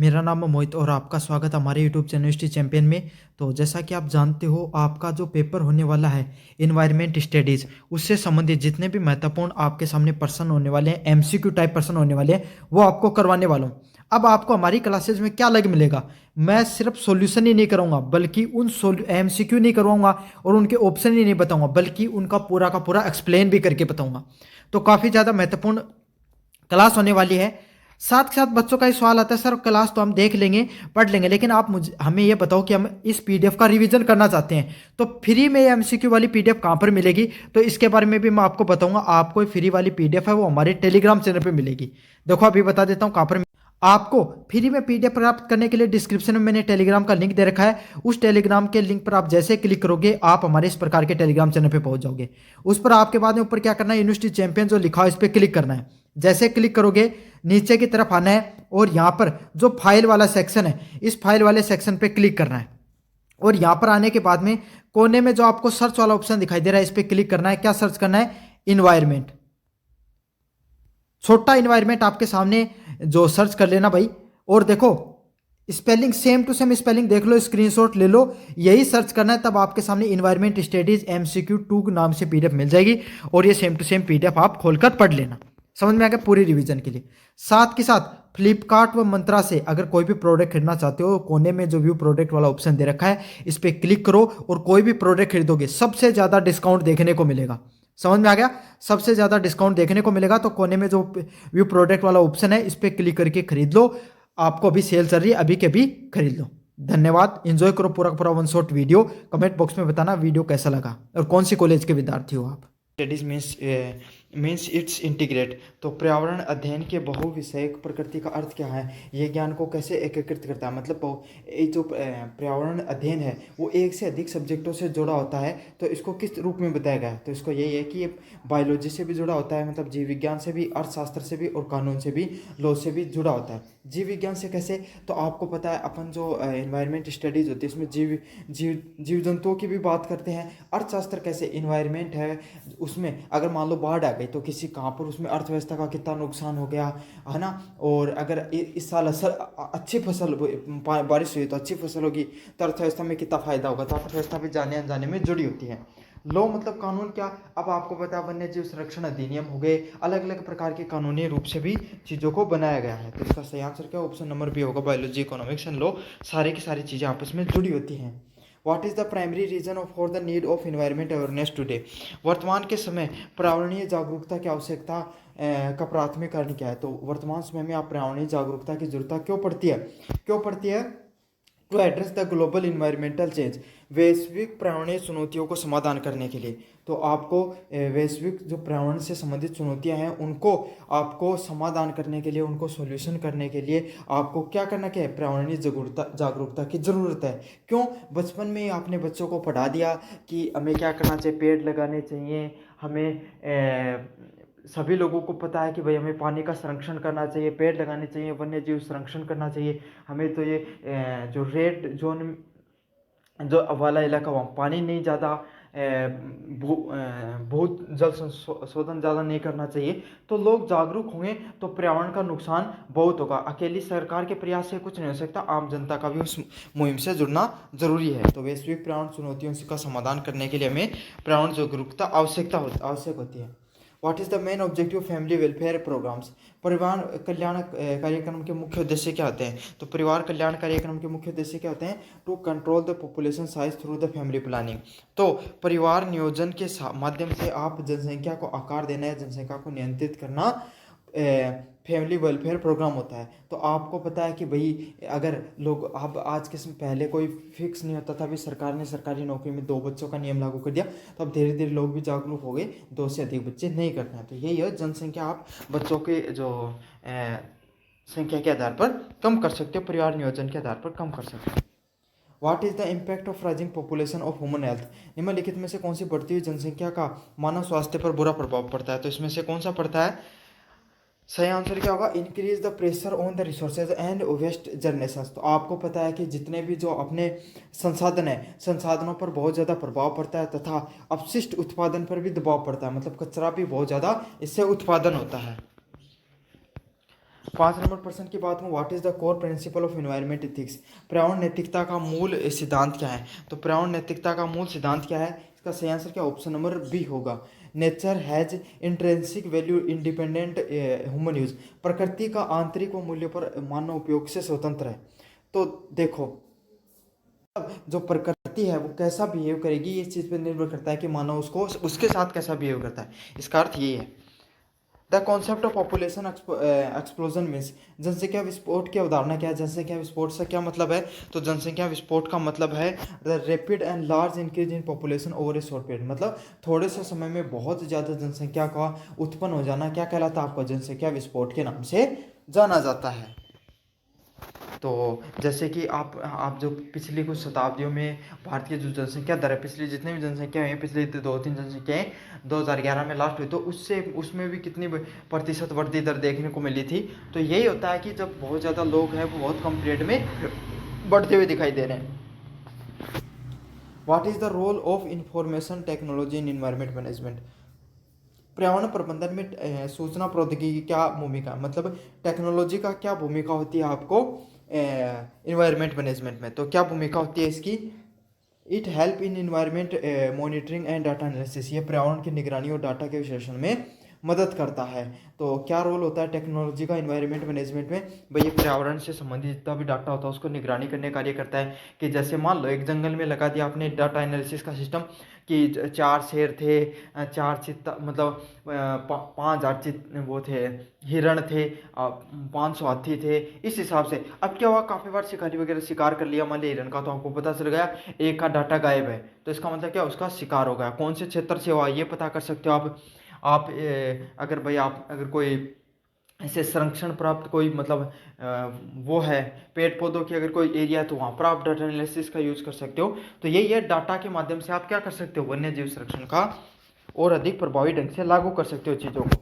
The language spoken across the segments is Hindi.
मेरा नाम है मोहित और आपका स्वागत है हमारे यूट्यूब चैनल हिस्ट्री चैंपियन में। तो जैसा कि आप जानते हो, आपका जो पेपर होने वाला है इन्वायरमेंट स्टडीज़, उससे संबंधित जितने भी महत्वपूर्ण आपके सामने प्रश्न होने वाले हैं, एमसीक्यू टाइप प्रश्न होने वाले हैं, वो आपको करवाने वाला हूँ। अब आपको हमारी क्लासेज में क्या अलग मिलेगा, मैं सिर्फ सॉल्यूशन ही नहीं करूँगा, बल्कि उन एमसीक्यू नहीं करवाऊंगा और उनके ऑप्शन ही नहीं बताऊंगा, बल्कि उनका पूरा का पूरा एक्सप्लेन भी करके बताऊंगा। तो काफ़ी ज़्यादा महत्वपूर्ण क्लास होने वाली है। साथ के साथ बच्चों का ही सवाल आता है, सर क्लास तो हम देख लेंगे, पढ़ लेंगे, लेकिन आप मुझे हमें ये बताओ कि हम इस पीडीएफ का रिवीजन करना चाहते हैं, तो फ्री में एमसीक्यू वाली पीडीएफ कहाँ पर मिलेगी, तो इसके बारे में भी मैं आपको बताऊंगा। आपको फ्री वाली पीडीएफ है वो हमारे टेलीग्राम चैनल पर मिलेगी। देखो अभी बता देता हूँ कहाँ पर आपको फ्री में पीडीएफ प्राप्त करने के लिए डिस्क्रिप्शन में मैंने टेलीग्राम का लिंक दे रखा है। उस टेलीग्राम के लिंक पर आप जैसे क्लिक करोगे, आप हमारे इस प्रकार के टेलीग्राम चैनल पे पहुंच जाओगे। उस पर आपके बाद में ऊपर क्या करना है, यूनिवर्सिटी चैंपियन जो लिखा है इस पर क्लिक करना है। जैसे क्लिक करोगे नीचे की तरफ आना है और यहाँ पर जो फाइल वाला सेक्शन है, इस फाइल वाले सेक्शन पे क्लिक करना है। और यहाँ पर आने के बाद में कोने में जो आपको सर्च वाला ऑप्शन दिखाई दे रहा है, इस पर क्लिक करना है। क्या सर्च करना है, इन्वायरमेंट, छोटा इन्वायरमेंट आपके सामने जो सर्च कर लेना भाई। और देखो spelling same to same spelling देख लो, स्क्रीनशॉट ले लो, यही सर्च करना है, तब आपके सामने इन्वायरमेंट स्टडीज एमसीक्यू 2 नाम से पीडीएफ मिल जाएगी। और ये सेम टू सेम पीडीएफ आप खोलकर पढ़ लेना। समझ में आ गया पूरी रिवीजन के लिए। साथ के साथ फ्लिपकार्ट व मंत्रा से अगर कोई भी प्रोडक्ट खरीदना चाहते हो, कोने में जो व्यू प्रोडक्ट वाला ऑप्शन दे रखा है, इस पर क्लिक करो और कोई भी प्रोडक्ट खरीदोगे सबसे ज्यादा डिस्काउंट देखने को मिलेगा। समझ में आ गया, सबसे ज्यादा डिस्काउंट देखने को मिलेगा। तो कोने में जो व्यू प्रोडक्ट वाला ऑप्शन है, इस पर क्लिक करके खरीद लो। आपको अभी सेल चल रही है, अभी के भी खरीद लो। धन्यवाद, एंजॉय करो पूरा का पूरा one shot video. Comment box में बताना वीडियो कैसा लगा और कौन सी कॉलेज के विद्यार्थी हो आप। स्टडीज मीन्स इट्स इंटीग्रेट, तो पर्यावरण अध्ययन के बहुविषयक प्रकृति का अर्थ क्या है, ये ज्ञान को कैसे एकीकृत करता है। मतलब ये जो पर्यावरण अध्ययन है वो एक से अधिक सब्जेक्टों से जुड़ा होता है। तो इसको किस रूप में बताया गया है, तो इसको यही है कि ये बायोलॉजी से भी जुड़ा होता है, मतलब जीव विज्ञान से भी, अर्थशास्त्र से भी, और कानून से भी, लॉ से भी जुड़ा होता है। जीव विज्ञान से कैसे, तो आपको पता है अपन जो इन्वायरमेंट स्टडीज होती है इसमें जीव जीव जीव जंतुओं की भी बात करते हैं। अर्थशास्त्र कैसे, इन्वायरमेंट है उसमें अगर मान लो बाढ़ आ गई तो किसी कहाँ पर उसमें अर्थव्यवस्था का कितना नुकसान हो गया है ना। और अगर इस साल अच्छी फसल बारिश हुई तो अच्छी फसल होगी, तो अर्थव्यवस्था में कितना फायदा होगा। तो अर्थव्यवस्था भी जाने अनजाने में जुड़ी होती है। लॉ मतलब कानून, क्या अब आपको पता है वन्य जीव संरक्षण अधिनियम हो गए, अलग अलग प्रकार के कानूनी रूप से भी चीज़ों को बनाया गया है। तो इसका सही आंसर क्या, ऑप्शन नंबर बी होगा, बायोलॉजी, इकोनॉमिक्स एंड लॉ, सारी की सारी चीज़ें आपस में जुड़ी होती हैं। What is the primary reason for the need of environment awareness today, वर्तमान के समय पर्यावरणीय जागरूकता की आवश्यकता का प्राथमिक कारण क्या है। तो वर्तमान समय में आप पर्यावरणीय जागरूकता की जरूरत क्यों पड़ती है to address the global environmental change, वैश्विक पर्यावरणीय चुनौतियों को समाधान करने के लिए। तो आपको वैश्विक जो पर्यावरण से संबंधित चुनौतियां हैं उनको आपको समाधान करने के लिए, उनको सॉल्यूशन करने के लिए आपको क्या करना, क्या है, पर्यावरणीय जागरूकता की ज़रूरत है। क्यों, बचपन में आपने बच्चों को पढ़ा दिया कि हमें क्या करना चाहिए, पेड़ लगाने चाहिए, हमें सभी लोगों को पता है कि भाई हमें पानी का संरक्षण करना चाहिए, पेड़ लगाने चाहिए, वन्य जीव संरक्षण करना चाहिए। हमें तो ये जो रेड जोन जो वाला इलाका वहाँ पानी नहीं ज़्यादा, बहुत जल शोधन ज़्यादा नहीं करना चाहिए। तो लोग जागरूक होंगे तो पर्यावरण का नुकसान बहुत होगा। अकेली सरकार के प्रयास से कुछ नहीं हो सकता, आम जनता का भी उस मुहिम से जुड़ना जरूरी है। तो वैश्विक पर्यावरण चुनौतियों का समाधान करने के लिए हमें पर्यावरण जागरूकता आवश्यक होती है। What is the main objective family welfare programs, परिवार कल्याण कार्यक्रम के मुख्य उद्देश्य क्या होते हैं। तो परिवार कल्याण कार्यक्रम के मुख्य उद्देश्य क्या होते हैं, to control the population size through the family planning. तो परिवार नियोजन के माध्यम से आप जनसंख्या को आकार देना है, जनसंख्या को नियंत्रित करना फैमिली वेलफेयर प्रोग्राम होता है। तो आपको पता है कि भाई अगर लोग, अब आज के समय, पहले कोई फिक्स नहीं होता था, अभी सरकार ने सरकारी नौकरी में 2 बच्चों का नियम लागू कर दिया, तो अब धीरे धीरे लोग भी जागरूक हो गए, 2 से अधिक बच्चे नहीं करते हैं। तो यही है, जनसंख्या आप बच्चों के जो संख्या के आधार पर कम कर सकते हो, परिवार नियोजन के आधार पर कम कर सकते हो। What is the impact of rising population of human health, निम्नलिखित में से कौन सी बढ़ती हुई जनसंख्या का मानव स्वास्थ्य पर बुरा प्रभाव पड़ता है। तो इसमें से कौन सा पड़ता है, सही आंसर क्या होगा, increase the pressure on the resources and waste generation. तो आपको पता है कि जितने भी जो अपने संसाधन है, संसाधनों पर बहुत ज़्यादा प्रभाव पड़ता है, तथा अपशिष्ट उत्पादन पर भी दबाव पड़ता है, मतलब कचरा भी बहुत ज़्यादा इससे उत्पादन होता है। 5 नंबर प्रश्न की बात हूँ, what is the core principle of environment ethics. पर्यावरण नैतिकता का मूल सिद्धांत क्या है। तो पर्यावरण नैतिकता का मूल सिद्धांत क्या है, इसका सही आंसर क्या, ऑप्शन नंबर बी होगा। Nature has intrinsic value independent human use. प्रकृति का आंतरिक व मूल्य पर मानव उपयोग से स्वतंत्र है। तो देखो, अब जो प्रकृति है वो कैसा बिहेव करेगी, इस चीज़ पर निर्भर करता है कि मानव उसको उसके साथ कैसा बिहेव करता है। इसका अर्थ ये है। The concept of population explosion means, जनसंख्या विस्फोट की अवधारणा क्या है। जनसंख्या विस्फोट से क्या मतलब है, तो जनसंख्या विस्फोट का मतलब है the rapid and large increase in population over a short period. मतलब थोड़े से समय में बहुत ज़्यादा जनसंख्या का उत्पन्न हो जाना क्या कहलाता है, आपको जनसंख्या विस्फोट के नाम से जाना जाता है। तो जैसे कि आप जो पिछली कुछ शताब्दियों में भारत की जो जनसंख्या दर है, पिछली जितनी भी जनसंख्या हुई है, पिछली 2-3 जनसंख्याएं 2011 में लास्ट हुई, तो उससे उसमें भी कितनी प्रतिशत वृद्धि दर देखने को मिली थी। तो यही होता है कि जब बहुत ज़्यादा लोग हैं वो बहुत कम पीरियड में बढ़ते हुए दिखाई दे रहे हैं। What is the role of information technology in environment management. पर्यावरण प्रबंधन में सूचना प्रौद्योगिकी की क्या भूमिका है, मतलब टेक्नोलॉजी का क्या भूमिका होती है आपको इन्वायरमेंट मैनेजमेंट में। तो क्या भूमिका होती है इसकी, it help in environment monitoring and data analysis. ये पर्यावरण की निगरानी और डाटा के विश्लेषण में मदद करता है। तो क्या रोल होता है टेक्नोलॉजी का इन्वायरमेंट मैनेजमेंट में, भाई ये पर्यावरण से संबंधित जितना भी डाटा होता है उसको निगरानी करने का कार्य करता है। कि जैसे मान लो एक जंगल में लगा दिया आपने डाटा एनालिसिस का सिस्टम, कि 4 शेर थे, 4 चित्ता मतलब 5,000 वो थे, हिरण थे, 500 हाथी थे, इस हिसाब से। अब क्या हुआ, काफ़ी बार शिकारी वगैरह शिकार कर लिया मान लिया हिरण का, तो आपको पता चल गया एक का डाटा गायब है, तो इसका मतलब क्या, उसका शिकार हो गया। कौन से क्षेत्र से हुआ ये पता कर सकते हो आप अगर भाई आप अगर कोई ऐसे संरक्षण प्राप्त कोई मतलब वो है पेड़ पौधों की अगर कोई एरिया है, तो वहाँ पर आप डाटा एनालिसिस का यूज कर सकते हो। तो यही है, डाटा के माध्यम से आप क्या कर सकते हो, वन्य जीव संरक्षण का और अधिक प्रभावी ढंग से लागू कर सकते हो चीज़ों को।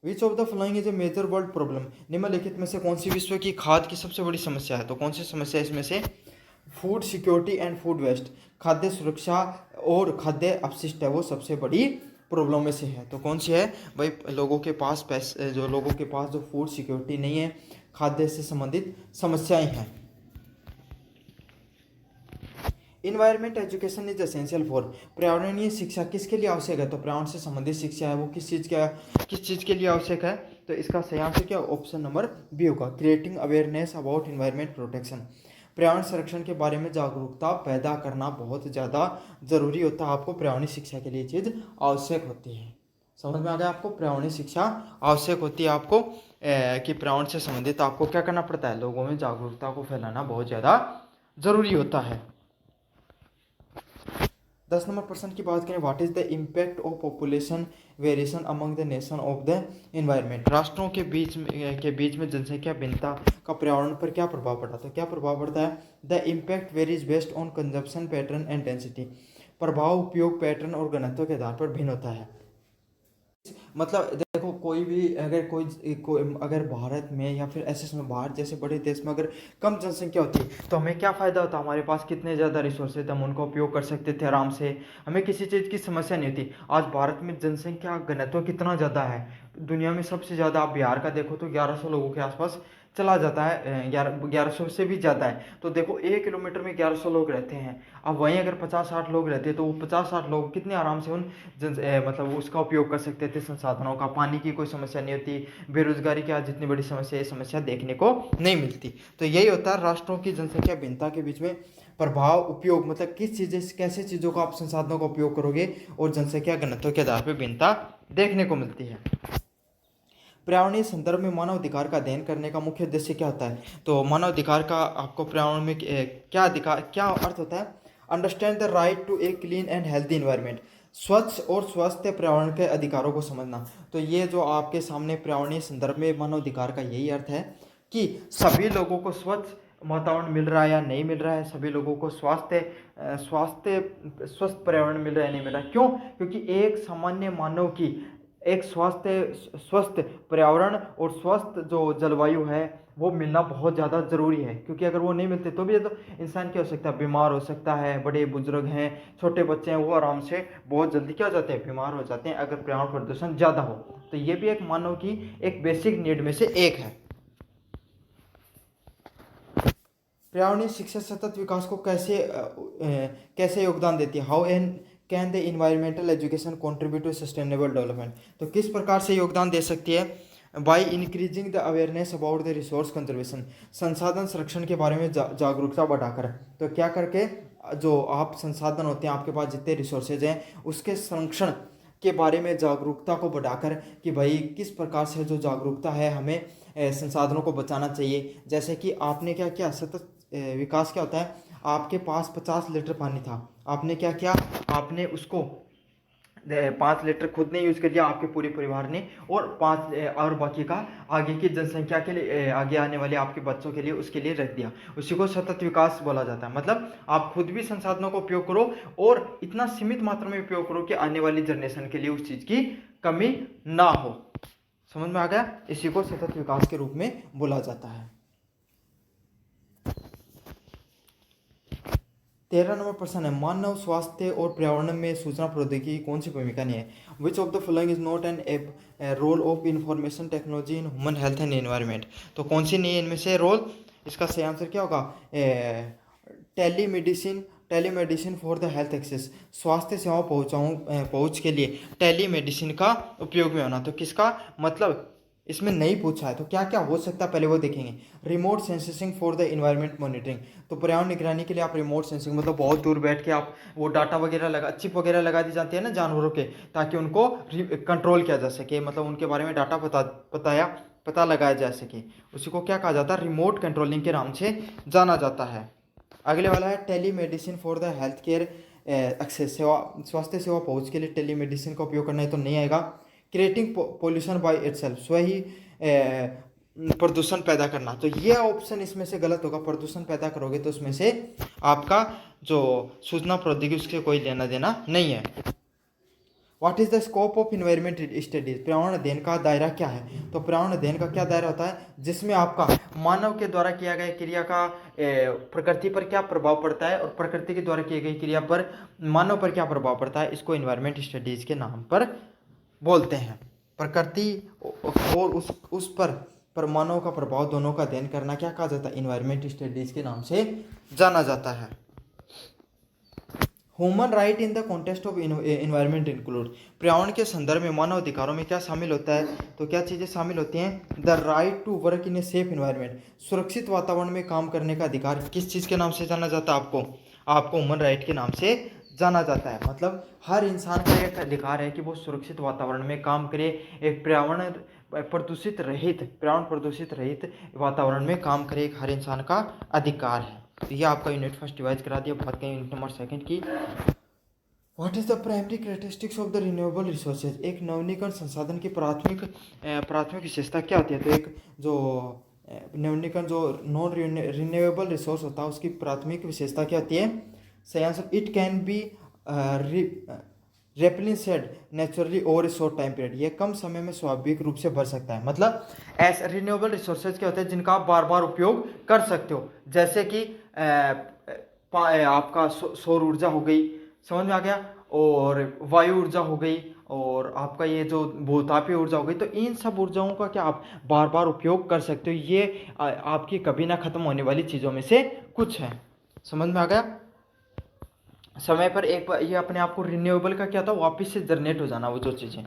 Which of the following is a major world problem. निम्नलिखित में से कौन सी विश्व की खाद्य की सबसे बड़ी समस्या है। तो कौन सी समस्या है इसमें से, food security and food waste. खाद्य सुरक्षा और खाद्य अपशिष्ट है वो सबसे बड़ी प्रॉब्लम में से है। तो कौन सी है भाई, लोगों के पास पैसे, जो लोगों के पास जो फूड सिक्योरिटी नहीं है, खाद्य से संबंधित समस्याएं हैं। Environment education is essential for. पर्यावरणीय शिक्षा किसके लिए आवश्यक है। तो पर्यावरण से संबंधित शिक्षा है वो किस चीज़ के लिए आवश्यक है। तो इसका सही आंसर क्या, ऑप्शन नंबर बी होगा, creating awareness about environment protection. पर्यावरण संरक्षण के बारे में जागरूकता पैदा करना बहुत ज़्यादा जरूरी होता है। आपको पर्यावरणीय शिक्षा के लिए चीज़ आवश्यक होती है। समझ में आ गया आपको, पर्यावरणीय शिक्षा आवश्यक होती है आपको कि पर्यावरण से संबंधित आपको क्या करना पड़ता है, लोगों में जागरूकता को फैलाना बहुत ज़्यादा जरूरी होता है। 10 नंबर प्रश्न की बात करें, what is the impact of population variation among the nation of the environment. राष्ट्रों के बीच में जनसंख्या भिन्नता का पर्यावरण पर क्या प्रभाव पड़ता है। तो क्या प्रभाव पड़ता है, the impact varies based on consumption pattern and density. प्रभाव उपयोग पैटर्न और घनत्व के आधार पर भिन्न होता है। मतलब देखो, कोई भी अगर अगर भारत में या फिर ऐसे समय बाहर जैसे बड़े देश में अगर कम जनसंख्या होती है, तो हमें क्या फ़ायदा होता, हमारे पास कितने ज़्यादा रिसोर्सेज हम उनका उपयोग कर सकते थे आराम से, हमें किसी चीज़ की समस्या नहीं होती। आज भारत में जनसंख्या घनत्व कितना ज़्यादा है, दुनिया में सबसे ज़्यादा। आप बिहार का देखो तो 1100 लोगों के आसपास चला जाता है, 1100 से भी ज़्यादा है। तो देखो 1 किलोमीटर में 1100 लोग रहते हैं। अब वहीं अगर 50-60 लोग रहते तो वो 50-60 लोग कितने आराम से उन मतलब उसका उपयोग कर सकते थे संसाधनों का। पानी की कोई समस्या नहीं होती, बेरोजगारी की आज जितनी बड़ी समस्या, ये समस्या देखने को नहीं मिलती। तो यही होता है राष्ट्रों की जनसंख्या भिन्नता के बीच में प्रभाव उपयोग, मतलब किस चीज़ें कैसे चीज़ों का आप संसाधनों का उपयोग करोगे, और जनसंख्या घनत्व के आधार पर भिन्नता देखने को मिलती है। पर्यावरणीय संदर्भ में मानव अधिकार का अध्ययन करने का मुख्य उद्देश्य क्या होता है। तो मानव अधिकार का आपको पर्यावरण में क्या अधिकार, क्या अर्थ होता है, understand the right to a clean and healthy environment. स्वच्छ और स्वस्थ पर्यावरण के अधिकारों को समझना। तो ये जो आपके सामने पर्यावरणीय संदर्भ में मानव अधिकार का यही अर्थ है कि सभी लोगों को स्वच्छ वातावरण मिल रहा है या नहीं मिल रहा है, सभी लोगों को स्वस्थ पर्यावरण मिल रहा है नहीं मिल रहा है। क्यों, क्योंकि एक सामान्य मानव की एक स्वस्थ पर्यावरण और स्वस्थ जो जलवायु है वो मिलना बहुत ज़्यादा ज़रूरी है। क्योंकि अगर वो नहीं मिलते तो भी तो इंसान क्या हो सकता है, बीमार हो सकता है। बड़े बुजुर्ग हैं, छोटे बच्चे हैं, वो आराम से बहुत जल्दी क्या हो जाते हैं, बीमार हो जाते हैं अगर पर्यावरण प्रदूषण ज़्यादा हो। तो ये भी एक मानव की एक बेसिक नीड में से एक है। पर्यावरणीय शिक्षा सतत विकास को कैसे योगदान देती है? How an can the environmental education contribute to sustainable development? तो किस प्रकार से योगदान दे सकती है? By increasing the awareness about the resource conservation, संसाधन संरक्षण के बारे में जागरूकता बढ़ाकर। तो क्या करके, जो आप संसाधन होते हैं, आपके पास जितने रिसोर्सेज हैं, उसके संरक्षण के बारे में जागरूकता को बढ़ाकर, कि भाई किस प्रकार से जो जागरूकता है हमें संसाधनों को बचाना चाहिए। जैसे कि आपने क्या किया, सतत विकास क्या होता है, आपके पास 50 लीटर पानी था, आपने क्या किया, आपने उसको 5 लीटर खुद ने यूज कर लिया, आपके पूरे परिवार ने, और 5 और बाकी का आगे की जनसंख्या के लिए, आगे आने वाले आपके बच्चों के लिए, उसके लिए रख दिया। उसी को सतत विकास बोला जाता है। मतलब आप खुद भी संसाधनों का उपयोग करो और इतना सीमित मात्रा में उपयोग करो कि आने वाली जनरेशन के लिए उस चीज की कमी ना हो। समझ में आ गया? इसी को सतत विकास के रूप में बोला जाता है। 13 नंबर प्रश्न है, मानव स्वास्थ्य और पर्यावरण में सूचना प्रौद्योगिकी की कौन सी भूमिका नहीं है? Which of the following is not an role of information technology in human health and environment? तो कौन सी नहीं है इनमें से रोल? इसका सही आंसर क्या होगा? Telemedicine for the health access, स्वास्थ्य सेवाओं पहुंच के लिए टेलीमेडिसिन का उपयोग में होना। तो किसका मतलब इसमें नहीं पूछा है, तो क्या क्या हो सकता है पहले वो देखेंगे। Remote sensing for the environment monitoring, तो पर्यावरण निगरानी के लिए आप रिमोट सेंसिंग, मतलब बहुत दूर बैठ के आप वो डाटा वगैरह लगा, चिप वगैरह लगा दी जाती है ना जानवरों के, ताकि उनको कंट्रोल किया जा सके, मतलब उनके बारे में डाटा पता लगाया जा सके। उसी को क्या कहा जाता है? रिमोट कंट्रोलिंग के नाम से जाना जाता है। अगले वाला है telemedicine for the health care access, स्वास्थ्य सेवा पहुंच के लिए टेलीमेडिसिन का उपयोग करना है, तो नहीं आएगा। क्रिएटिंग पोल्यूशन बाय इटसेल्फ, स्वयं ही प्रदूषण पैदा करना, तो ये ऑप्शन इसमें से गलत होगा। प्रदूषण पैदा करोगे तो उसमें से आपका जो सूचना प्रौद्योगिकी उससे कोई लेना देना नहीं है। What is the scope of environment studies, पर्यावरण अध्ययन का दायरा क्या है? तो पर्यावरण अध्ययन का क्या दायरा होता है? जिसमें आपका मानव के द्वारा किया गया क्रिया का प्रकृति पर क्या प्रभाव पड़ता है, और प्रकृति के द्वारा की गई क्रिया पर मानव पर क्या प्रभाव पड़ता है, इसको इन्वायरमेंट स्टडीज के नाम पर बोलते हैं। प्रकृति और उस पर मानव का प्रभाव, दोनों का अध्ययन करना क्या कहा जाता है? इन्वायरमेंट स्टडीज के नाम से जाना जाता है। Human right in the context of environment include, पर्यावरण के संदर्भ में मानव अधिकारों में क्या शामिल होता है? तो क्या चीज़ें शामिल होती हैं? The right to work in a safe environment, सुरक्षित वातावरण में काम करने का अधिकार। किस चीज़ के नाम से जाना जाता है? आपको ह्यूमन राइट के नाम से जाना जाता है। मतलब हर इंसान का एक अधिकार है कि वो सुरक्षित वातावरण में काम करे, एक पर्यावरण प्रदूषित रहित वातावरण में काम करे, एक हर इंसान का अधिकार है। तो ये आपका यूनिट फर्स्ट डिवाइड करा दिया, बात करें यूनिट नंबर सेकंड की। What is the primary characteristics of the renewable resources, एक नवीनीकरण संसाधन की प्राथमिक विशेषता क्या होती है? तो एक जो नवीनीकरण जो नॉन रिन्यूएबल रिसोर्स होता है उसकी प्राथमिक विशेषता क्या होती है? सही answer, it can be replenished naturally over a short time period, ये कम समय में स्वाभाविक रूप से भर सकता है। मतलब ऐसे रिन्यूएबल रिसोर्सेज क्या होते हैं जिनका आप बार बार उपयोग कर सकते हो, जैसे कि आपका सौर ऊर्जा हो गई, समझ में आ गया, और वायु ऊर्जा हो गई, और आपका ये जो भूतापीय ऊर्जा हो गई। तो इन सब ऊर्जाओं का क्या आप बार बार उपयोग कर सकते हो, ये आपकी कभी ना खत्म होने वाली चीज़ों में से कुछ है। समझ में आ गया? समय पर एक बार ये अपने आप को रिन्यूएबल का क्या था, वापस से जनरेट हो जाना वो जो चीज़ें,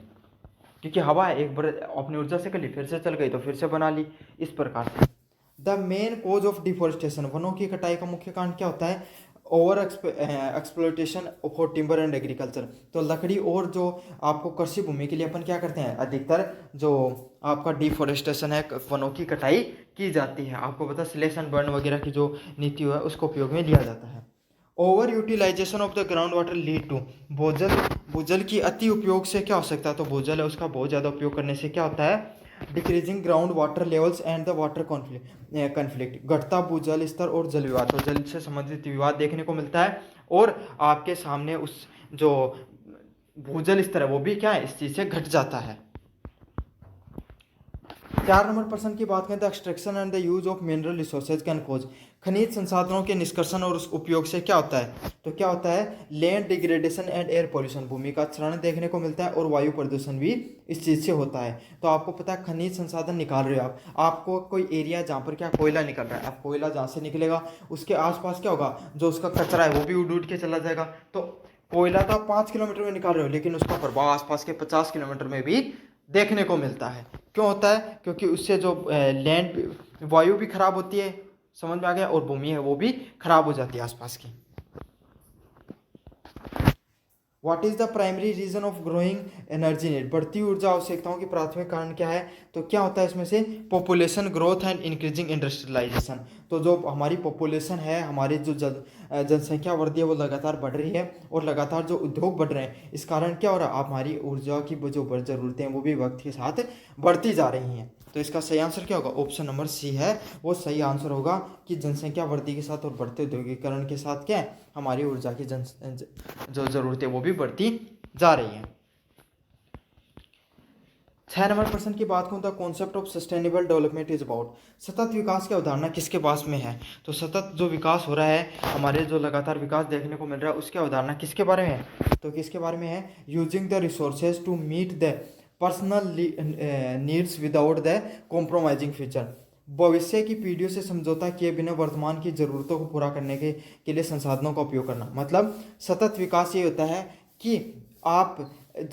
क्योंकि हवा है, एक बार अपनी ऊर्जा से कर ली, फिर से चल गई तो फिर से बना ली, इस प्रकार से। The main cause of deforestation, वनों की कटाई का मुख्य कारण क्या होता है? Over exploitation for timber and agriculture, तो लकड़ी और जो आपको कृषि भूमि के लिए अपन क्या करते हैं, अधिकतर जो आपका डिफोरेस्टेशन है, वनों की कटाई की जाती है। आपको पता है स्लेश एंड बर्न वगैरह की जो नीति है उसको उपयोग में लिया जाता है। Over utilization of the ground water lead to, भूजल की अति उपयोग से क्या हो सकता है? तो भूजल है उसका बहुत ज़्यादा उपयोग करने से क्या होता है? Decreasing ground water levels and the water conflict, घटता भूजल स्तर और जल विवाद, तो जल से संबंधित विवाद देखने को मिलता है, और आपके सामने उस जो भूजल स्तर है वो भी क्या है, इस चीज़ से घट जाता है। 4 नंबर प्रश्न की बात करें तो extraction and the use of mineral resources can cause, खनिज संसाधनों के निष्कर्षण और उस उपयोग से क्या होता है, तो क्या होता है land degradation and air pollution, भूमि का क्षरण देखने को मिलता है और वायु प्रदूषण भी इस चीज़ से होता है। तो आपको पता है खनिज संसाधन निकाल रहे हो आप, आपको कोई एरिया जहाँ पर क्या कोयला निकल रहा है, अब कोयला जहाँ से निकलेगा उसके आसपास क्या होगा, जो उसका कचरा है वो भी उड़ उड़ के चला जाएगा। तो कोयला तो आप 5 किलोमीटर में निकाल रहे हो, लेकिन उसका प्रभाव आसपास के 50 किलोमीटर में भी देखने को मिलता है। क्यों होता है, क्योंकि उससे जो लैंड वायु भी खराब होती है, समझ में आ गया, और भूमि है वो भी खराब हो जाती है आसपास की। What is the primary reason of growing energy need, बढ़ती ऊर्जा आवश्यकताओं की प्राथमिक कारण क्या है, तो क्या होता है इसमें से population growth and increasing industrialization. तो जो हमारी पॉपुलेशन है, हमारी जो जनसंख्या वृद्धि है वो लगातार बढ़ रही है, और लगातार जो उद्योग बढ़ रहे हैं, इस कारण क्या हो रहा है, हमारी ऊर्जा की जो ज़रूरतें हैं वो भी वक्त के साथ बढ़ती जा रही हैं। तो इसका सही आंसर क्या होगा, ऑप्शन नंबर सी है वो सही आंसर होगा, कि जनसंख्या वृद्धि के साथ और बढ़ते औद्योगिकरण के साथ क्या है, हमारी ऊर्जा की जो ज़रूरतें वो भी बढ़ती जा रही हैं। 6 नंबर प्रश्न की बात करूँ तो concept of sustainable development is about, सतत विकास की अवधारणा किसके पास में है, तो सतत जो विकास हो रहा है, हमारे जो लगातार विकास देखने को मिल रहा है, उसकी अवधारणा किसके बारे में है, तो किसके बारे में है, using the resources to meet the personal needs without the compromising future, भविष्य की पीढ़ियों से समझौता किए बिना वर्तमान की ज़रूरतों को पूरा करने के लिए संसाधनों का उपयोग करना। मतलब सतत विकास ये होता है कि आप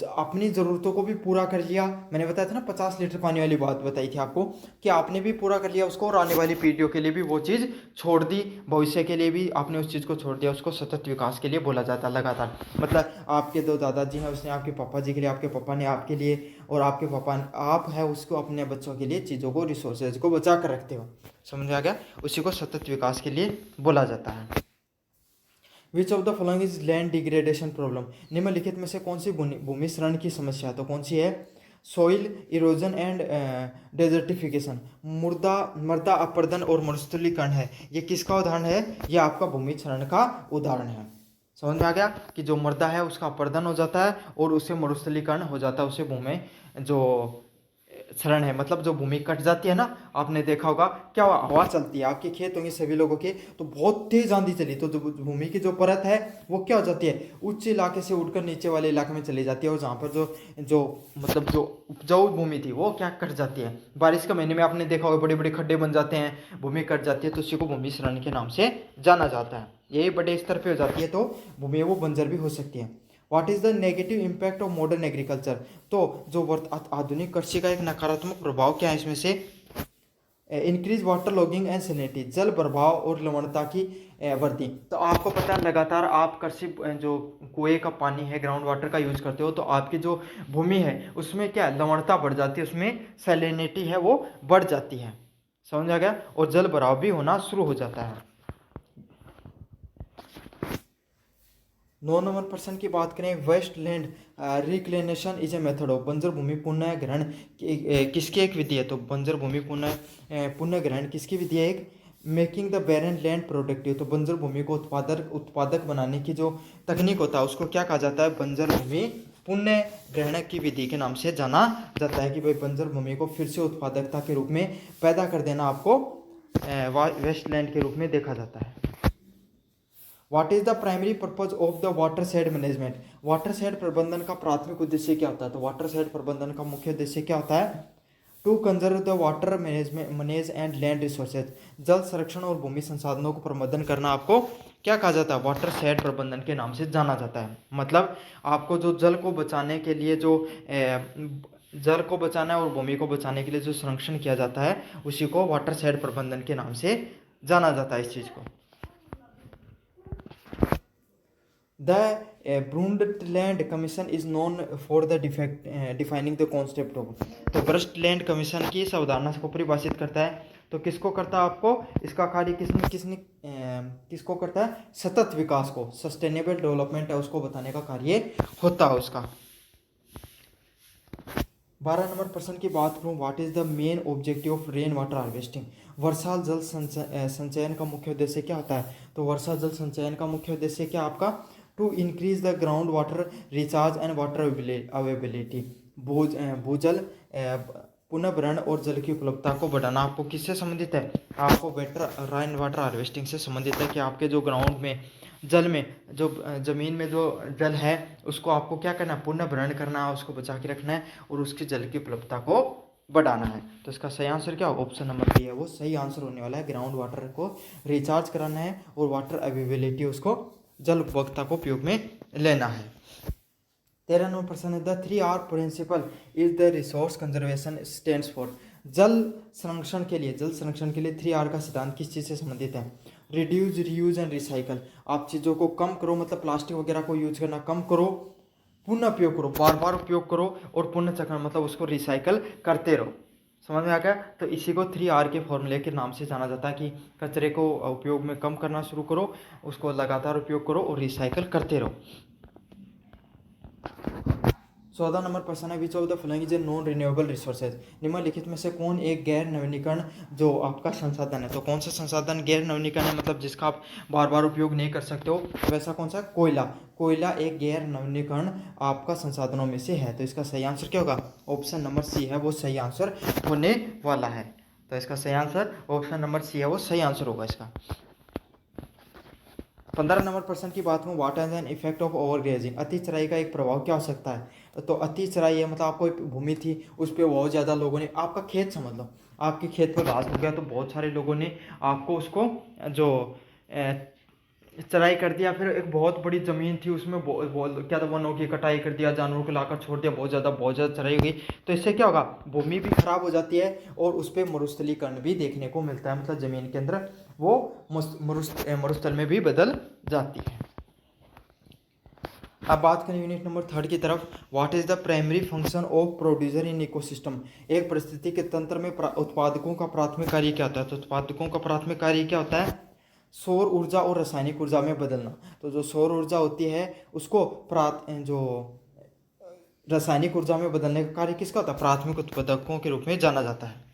अपनी ज़रूरतों को भी पूरा कर लिया, मैंने बताया था ना 50 लीटर पानी वाली बात बताई थी आपको, कि आपने भी पूरा कर लिया उसको, और आने वाली पीढ़ियों के लिए भी वो चीज़ छोड़ दी, भविष्य के लिए भी आपने उस चीज़ को छोड़ दिया, उसको सतत विकास के लिए बोला जाता है लगातार। मतलब आपके दो दादाजी हैं, उसने आपके पापा जी के लिए, आपके पापा ने आपके लिए, और आपके पापा आप है उसको अपने बच्चों के लिए चीज़ों को, रिसोर्सेज को बचा कर रखते हो, समझ आ गया, उसी को सतत विकास के लिए बोला जाता है। Which of the following is land degradation problem, निम्नलिखित में से कौन सी भूमि क्षरण की समस्या, तो कौन सी है, सॉइल इरोजन एंड डेजर्टिफिकेशन, मृदा अपरदन और मरुस्थलीकरण है, ये किसका उदाहरण है, ये आपका भूमि क्षरण का उदाहरण है। समझ में आ गया कि जो मृदा है उसका अपरदन हो जाता है और उससे मरुस्थलीकरण हो जाता है, उससे भूमि जो क्षरण है, मतलब जो भूमि कट जाती है ना, आपने देखा होगा क्या हवा चलती है, आपके खेत होंगे सभी लोगों के, तो बहुत तेज आंधी चली तो जो भूमि की जो परत है वो क्या हो जाती है, उच्च इलाके से उठकर नीचे वाले इलाके में चली जाती है, और जहाँ पर जो जो मतलब जो उपजाऊ भूमि थी वो क्या कट जाती है, बारिश के महीने में आपने देखा होगा बड़े बड़े खड्डे बन जाते हैं, भूमि कट जाती है, तो उसी को भूमि क्षरण के नाम से जाना जाता है। यही बड़े स्तर पर हो जाती है तो भूमि वो बंजर भी हो सकती है। What is the negative impact of modern agriculture, तो जो आधुनिक कृषि का एक नकारात्मक प्रभाव क्या है इसमें से, increase water logging and salinity, जल प्रभाव और लवणता की वृद्धि। तो आपको पता है लगातार आप कृषि जो कुएं का पानी है, ग्राउंड वाटर का यूज करते हो, तो आपकी जो भूमि है उसमें क्या लवणता बढ़ जाती है, उसमें सैलिनिटी है वो बढ़ जाती है, समझ आ गया, और जल भराव भी होना शुरू हो जाता है। 9 नंबर प्रश्न की बात करें, waste land reclamation is a method of, बंजर भूमि पुनः ग्रहण किसकी एक विधि है, तो बंजर भूमि पुनः ग्रहण किसकी विधि है, एक making the barren land productive, तो बंजर भूमि को उत्पादक बनाने की जो तकनीक होता है उसको क्या कहा जाता है, बंजर भूमि पुनः ग्रहण की विधि के नाम से जाना जाता है, कि भाई बंजर भूमि को फिर से उत्पादकता के रूप में पैदा कर देना आपको वेस्ट लैंड के रूप में देखा जाता है। What is the primary purpose of the water shade management, water shade प्रबंधन का प्राथमिक उद्देश्य क्या होता है, तो वाटर शेड प्रबंधन का मुख्य उद्देश्य क्या होता है, to conserve the water manage and land resources, जल संरक्षण और भूमि संसाधनों को प्रबंधन करना आपको क्या कहा जाता है, वाटर शेड प्रबंधन के नाम से जाना जाता है। मतलब आपको जो जल को बचाने के लिए जो जल को बचाना है और भूमि को बचाने के लिए जो संरक्षण किया जाता है उसी को वाटर शेड प्रबंधन के नाम से जाना जाता है इस चीज़ को। The Brundtland Commission is known for the defining the concept of, तो ब्रस्टलैंड कमीशन की इस अवधारणा को परिभाषित करता है, तो किसको करता है, आपको इसका कार्य किसको करता है, सतत विकास को, सस्टेनेबल डेवलपमेंट है उसको बताने का कार्य होता है उसका। 12 नंबर प्रश्न की बात करूं, what is the main objective of rain water harvesting, वर्षा जल संचयन का मुख्य उद्देश्य क्या होता है, तो वर्षा जल संचयन का मुख्य उद्देश्य क्या आपका, to increase the ground water recharge and water availability, भूजल पुनः भरण और जल की उपलब्धता को बढ़ाना आपको किससे संबंधित है? आपको बेटर रेन वाटर हार्वेस्टिंग से संबंधित है कि आपके जो ग्राउंड में जल में जो ज़मीन में जो जल है उसको आपको क्या करना है? पुनः भरण करना है, उसको बचा के रखना है और उसकी जल की उपलब्धता को बढ़ाना है। तो इसका सही आंसर क्या? ऑप्शन नंबर बी है वो सही आंसर होने वाला है। ग्राउंड वाटर को रिचार्ज कराना है और वाटर अवेलेबिलिटी उसको जल उपभोक्ता को उपयोग में लेना है। 13 नंबर प्रश्न है the 3R principle is the resource conservation stands for. जल संरक्षण के लिए 3R का सिद्धांत किस चीज़ से संबंधित है? Reduce, reuse and recycle. आप चीज़ों को कम करो, मतलब प्लास्टिक वगैरह को यूज करना कम करो, पुनः उपयोग करो, बार बार उपयोग करो और पुनः चक्रण मतलब उसको रिसाइकल करते रहो। समझ में आ गया? तो इसी को 3R के फॉर्मूले के नाम से जाना जाता है कि कचरे को उपयोग में कम करना शुरू करो, उसको लगातार उपयोग करो और रिसाइकल करते रहो। 14 नंबर प्रश्न है which of the following is a non renewable resources. निम्नलिखित में से कौन एक गैर नवीनीकरण जो आपका संसाधन है? तो कौन सा संसाधन गैर नवीनीकरण है, मतलब जिसका आप बार बार उपयोग नहीं कर सकते हो? वैसा कौन सा? कोयला। कोयला एक गैर नवीनीकरण आपका संसाधनों में से है। तो इसका सही आंसर क्या होगा? ऑप्शन नंबर सी है वो सही आंसर होने वाला है। तो इसका सही आंसर ऑप्शन नंबर सी है वो सही आंसर होगा इसका। 15 नंबर प्रश्न की बात करूँ what is an effect of over grazing. अति चराई का एक प्रभाव क्या हो सकता है? तो अति चराई है मतलब आपको एक भूमि थी उस पर बहुत ज़्यादा लोगों ने, आपका खेत समझ लो, आपके खेत पर घास हो गया तो बहुत सारे लोगों ने आपको उसको जो चराई कर दिया। फिर एक बहुत बड़ी ज़मीन थी उसमें क्या था, वनों की कटाई कर दिया, जानवरों को लाकर छोड़ दिया, बहुत ज़्यादा चराई हो गई। तो इससे क्या होगा? भूमि भी खराब हो जाती है और उस पर मरुस्थलीकरण भी देखने को मिलता है, मतलब ज़मीन के अंदर वो मरुस्थल में भी बदल जाती है। अब बात करें यूनिट नंबर 3 की तरफ। What is the primary function of producer in ecosystem. एक परिस्थिति के तंत्र में उत्पादकों का प्राथमिक कार्य क्या होता है? तो उत्पादकों का प्राथमिक कार्य क्या होता है? सौर ऊर्जा और रासायनिक ऊर्जा में बदलना। तो जो सौर ऊर्जा होती है उसको जो रासायनिक ऊर्जा में बदलने का कार्य किसका होता है? प्राथमिक उत्पादकों के रूप में जाना जाता है।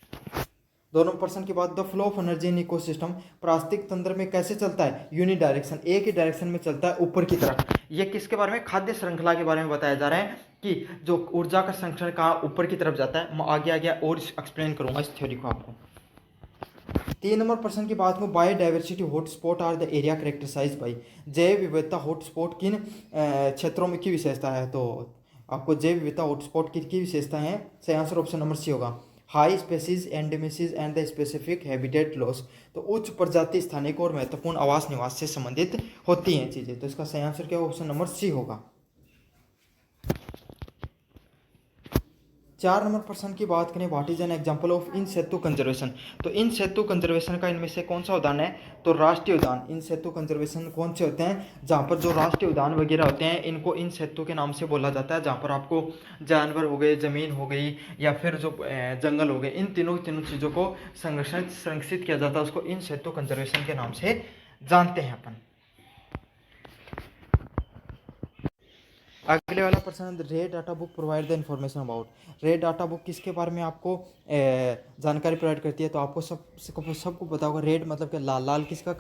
2 नंबर प्रश्न के बाद the flow of energy in ecosystem. पारिस्थितिक तंत्र में कैसे चलता है? यूनि डायरेक्शन, एक ही डायरेक्शन में चलता है, ऊपर की तरफ। ये किसके बारे में? खाद्य श्रृंखला के बारे में बताया जा रहा है कि जो ऊर्जा का संरक्षण कहाँ ऊपर की तरफ जाता है। मैं आगे और एक्सप्लेन करूंगा इस थ्योरी को आपको। 3 नंबर प्रश्न की बात करूँ biodiversity hotspot are the area characterized by. जैव विविधता हॉटस्पॉट किन क्षेत्रों में की विशेषता है? तो आपको जैव विविधता हॉटस्पॉट की विशेषता है? सही आंसर ऑप्शन नंबर सी होगा। High species endemism and the specific habitat loss. तो उच्च प्रजाति स्थानिक और महत्वपूर्ण आवास निवास से संबंधित होती हैं चीज़ें। तो इसका सही आंसर क्या होगा? ऑप्शन नंबर सी होगा। 4 नंबर प्रश्न की बात करें what is an example of in Setu conservation. तो इन सेतु कंजर्वेशन का इनमें से कौन सा उदाहरण है? तो राष्ट्रीय उद्यान। इन सेतु कंजर्वेशन कौन से होते हैं? जहाँ पर जो राष्ट्रीय उद्यान वगैरह होते हैं इनको इन सेतु के नाम से बोला जाता है, जहाँ पर आपको जानवर हो गए, ज़मीन हो गई या फिर जो जंगल हो गए, इन तीनों चीज़ों को संरक्षित किया जाता है, उसको इन सेतु कंजर्वेशन के नाम से जानते हैं अपन। अगले वाला प्रश्न, red data book provide the information about. Red data book किसके बारे में आपको जानकारी प्रोवाइड करती है? तो आपको सबको पता होगा रेड मतलब कि लाल। लाल किसका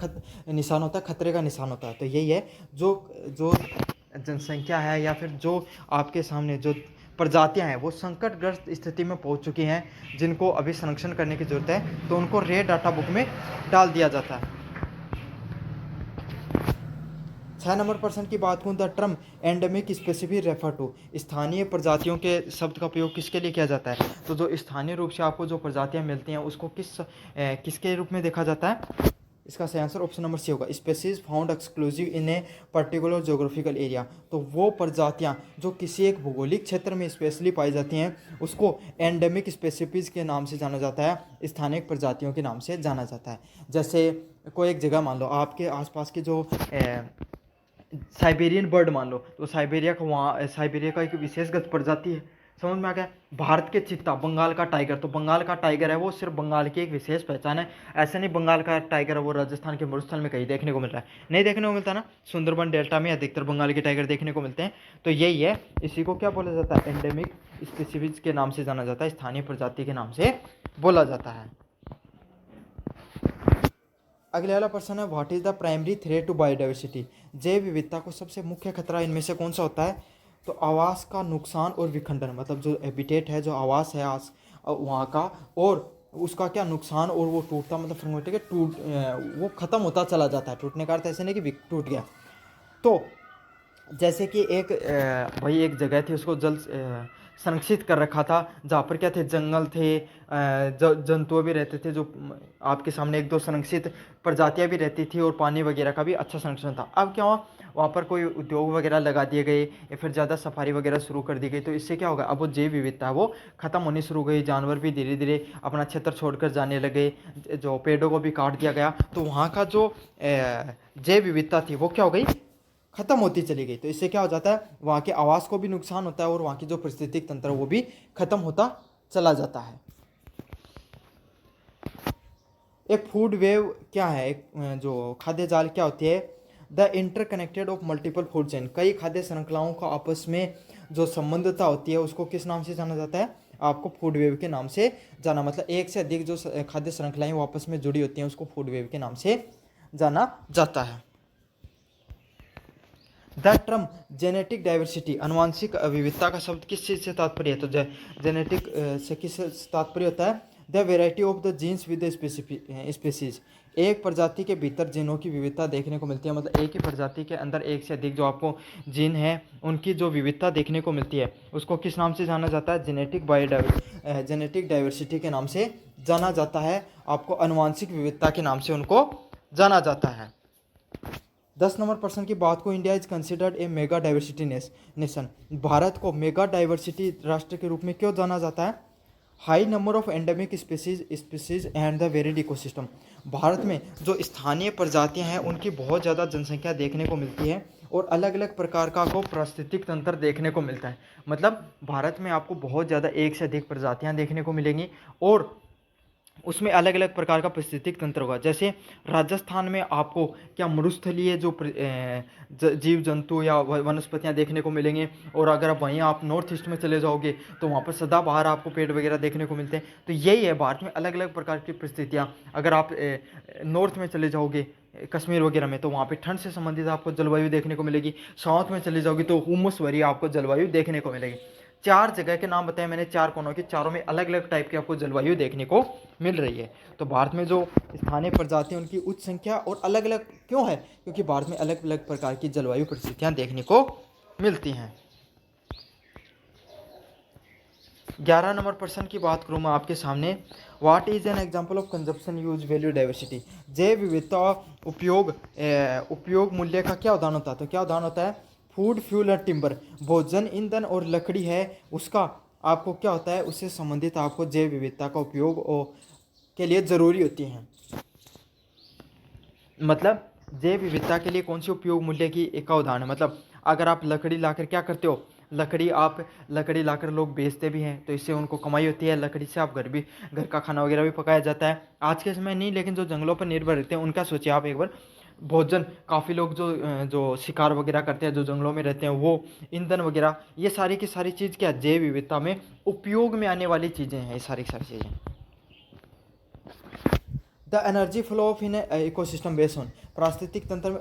निशान होता है? खतरे का निशान होता है। तो यही है जो जनसंख्या है या फिर जो आपके सामने जो प्रजातियां हैं वो संकटग्रस्त स्थिति में पहुंच चुकी हैं, जिनको अभी संरक्षण करने की जरूरत है, तो उनको रेड डाटा बुक में डाल दिया जाता है। 6 नंबर प्रश्न की बात करूँ the term endemic specific refer to. स्थानीय प्रजातियों के शब्द का प्रयोग किसके लिए किया जाता है? तो जो स्थानीय रूप से आपको जो प्रजातियां मिलती हैं उसको किसके रूप में देखा जाता है? इसका सही आंसर ऑप्शन नंबर सी होगा। Species found exclusive in a particular geographical area. तो वो प्रजातियां जो किसी एक भौगोलिक क्षेत्र में स्पेशली पाई जाती हैं उसको एंडेमिक स्पेसिफिज के नाम से जाना जाता है, स्थानीय प्रजातियों के नाम से जाना जाता है। जैसे कोई एक जगह मान लो आपके आसपास के जो साइबेरियन बर्ड मान लो, तो साइबेरिया का एक विशेषगत प्रजाति है। समझ में आ गया? भारत के चीता, बंगाल का टाइगर, तो बंगाल का टाइगर है वो सिर्फ बंगाल की एक विशेष पहचान है। ऐसा नहीं बंगाल का टाइगर है वो राजस्थान के मरुस्थल में कहीं देखने को मिल रहा है, नहीं देखने को मिलता ना। सुंदरबन डेल्टा में अधिकतर बंगाल के टाइगर देखने को मिलते हैं। तो यही है, इसी को क्या बोला जाता है? एंडेमिक स्पीसीज के नाम से जाना जाता है, स्थानीय प्रजाति के नाम से बोला जाता है। अगले वाला प्रश्न है what is the primary threat to biodiversity. जैव विविधता को सबसे मुख्य खतरा इनमें से कौन सा होता है? तो आवास का नुकसान और विखंडन, मतलब जो हैबिटेट है, जो आवास है, वहाँ का, और उसका क्या नुकसान, और वो टूटता मतलब फ्रेगमेंट के वो ख़त्म होता चला जाता है। टूटने का अर्थ ऐसे नहीं कि टूट गया। तो जैसे कि एक भाई एक जगह थी, उसको जल संरक्षित कर रखा था, जहाँ पर क्या थे, जंगल थे, जंतु भी रहते थे, जो आपके सामने एक दो संरक्षित प्रजातियां भी रहती थी, और पानी वगैरह का भी अच्छा संरक्षण था। अब क्या हुआ, वहाँ पर कोई उद्योग वगैरह लगा दिए गए, या फिर ज़्यादा सफारी वगैरह शुरू कर दी गई, तो इससे क्या होगा, अब वो जैव विविधता है वो खत्म होनी शुरू हो गई। जानवर भी धीरे धीरे अपना क्षेत्र छोड़कर जाने लगे, जो पेड़ों को भी काट दिया गया, तो वहाँ का जो जैव विविधता थी वो क्या हो गई, खत्म होती चली गई। तो इससे क्या हो जाता है, वहाँ के आवास को भी नुकसान होता है, और वहाँ की जो पारिस्थितिक तंत्र वो भी खत्म होता चला जाता है। एक फूड वेव क्या है, एक जो खाद्य जाल क्या होती है, the interconnected of multiple food chain, कई खाद्य श्रृंखलाओं का आपस में जो संबंधता होती है उसको किस नाम से जाना जाता है, आपको फूड वेव के नाम से जाना, मतलब एक से अधिक जो खाद्य श्रृंखलाएं वो आपस में जुड़ी होती हैं उसको फूड वेव के नाम से जाना जाता है। द टर्म जेनेटिक डाइवर्सिटी, अनुवांशिक विविधता का शब्द किस चीज़ से तात्पर्य है, तो जेनेटिक से किस तात्पर्य होता है, the variety of the genes with the species, एक प्रजाति के भीतर जीनों की विविधता देखने को मिलती है, मतलब एक ही प्रजाति के अंदर एक से अधिक जो आपको जीन है उनकी जो विविधता देखने को मिलती है उसको किस नाम से जाना जाता है, जेनेटिक डाइवर्सिटी के नाम से जाना जाता है, आपको अनुवांशिक विविधता के नाम से उनको जाना जाता है। 10 नंबर प्रश्न की बात को, India is considered a mega diversity nation, Bharat को मेगा डाइवर्सिटी राष्ट्र के रूप में क्यों जाना जाता है, high number of endemic species and the varied ecosystem, Bharat में जो स्थानीय प्रजातियां हैं उनकी बहुत ज़्यादा जनसंख्या देखने को मिलती है, और अलग अलग प्रकार का आपको पारिस्थितिक तंत्र देखने को मिलता है, मतलब भारत में आपको बहुत ज़्यादा एक से अधिक प्रजातियां देखने को मिलेंगी, और उसमें अलग अलग प्रकार का पारिस्थितिक तंत्र होगा। जैसे राजस्थान में आपको क्या मरुस्थलीय जो जीव जंतु या वनस्पतियां देखने को मिलेंगे, और अगर आप वहीं आप नॉर्थ ईस्ट में चले जाओगे तो वहाँ पर सदाबहार आपको पेड़ वगैरह देखने को मिलते हैं। तो यही है, भारत में अलग अलग प्रकार की परिस्थितियाँ। अगर आप नॉर्थ में चले जाओगे कश्मीर वगैरह में, तो वहाँ पे ठंड से संबंधित आपको जलवायु देखने को मिलेगी। साउथ में चले जाओगे तो हुमस भरी आपको जलवायु देखने को मिलेगी। 4 जगह के नाम बताए मैंने, 4 कोनों के, चारों में अलग अलग टाइप की आपको जलवायु देखने को मिल रही है। तो भारत में जो स्थानीय प्रजाति उनकी उच्च संख्या और अलग अलग क्यों है, क्योंकि भारत में अलग अलग प्रकार की जलवायु परिस्थितियां देखने को मिलती हैं। 11 नंबर प्रश्न की बात करूँ मैं आपके सामने, what is an example of consumption use value diversity, जैव विविधता उपयोग मूल्य का क्या उदाहरण होता है, तो क्या उदाहरण होता है, फूड फ्यूल और टिम्बर, भोजन ईंधन और लकड़ी है उसका आपको क्या होता है, उससे संबंधित आपको जैव विविधता का उपयोग के लिए ज़रूरी होती हैं। मतलब जैव विविधता के लिए कौन सी उपयोग मूल्य की एक का उदाहरण है, मतलब अगर आप लकड़ी लाकर क्या करते हो, लकड़ी लाकर लोग बेचते भी हैं, तो इससे उनको कमाई होती है। लकड़ी से आप घर का खाना वगैरह भी पकाया जाता है। आज के समय नहीं, लेकिन जो जंगलों पर निर्भर रहते हैं उनका सोचिए आप एक बार, भोजन, काफ़ी लोग जो शिकार वगैरह करते हैं, जो जंगलों में रहते हैं, वो ईंधन वगैरह, ये सारी की सारी चीज़ क्या जैव विविधता में उपयोग में आने वाली चीज़ें हैं, ये सारी चीज़ें। The energy flow of in ecosystem based on, पारिस्थितिक तंत्र में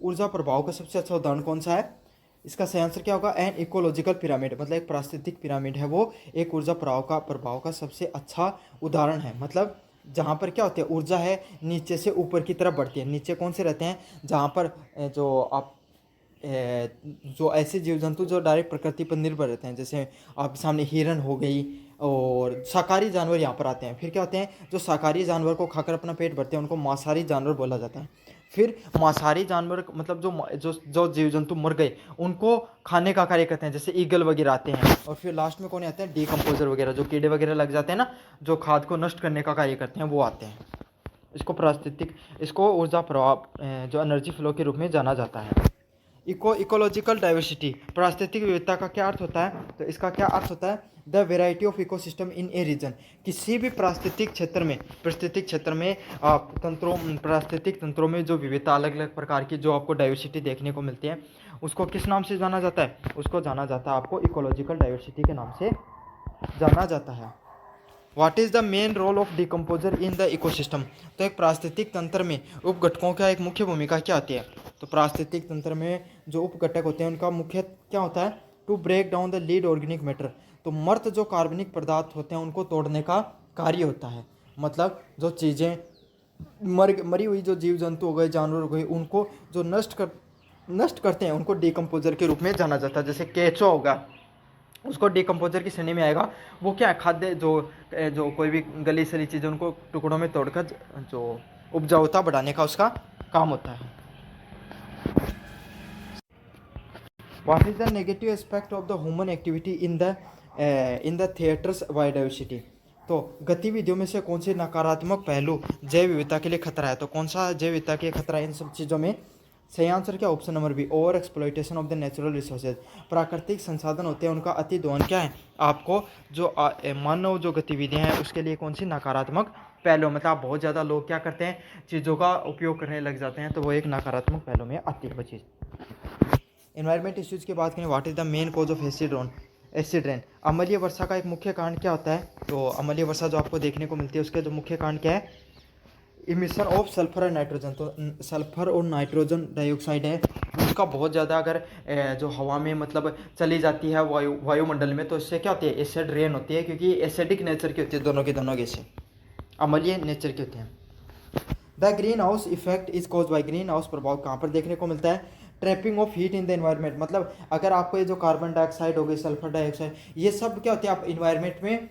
ऊर्जा प्रभाव का सबसे अच्छा उदाहरण कौन सा है, इसका सही आंसर क्या होगा, एन इकोलॉजिकल पिरामिड, मतलब एक पारिस्थितिक पिरामिड है, वो एक ऊर्जा प्रभाव का सबसे अच्छा उदाहरण है। मतलब जहाँ पर क्या होती है, ऊर्जा है नीचे से ऊपर की तरफ बढ़ती है। नीचे कौन से रहते हैं, जहाँ पर जो ऐसे जीव जंतु जो डायरेक्ट प्रकृति पर निर्भर रहते हैं, जैसे आपके सामने हिरन हो गई, और शाकाहारी जानवर यहाँ पर आते हैं। फिर क्या होते हैं, जो शाकाहारी जानवर को खाकर अपना पेट भरते हैं उनको मांसाहारी जानवर बोला जाता है। फिर मांसाहारी जानवर मतलब जो जीव जंतु मर गए उनको खाने का कार्य करते हैं, जैसे ईगल वगैरह आते हैं। और फिर लास्ट में कौन आते हैं, डीकम्पोजर वगैरह, जो कीड़े वगैरह लग जाते हैं ना, जो खाद को नष्ट करने का कार्य करते हैं, वो आते हैं। इसको ऊर्जा प्रभाव जो एनर्जी फ्लो के रूप में जाना जाता है। इकोलॉजिकल डाइवर्सिटी, पारिस्थितिक विविधता का क्या अर्थ होता है, तो इसका क्या अर्थ होता है, the variety of ecosystem in a region, किसी भी पारिस्थितिक क्षेत्र में पारिस्थितिक तंत्रों में जो विविधता, अलग अलग प्रकार की जो आपको डाइवर्सिटी देखने को मिलती है, उसको किस नाम से जाना जाता है, उसको जाना जाता है आपको इकोलॉजिकल डाइवर्सिटी के नाम से जाना जाता है। What is the main role of decomposer in the ecosystem, तो एक पारिस्थितिक तंत्र में उपघटकों का एक मुख्य भूमिका क्या होती है, तो पारिस्थितिक तंत्र में जो उपघटक होते हैं उनका मुख्य क्या होता है, to break down the lead organic matter, तो मर्त जो कार्बनिक पदार्थ होते हैं उनको तोड़ने का कार्य होता है। मतलब जो चीज़ें मरी हुई जो जीव जंतु हो गए, जानवर हो गए, उनको जो नष्ट करते हैं उनको डिकम्पोजर के रूप में जाना जाता है। जैसे केंचुआ होगा, उसको डिकम्पोजर की श्रेणी में आएगा। वो क्या है, खाद्य जो कोई भी गली सली चीज़ें उनको टुकड़ों में तोड़कर जो उपजाऊता बढ़ाने का उसका काम होता है। What is the negative aspect of the human activity in the theatres biodiversity. तो गतिविधियों में से कौन से नकारात्मक पहलू जैव विविधता के लिए खतरा है। तो कौन सा जैव विविधता के लिए खतरा है इन सब चीज़ों में। सही आंसर क्या, option number B, over exploitation of the natural resources. प्राकृतिक संसाधन होते हैं उनका अति दोहन क्या है, आपको जो मानव जो गतिविधियां हैं उसके लिए कौन सी नकारात्मक पहलू, मतलब आप बहुत ज़्यादा लोग क्या करते हैं, चीज़ों का उपयोग करने लग जाते हैं, तो वो एक नकारात्मक पहलू में आती है वो चीज़। एनवायरमेंट इश्यूज़ की बात करें, what is the main cause of acid rain. अम्लीय वर्षा का एक मुख्य कारण क्या होता है। तो अम्लीय वर्षा जो आपको देखने को मिलती है उसके जो मुख्य कारण क्या है, emission of sulphur and nitrogen. तो सल्फर और नाइट्रोजन डाइऑक्साइड है उसका बहुत ज़्यादा अगर जो हवा में मतलब चली जाती है वायुमंडल में, तो इससे क्या होती है, एसिड रेन होती है, क्योंकि एसिडिक नेचर की होती है दोनों की दोनों गैसें, अम्लीय नेचर की होती हैं। The green house effect is cause by, green house प्रभाव कहाँ पर देखने को मिलता है, trapping of heat in the environment. मतलब अगर आपको ये जो कार्बन डाइऑक्साइड हो गई, सल्फर डाइऑक्साइड, ये सब क्या होती है, आप इन्वायरमेंट में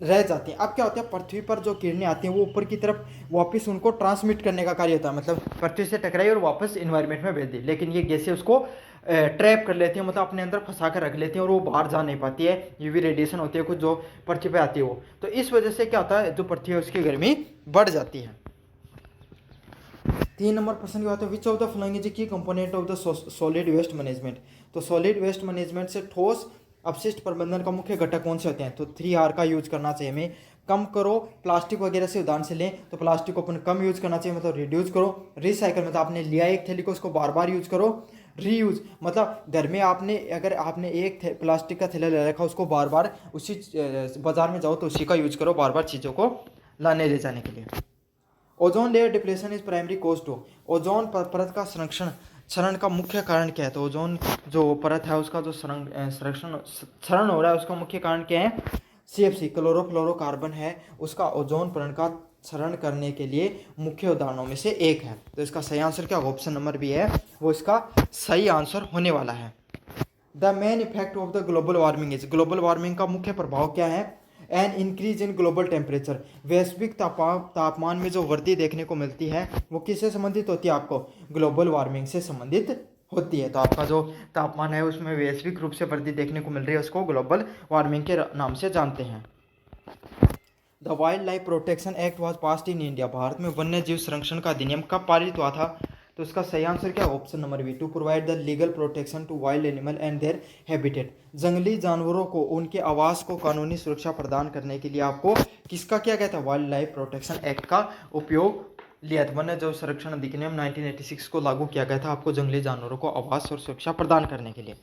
रह जाती हैं। अब क्या होता है, पृथ्वी पर जो किरणें आती हैं वो ऊपर की तरफ वापस उनको ट्रांसमिट करने का कार्य होता है। मतलब पृथ्वी से टकराई और वापस इन्वायरमेंट में भेज दी, लेकिन ये गैसें उसको ट्रैप कर लेती हैं, मतलब अपने अंदर फंसा कर रख लेती हैं और वो बाहर जा नहीं पाती है। यूवी रेडिएशन होती है कुछ जो पृथ्वी पे आती है वो, तो इस वजह से क्या होता है, जो पृथ्वी है उसकी गर्मी बढ़ जाती है। 3 नंबर प्रश्न की बात है, which of the following is key component of the solid waste management. तो सॉलिड वेस्ट मैनेजमेंट से ठोस अपशिष्ट प्रबंधन का मुख्य घटक कौन से होते हैं। तो 3R का यूज करना चाहिए हमें। कम करो, प्लास्टिक वगैरह से उदाहरण से लें तो प्लास्टिक को अपन कम यूज करना चाहिए, मतलब रिड्यूस करो। रिसाइकल मतलब आपने लिया एक थैली को उसको बार बार यूज करो। रीयूज मतलब घर में अगर आपने एक प्लास्टिक का थैला ले रखा उसको बार बार उसी बाजार में जाओ तो उसी का यूज करो बार बार चीज़ों को लाने ले जाने के लिए। Ozone layer depletion is primary cause to, ozone परत का क्षरण का मुख्य कारण क्या है। तो ओजोन जो परत है उसका जो क्षरण हो रहा है उसका मुख्य कारण क्या है, CFC क्लोरोफ्लोरोकार्बन है, उसका ओजोन परत का क्षरण करने के लिए मुख्य उदाहरणों में से एक है। तो इसका सही आंसर क्या, ऑप्शन नंबर बी है, वो इसका सही आंसर होने वाला है। The main effect of the global warming is, global warming का मुख्य प्रभाव क्या है, an increase in global temperature. वैश्विक तापमान में जो वृद्धि देखने को मिलती है वो किससे संबंधित होती है, आपको ग्लोबल वार्मिंग से संबंधित होती है। तो आपका जो तापमान है उसमें वैश्विक रूप से वृद्धि देखने को मिल रही है, उसको ग्लोबल वार्मिंग के नाम से जानते हैं। The wild life protection act was passed in India. Bharat में वन्य जीव संरक्षण का अधिनियम कब पारित हुआ था। तो इसका सही आंसर क्या, option number B, to provide the legal protection to wild animal and their habitat. जंगली जानवरों को उनके आवास को कानूनी सुरक्षा प्रदान करने के लिए आपको किसका क्या कहता है, वाइल्ड लाइफ प्रोटेक्शन एक्ट का उपयोग लिया था। वन्य जीव संरक्षण अधिनियम 1986 को लागू किया गया था आपको जंगली जानवरों को आवास और सुरक्षा प्रदान करने के लिए।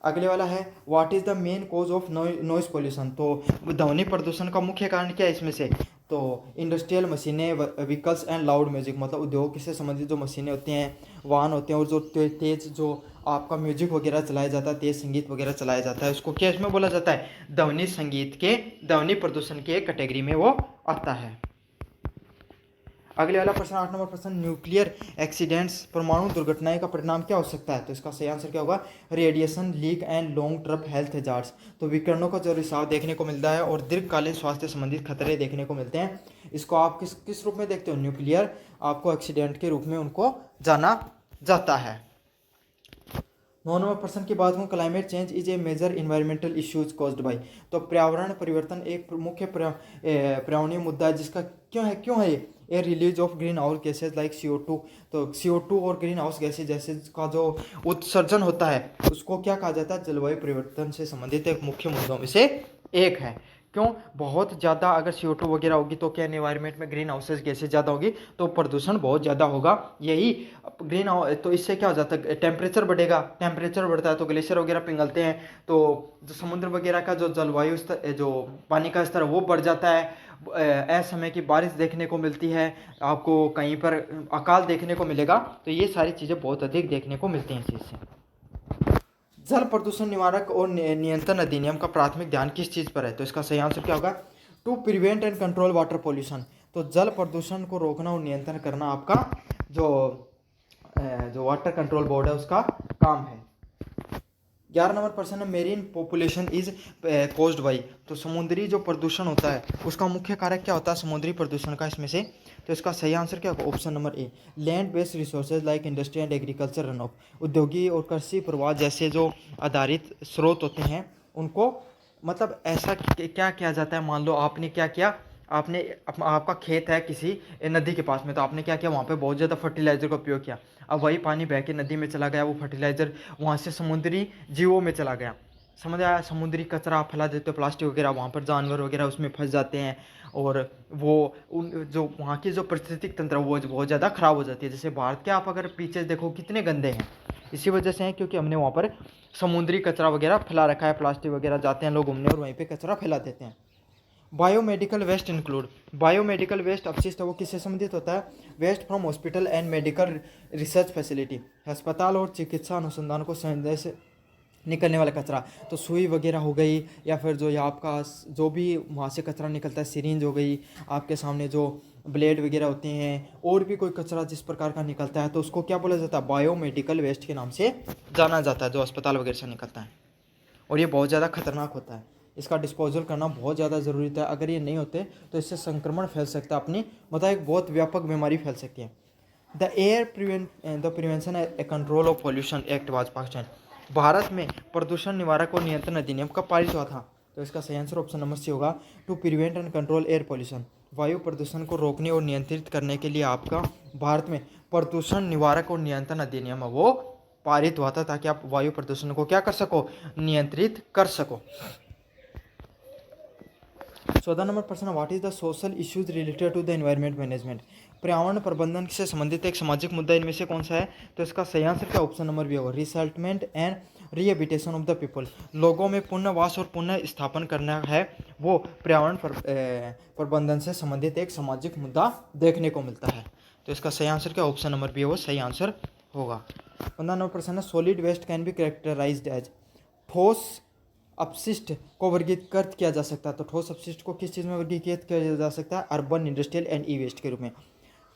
अगले वाला है, what is the main cause of noise pollution. तो ध्वनि प्रदूषण का मुख्य कारण क्या है इसमें से। तो इंडस्ट्रियल मशीनें, व्हीकल्स एंड लाउड म्यूजिक, मतलब उद्योग से संबंधित जो मशीनें होती हैं, वाहन होते हैं, और जो तेज जो आपका म्यूजिक वगैरह चलाया जाता है, तेज संगीत वगैरह चलाया जाता है, उसको क्या इसमें बोला जाता है, ध्वनि प्रदूषण के कैटेगरी में वो आता है। अगले वाला प्रश्न 8 नंबर प्रश्न, न्यूक्लियर एक्सीडेंट्स, परमाणु दुर्घटनाएं का परिणाम क्या हो सकता है। तो इसका सही आंसर क्या होगा, radiation leak and long term health hazards. तो विकिरणों का जो रिसाव देखने को मिलता है और दीर्घकालीन स्वास्थ्य संबंधित खतरे देखने को मिलते हैं। इसको आप किस रूप में देखते हो, न्यूक्लियर आपको एक्सीडेंट के रूप में उनको जाना जाता है। 9 नंबर प्रश्न की बात करूँ, climate change is a major environmental issues caused by. तो पर्यावरण परिवर्तन एक मुख्य पर्यावरणीय मुद्दा है जिसका क्यों है a release of greenhouse gases like CO2। तो CO2 और ग्रीन हाउस गैसेज जैसे का जो उत्सर्जन होता है उसको क्या कहा जाता है, जलवायु परिवर्तन से संबंधित एक मुख्य मुद्दों में से एक है। क्यों, बहुत ज़्यादा अगर CO2 वगैरह होगी तो क्या एनवायरनमेंट में ग्रीन हाउसेज गैसेज ज़्यादा होगी तो प्रदूषण बहुत ज़्यादा होगा। यही ग्रीन हाउस, तो इससे क्या हो जाता है, टेम्परेचर बढ़ेगा, टेम्परेचर बढ़ता है तो ग्लेशियर वगैरह पिघलते हैं, तो जो समुद्र वगैरह का जो जलवायु स्तर, जो पानी का स्तर वो बढ़ जाता है। असमय की बारिश देखने को मिलती है, आपको कहीं पर अकाल देखने को मिलेगा। तो ये सारी चीज़ें बहुत अधिक देखने को मिलती हैं इस चीज़ से। जल प्रदूषण निवारक और नियंत्रण अधिनियम का प्राथमिक ध्यान किस चीज़ पर है? तो इसका सही आंसर क्या होगा? To prevent and control water pollution. तो जल प्रदूषण को रोकना और नियंत्रण करना आपका जो जो वाटर कंट्रोल बोर्ड है उसका काम है। 11 नंबर प्रश्न है, marine population is caused by. तो समुद्री जो प्रदूषण होता है उसका मुख्य कारक क्या होता है समुद्री प्रदूषण का इसमें से? तो इसका सही आंसर क्या होगा? Option number A, land based resources like industry and agriculture run of. उद्योगी और कृषि प्रवाह जैसे जो आधारित स्रोत होते हैं उनको, मतलब ऐसा क्या किया जाता है, मान लो आपने क्या किया, आपने आपका खेत है किसी नदी के पास में, तो आपने क्या किया, वहाँ पे बहुत ज़्यादा फर्टिलाइज़र का उपयोग किया। अब वही पानी बह के नदी में चला गया, वो फर्टिलाइज़र वहाँ से समुद्री जीवों में चला गया। समझ आया? समुद्री कचरा आप फैला देते हो, प्लास्टिक वगैरह, वहाँ पर जानवर वगैरह उसमें फंस जाते हैं और वो उन जो वहाँ की जो पारिस्थितिक तंत्र है वो बहुत ज़्यादा ख़राब हो जाती है। जैसे भारत के आप अगर पीछे देखो कितने गंदे हैं, इसी वजह से हैं क्योंकि हमने वहाँ पर समुद्री कचरा वगैरह फैला रखा है, प्लास्टिक वगैरह, जाते हैं लोग घूमने और वहीं पर कचरा फैला देते हैं। Biomedical waste include. Biomedical waste अपशिष्ट वो किससे संबंधित होता है? Waste from hospital and medical research facility. अस्पताल और चिकित्सा अनुसंधान को संदेश से निकलने वाला कचरा, तो सुई वगैरह हो गई, या फिर जो ये आपका जो भी वहाँ से कचरा निकलता है, सिरिंज हो गई, आपके सामने जो ब्लेड वगैरह होते हैं, और भी कोई कचरा जिस प्रकार का निकलता है तो उसको क्या बोला जाता है? बायोमेडिकल वेस्ट के नाम से जाना जाता है, जो अस्पताल वगैरह से निकलता है। और ये बहुत ज़्यादा खतरनाक होता है, इसका डिस्पोजल करना बहुत ज़्यादा ज़रूरी होता है। अगर ये नहीं होते तो इससे संक्रमण फैल सकता है, अपनी मतलब एक बहुत व्यापक बीमारी फैल सकती है। The prevention A control of pollution act was passed. Bharat में प्रदूषण निवारक और नियंत्रण अधिनियम कब पारित हुआ था? तो इसका सही आंसर ऑप्शन नंबर सी होगा, to prevent and control air pollution. वायु प्रदूषण को रोकने और नियंत्रित करने के लिए आपका भारत में प्रदूषण निवारक और नियंत्रण अधिनियम है वो पारित हुआ था, ताकि आप वायु प्रदूषण को क्या कर सको? नियंत्रित कर सको। 14 नंबर प्रश्न, what is the social issues related to the environment management. पर्यावरण प्रबंधन से संबंधित एक सामाजिक मुद्दा इनमें से कौन सा है? तो इसका सही आंसर क्या? ऑप्शन नंबर बी होगा, resettlement and rehabilitation of the people. लोगों में पुनर्वास और पुनः स्थापन करना है, वो पर्यावरण प्रबंधन से संबंधित एक सामाजिक मुद्दा देखने को मिलता है। तो इसका सही आंसर क्या? ऑप्शन नंबर बी वो सही आंसर होगा। 15 नंबर प्रश्न है, solid waste can be characterized as. ठोस अपशिष्ट को वर्गीकृत किया जा सकता है, तो ठोस अपशिष्ट को किस चीज़ में वर्गीकृत किया जा सकता है? Urban, industrial and E waste के रूप में।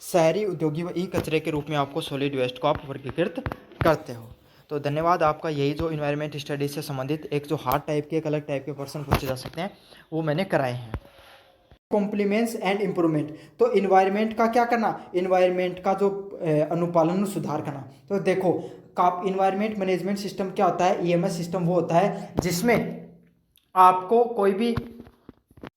शहरी, उद्योगी व ई कचरे के रूप में आपको सॉलिड वेस्ट को आप वर्गीकृत करते हो। तो धन्यवाद आपका। यही जो इन्वायरमेंट स्टडीज से संबंधित एक जो हार्ड टाइप के, एक अलग टाइप के प्रश्न पूछे जा सकते हैं, वो मैंने कराए हैं। Compliments and improvement. तो इन्वायरमेंट का क्या करना? इन्वायरमेंट का जो अनुपालन सुधार करना। तो देखो, इन्वायरमेंट मैनेजमेंट सिस्टम क्या होता है? ईएमएस सिस्टम वो होता है जिसमें आपको कोई भी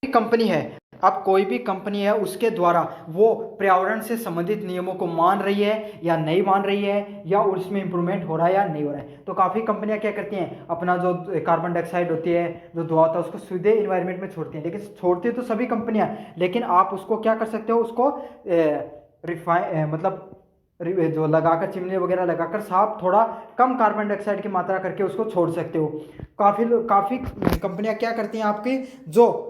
कंपनी है, अब कोई भी कंपनी है उसके द्वारा वो पर्यावरण से संबंधित नियमों को मान रही है या नहीं मान रही है, या उसमें इंप्रूवमेंट हो रहा है या नहीं हो रहा है। तो काफ़ी कंपनियां क्या करती हैं, अपना जो कार्बन डाइऑक्साइड होती है, जो धुआं होता है, उसको सीधे इन्वायरमेंट में छोड़ती हैं। लेकिन छोड़ती तो सभी कंपनियां, लेकिन आप उसको क्या कर सकते हो, उसको मतलब जो लगाकर, चिमनी वगैरह लगाकर साफ, थोड़ा कम कार्बन डाइऑक्साइड की मात्रा करके उसको छोड़ सकते हो। काफ़ी कंपनियां क्या करती हैं, आपकी जो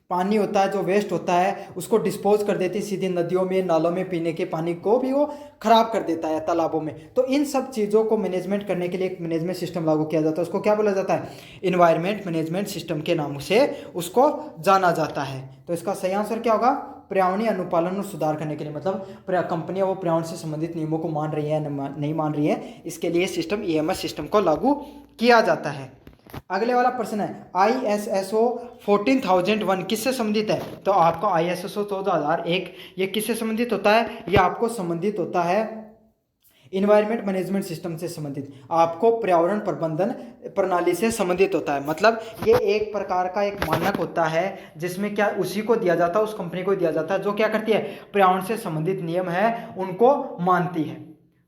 पानी होता है, जो वेस्ट होता है, उसको डिस्पोज कर देती है सीधे नदियों में, नालों में, पीने के पानी को भी वो खराब कर देता है, तालाबों में। तो इन सब चीज़ों को मैनेजमेंट करने के लिए एक मैनेजमेंट सिस्टम लागू किया जाता है, उसको क्या बोला जाता है? इन्वायरमेंट मैनेजमेंट सिस्टम के नाम से उसको जाना जाता है। तो इसका सही आंसर क्या होगा? पर्यावरणीय अनुपालन और सुधार करने के लिए, मतलब कंपनियां वो पर्यावरण से संबंधित नियमों को मान रही है नहीं मान रही है, इसके लिए सिस्टम, ईएमएस सिस्टम को लागू किया जाता है। अगले वाला प्रश्न है, ISSO 14001 किससे संबंधित है? तो आपका ISSO 14001 ये किससे संबंधित होता है? ये आपको संबंधित होता है इन्वायरमेंट मैनेजमेंट सिस्टम से संबंधित, आपको पर्यावरण प्रबंधन प्रणाली से संबंधित होता है। मतलब ये एक प्रकार का एक मानक होता है जिसमें क्या उसी को दिया जाता है, उस कंपनी को दिया जाता है जो क्या करती है, पर्यावरण से संबंधित नियम है उनको मानती है।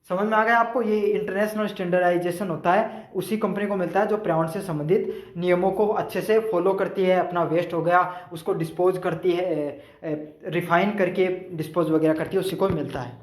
समझ में आ गया आपको? ये इंटरनेशनल स्टैंडर्डाइजेशन होता है, उसी कंपनी को मिलता है जो पर्यावरण से संबंधित नियमों को अच्छे से फॉलो करती है, अपना वेस्ट हो गया उसको डिस्पोज करती है, रिफाइन करके डिस्पोज वगैरह करती है, उसी को मिलता है।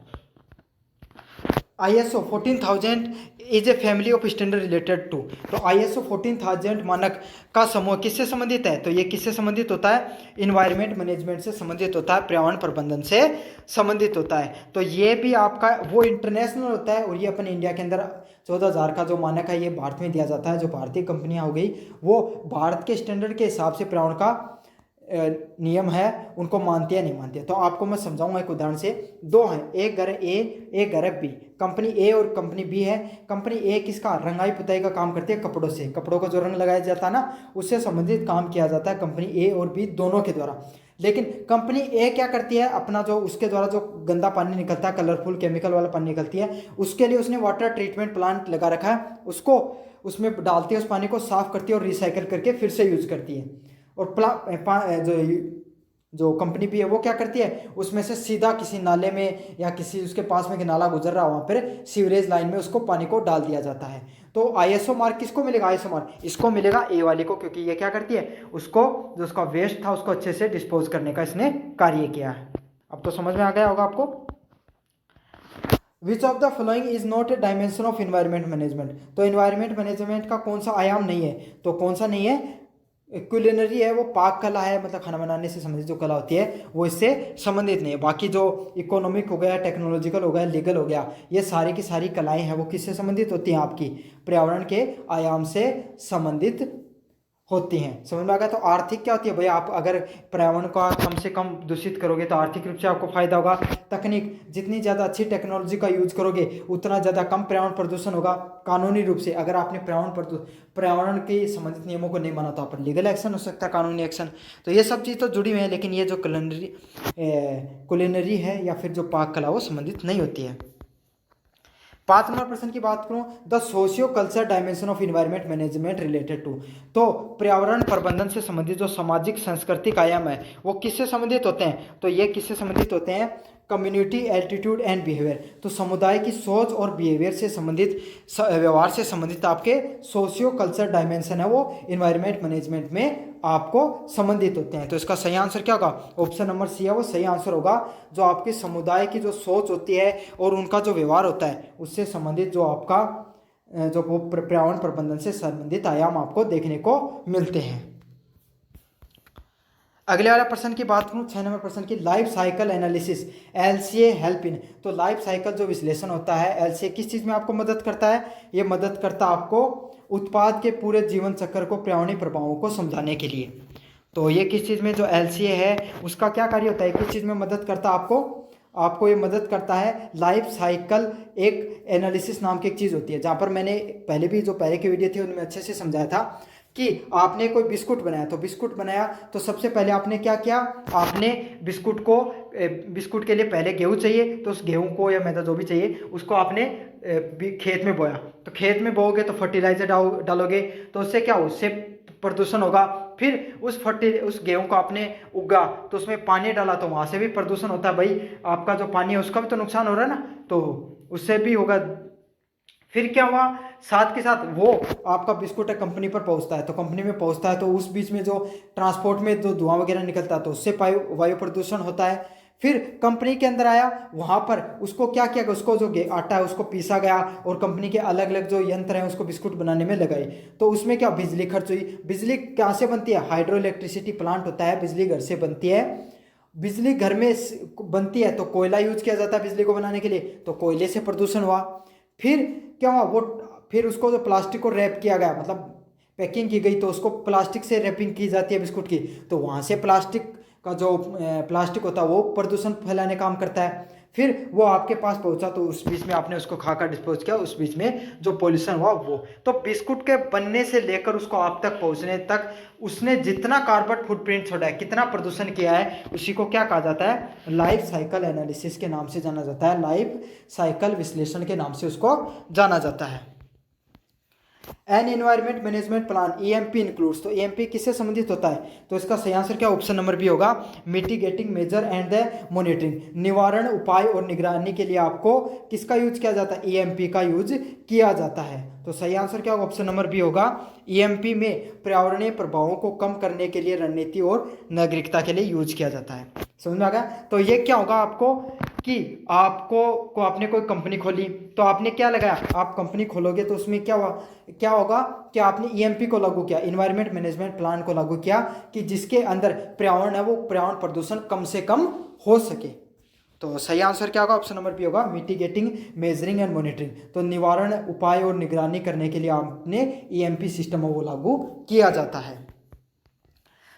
ISO 14000 is a family of standard related to. तो ISO 14000 मानक का समूह किससे संबंधित है? तो ये किससे संबंधित होता है? इन्वायरमेंट मैनेजमेंट से संबंधित होता है, पर्यावरण प्रबंधन से संबंधित होता है। तो ये भी आपका वो इंटरनेशनल होता है और ये अपने इंडिया के अंदर 14,000 का जो मानक है ये भारत में दिया जाता है। जो भारतीय कंपनियां हो गई वो भारत के स्टैंडर्ड के हिसाब से पर्यावरण का नियम है उनको मानती है नहीं मानती है। तो आपको मैं समझाऊंगा एक उदाहरण से। दो हैं, एक घर है ए, एक घर है बी। कंपनी ए और कंपनी बी है। कंपनी ए किसका? रंगाई पुताई का काम करती है कपड़ों से। कपड़ों का जो रंग लगाया जाता है ना, उससे संबंधित काम किया जाता है कंपनी ए और बी दोनों के द्वारा। लेकिन कंपनी ए क्या करती है, अपना जो उसके द्वारा जो गंदा पानी निकलता है, कलरफुल केमिकल वाला पानी निकलती है, उसके लिए उसने वाटर ट्रीटमेंट प्लांट लगा रखा है। उसको उसमें डालती है, उस पानी को साफ करती है और रिसाइकिल करके फिर से यूज करती है। और जो कंपनी भी है वो क्या करती है, उसमें से सीधा किसी नाले में या किसी उसके पास में नाला गुजर रहा, वहाँ पर सीवरेज लाइन में उसको पानी को डाल दिया जाता है। तो ISO मार्क किसको मिलेगा? ISO मार्क इसको मिलेगा, ए वाले को, क्योंकि ये क्या करती है, उसको जो उसका वेस्ट था उसको अच्छे से डिस्पोज करने का इसने कार्य किया है। अब तो समझ में आ गया होगा आपको। विच of the following is not a dimension of environment management. तो इन्वायरमेंट मैनेजमेंट का कौन सा आयाम नहीं है? तो कौन सा नहीं है? क्यूलिनरी है, वो पाक कला है, मतलब खाना बनाने से संबंधित जो कला होती है वो इससे संबंधित नहीं है। बाकी जो इकोनॉमिक हो गया, टेक्नोलॉजिकल हो गया, लीगल हो गया, ये सारी की सारी कलाएं हैं वो किससे संबंधित होती हैं? आपकी पर्यावरण के आयाम से संबंधित होती हैं। समझ में आ गया। तो आर्थिक क्या होती है भाई? आप अगर पर्यावरण का कम से कम दूषित करोगे तो आर्थिक रूप से आपको फायदा होगा। तकनीक, जितनी ज़्यादा अच्छी टेक्नोलॉजी का यूज करोगे उतना ज़्यादा कम पर्यावरण प्रदूषण होगा। कानूनी रूप से अगर आपने पर्यावरण के संबंधित नियमों को नहीं माना तो आप पर लीगल एक्शन हो सकता है, कानूनी एक्शन। तो ये सब चीज़ तो जुड़ी हुई है, लेकिन ये जो कुलिनरी है या फिर जो पाक कला वो संबंधित नहीं होती है। 5 नंबर प्रश्न की बात करूं, the socio culture dimension of environment management related to. तो पर्यावरण प्रबंधन से संबंधित जो सामाजिक सांस्कृतिक आयाम है वो किससे संबंधित होते हैं? तो ये किससे संबंधित होते हैं? Community attitude and behaviour. तो समुदाय की सोच और बिहेवियर से संबंधित, व्यवहार से संबंधित आपके सोशियो कल्चर डायमेंशन है वो इन्वायरमेंट मैनेजमेंट में आपको संबंधित होते हैं। तो इसका सही आंसर क्या होगा? ऑप्शन नंबर सी है वो सही आंसर होगा। जो आपके समुदाय की जो सोच होती है और उनका जो व्यवहार होता है उससे संबंधित जो आपका जो पर्यावरण प्रबंधन से संबंधित आयाम आपको देखने को मिलते हैं। अगले वाला प्रश्न की बात करूं, 6 नंबर प्रश्न की, life cycle analysis LCA help in. तो लाइफ साइकिल जो विश्लेषण होता है LCA किस चीज़ में आपको मदद करता है? ये मदद करता है आपको उत्पाद के पूरे जीवन चक्र को, पर्यावरणीय प्रभावों को समझाने के लिए। तो ये किस चीज़ में जो LCA है उसका क्या कार्य होता है, किस चीज़ में मदद करता है आपको ये मदद करता है। लाइफ साइकिल एक एनालिसिस नाम की एक चीज़ होती है, जहाँ पर मैंने पहले भी जो पहले की वीडियो थी उनमें अच्छे से समझाया था कि आपने कोई बिस्कुट बनाया, तो बिस्कुट बनाया तो सबसे पहले आपने क्या किया, आपने बिस्कुट के लिए पहले गेहूँ चाहिए, तो उस गेहूँ को या मैदा जो भी चाहिए उसको आपने खेत में बोया। तो खेत में बोओगे तो फर्टिलाइजर डालोगे, तो उससे क्या हो, उससे प्रदूषण होगा। फिर उस गेहूं को आपने उगा तो उसमें पानी डाला तो वहां से भी प्रदूषण होता है। भाई आपका जो पानी है उसका भी तो नुकसान हो रहा है ना, तो उससे भी होगा। फिर क्या हुआ, साथ के साथ वो आपका बिस्कुट कंपनी पर पहुंचता है, तो कंपनी में पहुंचता है तो उस बीच में जो ट्रांसपोर्ट में जो धुआं वगैरह निकलता है तो उससे वायु प्रदूषण होता है। फिर कंपनी के अंदर आया, वहां पर उसको क्या किया, उसको जो आटा है उसको पीसा गया और कंपनी के अलग अलग जो यंत्र हैं उसको बिस्कुट बनाने में लगाए। तो उसमें क्या बिजली खर्च हुई। बिजली कहाँ से बनती है? हाइड्रो इलेक्ट्रिसिटी प्लांट होता है, बिजली घर से बनती है। बिजली घर में बनती है तो कोयला यूज किया जाता है बिजली को बनाने के लिए, तो कोयले से प्रदूषण हुआ। फिर क्या हुआ, फिर उसको जो प्लास्टिक को रैप किया गया, मतलब पैकिंग की गई, तो उसको प्लास्टिक से रैपिंग की जाती है बिस्कुट की, तो वहाँ से प्लास्टिक होता है वो प्रदूषण फैलाने काम करता है। फिर वो आपके पास पहुंचा तो उस बीच में आपने उसको खाकर डिस्पोज किया, उस बीच में जो पॉल्यूशन हुआ वो। तो बिस्कुट के बनने से लेकर उसको आप तक पहुंचने तक उसने जितना कार्बन फुटप्रिंट छोड़ा है, कितना प्रदूषण किया है, उसी को क्या कहा जाता है? लाइफ साइकिल एनालिसिस के नाम से जाना जाता है, लाइफ साइकिल विश्लेषण के नाम से उसको जाना जाता है। An environment management plan EMP includes. तो EMP किससे संबंधित होता है? तो इसका सही आंसर क्या, ऑप्शन नंबर बी होगा, mitigating measure and the monitoring. निवारण उपाय और निगरानी के लिए आपको किसका यूज किया जाता है? EMP का यूज किया जाता है। तो सही आंसर क्या होगा, ऑप्शन नंबर बी होगा। ईएमपी में पर्यावरणीय प्रभावों को कम करने के लिए रणनीति और नागरिकता के लिए यूज किया जाता है। समझ में आ गया। तो ये क्या होगा आपको कि आपने कोई कंपनी खोली तो आपने क्या लगाया, आप कंपनी खोलोगे तो उसमें क्या होगा कि आपने ईएमपी को लागू किया, इन्वायरमेंट मैनेजमेंट प्लान को लागू किया, कि जिसके अंदर पर्यावरण है वो पर्यावरण प्रदूषण कम से कम हो सके। तो सही आंसर क्या होगा, ऑप्शन नंबर बी होगा, मिटिगेटिंग मेजरिंग एंड मॉनिटरिंग। तो निवारण उपाय और निगरानी करने के लिए आपने ईएमपी सिस्टम वो लागू किया जाता है।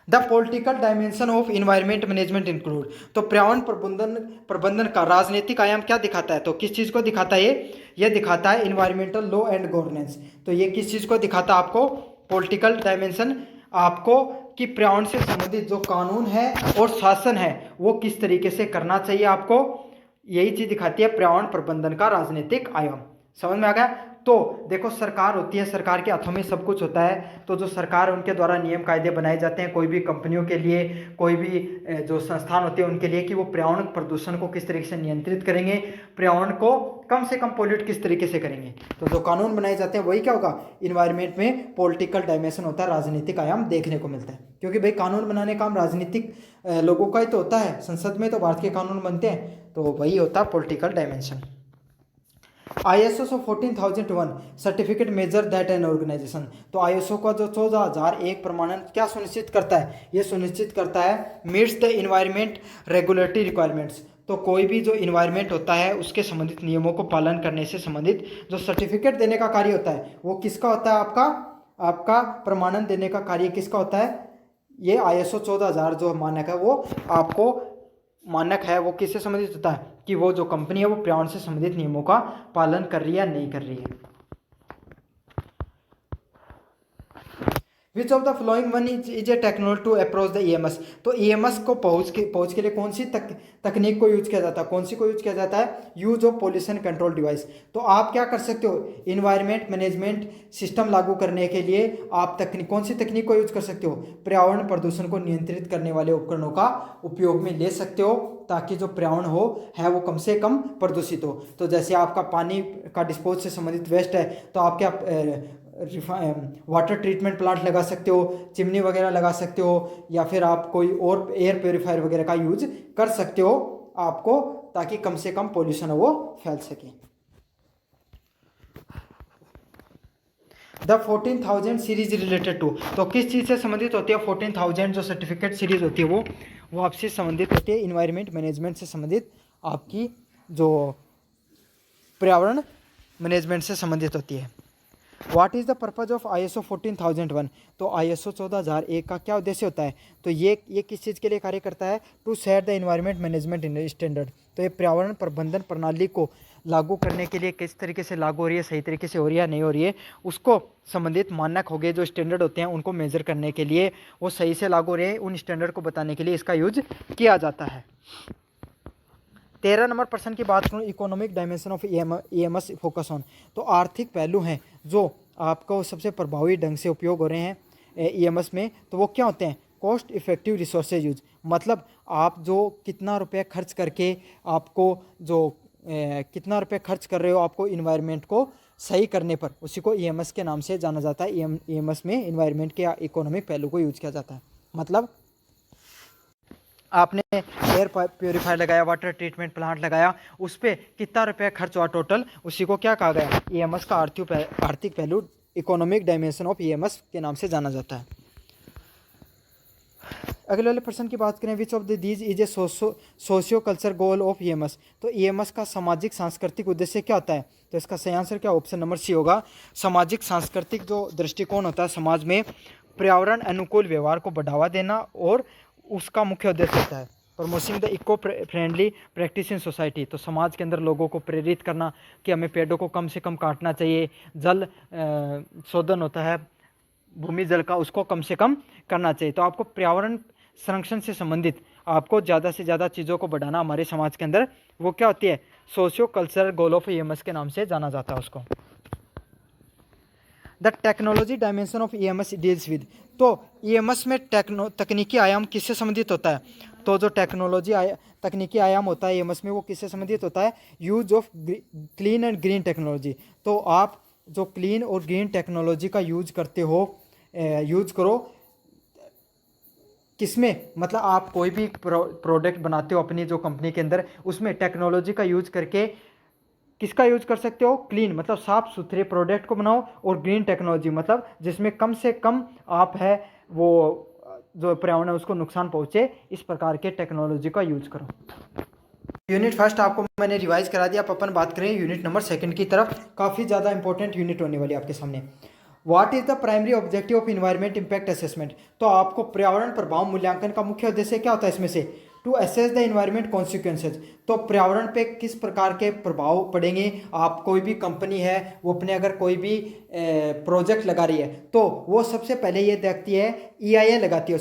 The political dimension of environment management include. तो पर्यावरण प्रबंधन का राजनीतिक आयाम क्या दिखाता है, तो किस चीज को दिखाता है ये दिखाता है इन्वायरमेंटल लॉ एंड गवर्नेंस। तो ये किस चीज को दिखाता है आपको, पॉलिटिकल डायमेंशन आपको कि पर्यावरण से संबंधित जो कानून है और शासन है वो किस तरीके से करना चाहिए, आपको यही चीज दिखाती है पर्यावरण प्रबंधन का राजनीतिक आयाम। समझ में आ गया। तो देखो सरकार होती है, सरकार के हाथों में सब कुछ होता है, तो जो सरकार उनके द्वारा नियम कायदे बनाए जाते हैं कोई भी कंपनियों के लिए, कोई भी जो संस्थान होते हैं उनके लिए, कि वो पर्यावरण प्रदूषण को किस तरीके से नियंत्रित करेंगे, पर्यावरण को कम से कम पोल्यूट किस तरीके से करेंगे। तो जो कानून बनाए जाते हैं वही क्या होगा, इन्वायरमेंट में पॉलिटिकल डायमेंशन होता है, राजनीतिक आयाम देखने को मिलता है। क्योंकि भाई कानून बनाने का काम राजनीतिक लोगों का ही तो होता है, संसद में तो भारत के कानून बनते हैं, तो वही होता है political dimension. ISO 14001 certificate measure that an organization. तो ISO का जो 14001 प्रमाणन क्या सुनिश्चित करता है, ये सुनिश्चित करता है meets the environment regulatory requirements. तो कोई भी जो इन्वायरमेंट होता है उसके संबंधित नियमों को पालन करने से संबंधित जो सर्टिफिकेट देने का कार्य होता है वो किसका होता है, आपका प्रमाणन देने का कार्य किसका होता है, ये ISO 14000 जो मानक है वो आपको मानक है वो किससे संबंधित होता है, कि वो जो कंपनी है वो पर्यावरण से संबंधित नियमों का पालन कर रही है या नहीं कर रही है। Which of the following one is a technology to approach the EMS। तो EMS को पहुंच के लिए कौन सी तकनीक को यूज किया जाता है, कौन सी को यूज किया जाता है, use of pollution control device. तो आप क्या कर सकते हो, इन्वायरमेंट मैनेजमेंट सिस्टम लागू करने के लिए आप कौन सी तकनीक को यूज कर सकते हो, पर्यावरण प्रदूषण को नियंत्रित करने वाले उपकरणों का उपयोग में ले सकते हो, ताकि जो पर्यावरण है वो कम से कम प्रदूषित हो। तो जैसे आपका पानी का डिस्पोज से संबंधित वेस्ट है तो आप क्या वाटर ट्रीटमेंट प्लांट लगा सकते हो, चिमनी वगैरह लगा सकते हो, या फिर आप कोई और एयर प्योरीफायर वगैरह का यूज कर सकते हो आपको, ताकि कम से कम पोल्यूशन वो फैल सके। The 14,000 series related to. तो किस चीज़ से संबंधित होती है 14,000 जो सर्टिफिकेट सीरीज होती है वो आपसे संबंधित होती है इन्वायरमेंट मैनेजमेंट से संबंधित, आपकी जो पर्यावरण मैनेजमेंट से संबंधित होती है। What is the purpose of ISO 14001। तो ISO 14001 का क्या उद्देश्य होता है, तो ये किस चीज़ के लिए कार्य करता है, to set the environment management standard. तो ये पर्यावरण प्रबंधन प्रणाली को लागू करने के लिए किस तरीके से लागू हो रही है, सही तरीके से हो रही है नहीं हो रही है, उसको संबंधित मानक हो गए जो स्टैंडर्ड होते हैं उनको मेजर करने के लिए, वो सही से लागू हो रहे हैं उन स्टैंडर्ड को बताने के लिए इसका यूज किया जाता है। 13 नंबर प्रश्न की बात करूँ, economic dimension of EMS focus on. तो आर्थिक पहलू हैं जो आपको सबसे प्रभावी ढंग से उपयोग हो रहे हैं EMS में, तो वो क्या होते हैं, कॉस्ट इफेक्टिव रिसोर्सेज यूज। मतलब आप जो कितना रुपये खर्च करके आपको जो कितना रुपये खर्च कर रहे हो आपको इन्वायरमेंट को सही करने पर, उसी को EMS के नाम से जाना जाता है। EMS में इन्वायरमेंट के इकोनॉमिक पहलू को यूज किया जाता है। मतलब आपने एयर प्योरीफायर लगाया, वाटर ट्रीटमेंट प्लांट लगाया, उस पर कितना रुपया खर्च हुआ टोटल, उसी को क्या कहा गया, EMS का आर्थिक पहलू, इकोनॉमिक डायमेंशन ऑफ EMS के नाम से जाना जाता है। अगले वाले प्रश्न की बात करें, which of these is a socio culture goal of EMS। तो EMS का सामाजिक सांस्कृतिक उद्देश्य क्या होता है, तो इसका सही आंसर क्या, ऑप्शन नंबर सी होगा। सामाजिक सांस्कृतिक जो दृष्टिकोण होता है समाज में पर्यावरण अनुकूल व्यवहार को बढ़ावा देना, और उसका मुख्य उद्देश्य होता है promoting the eco friendly practice in society. तो समाज के अंदर लोगों को प्रेरित करना कि हमें पेड़ों को कम से कम काटना चाहिए, जल शोधन होता है भूमि जल का, उसको कम से कम करना चाहिए। तो आपको पर्यावरण संरक्षण से संबंधित आपको ज़्यादा से ज़्यादा चीज़ों को बढ़ाना हमारे समाज के अंदर, वो क्या होती है, socio cultural goal of EMS के नाम से जाना जाता है उसको। The technology dimension of EMS deals with. तो EMS में तकनीकी आयाम किससे संबंधित होता है, तो जो तकनीकी आयाम होता है EMS में वो किससे संबंधित होता है, use of clean and green technology. तो आप जो क्लीन और ग्रीन टेक्नोलॉजी का यूज करते हो, यूज करो किसमें, मतलब आप कोई भी प्रोडक्ट बनाते हो अपनी जो कंपनी के अंदर, उसमें टेक्नोलॉजी का यूज करके किसका यूज कर सकते हो, क्लीन मतलब साफ सुथरे प्रोडक्ट को बनाओ, और ग्रीन टेक्नोलॉजी मतलब जिसमें कम से कम आप है वो जो पर्यावरण है उसको नुकसान पहुंचे, इस प्रकार के टेक्नोलॉजी का यूज करो। यूनिट फर्स्ट आपको मैंने रिवाइज करा दिया। अब अपन बात करें यूनिट नंबर सेकंड की तरफ। काफ़ी ज़्यादा इंपॉर्टेंट यूनिट होने वाली है आपके सामने। What is the primary objective of environment impact assessment. तो आपको पर्यावरण प्रभाव मूल्यांकन का मुख्य उद्देश्य क्या होता है इसमें से, to assess the environment consequences. तो पर्यावरण पे किस प्रकार के प्रभाव पड़ेंगे, आप कोई भी कंपनी है वो अपने अगर कोई भी प्रोजेक्ट लगा रही है तो वो सबसे पहले ये देखती है, EIA लगाती है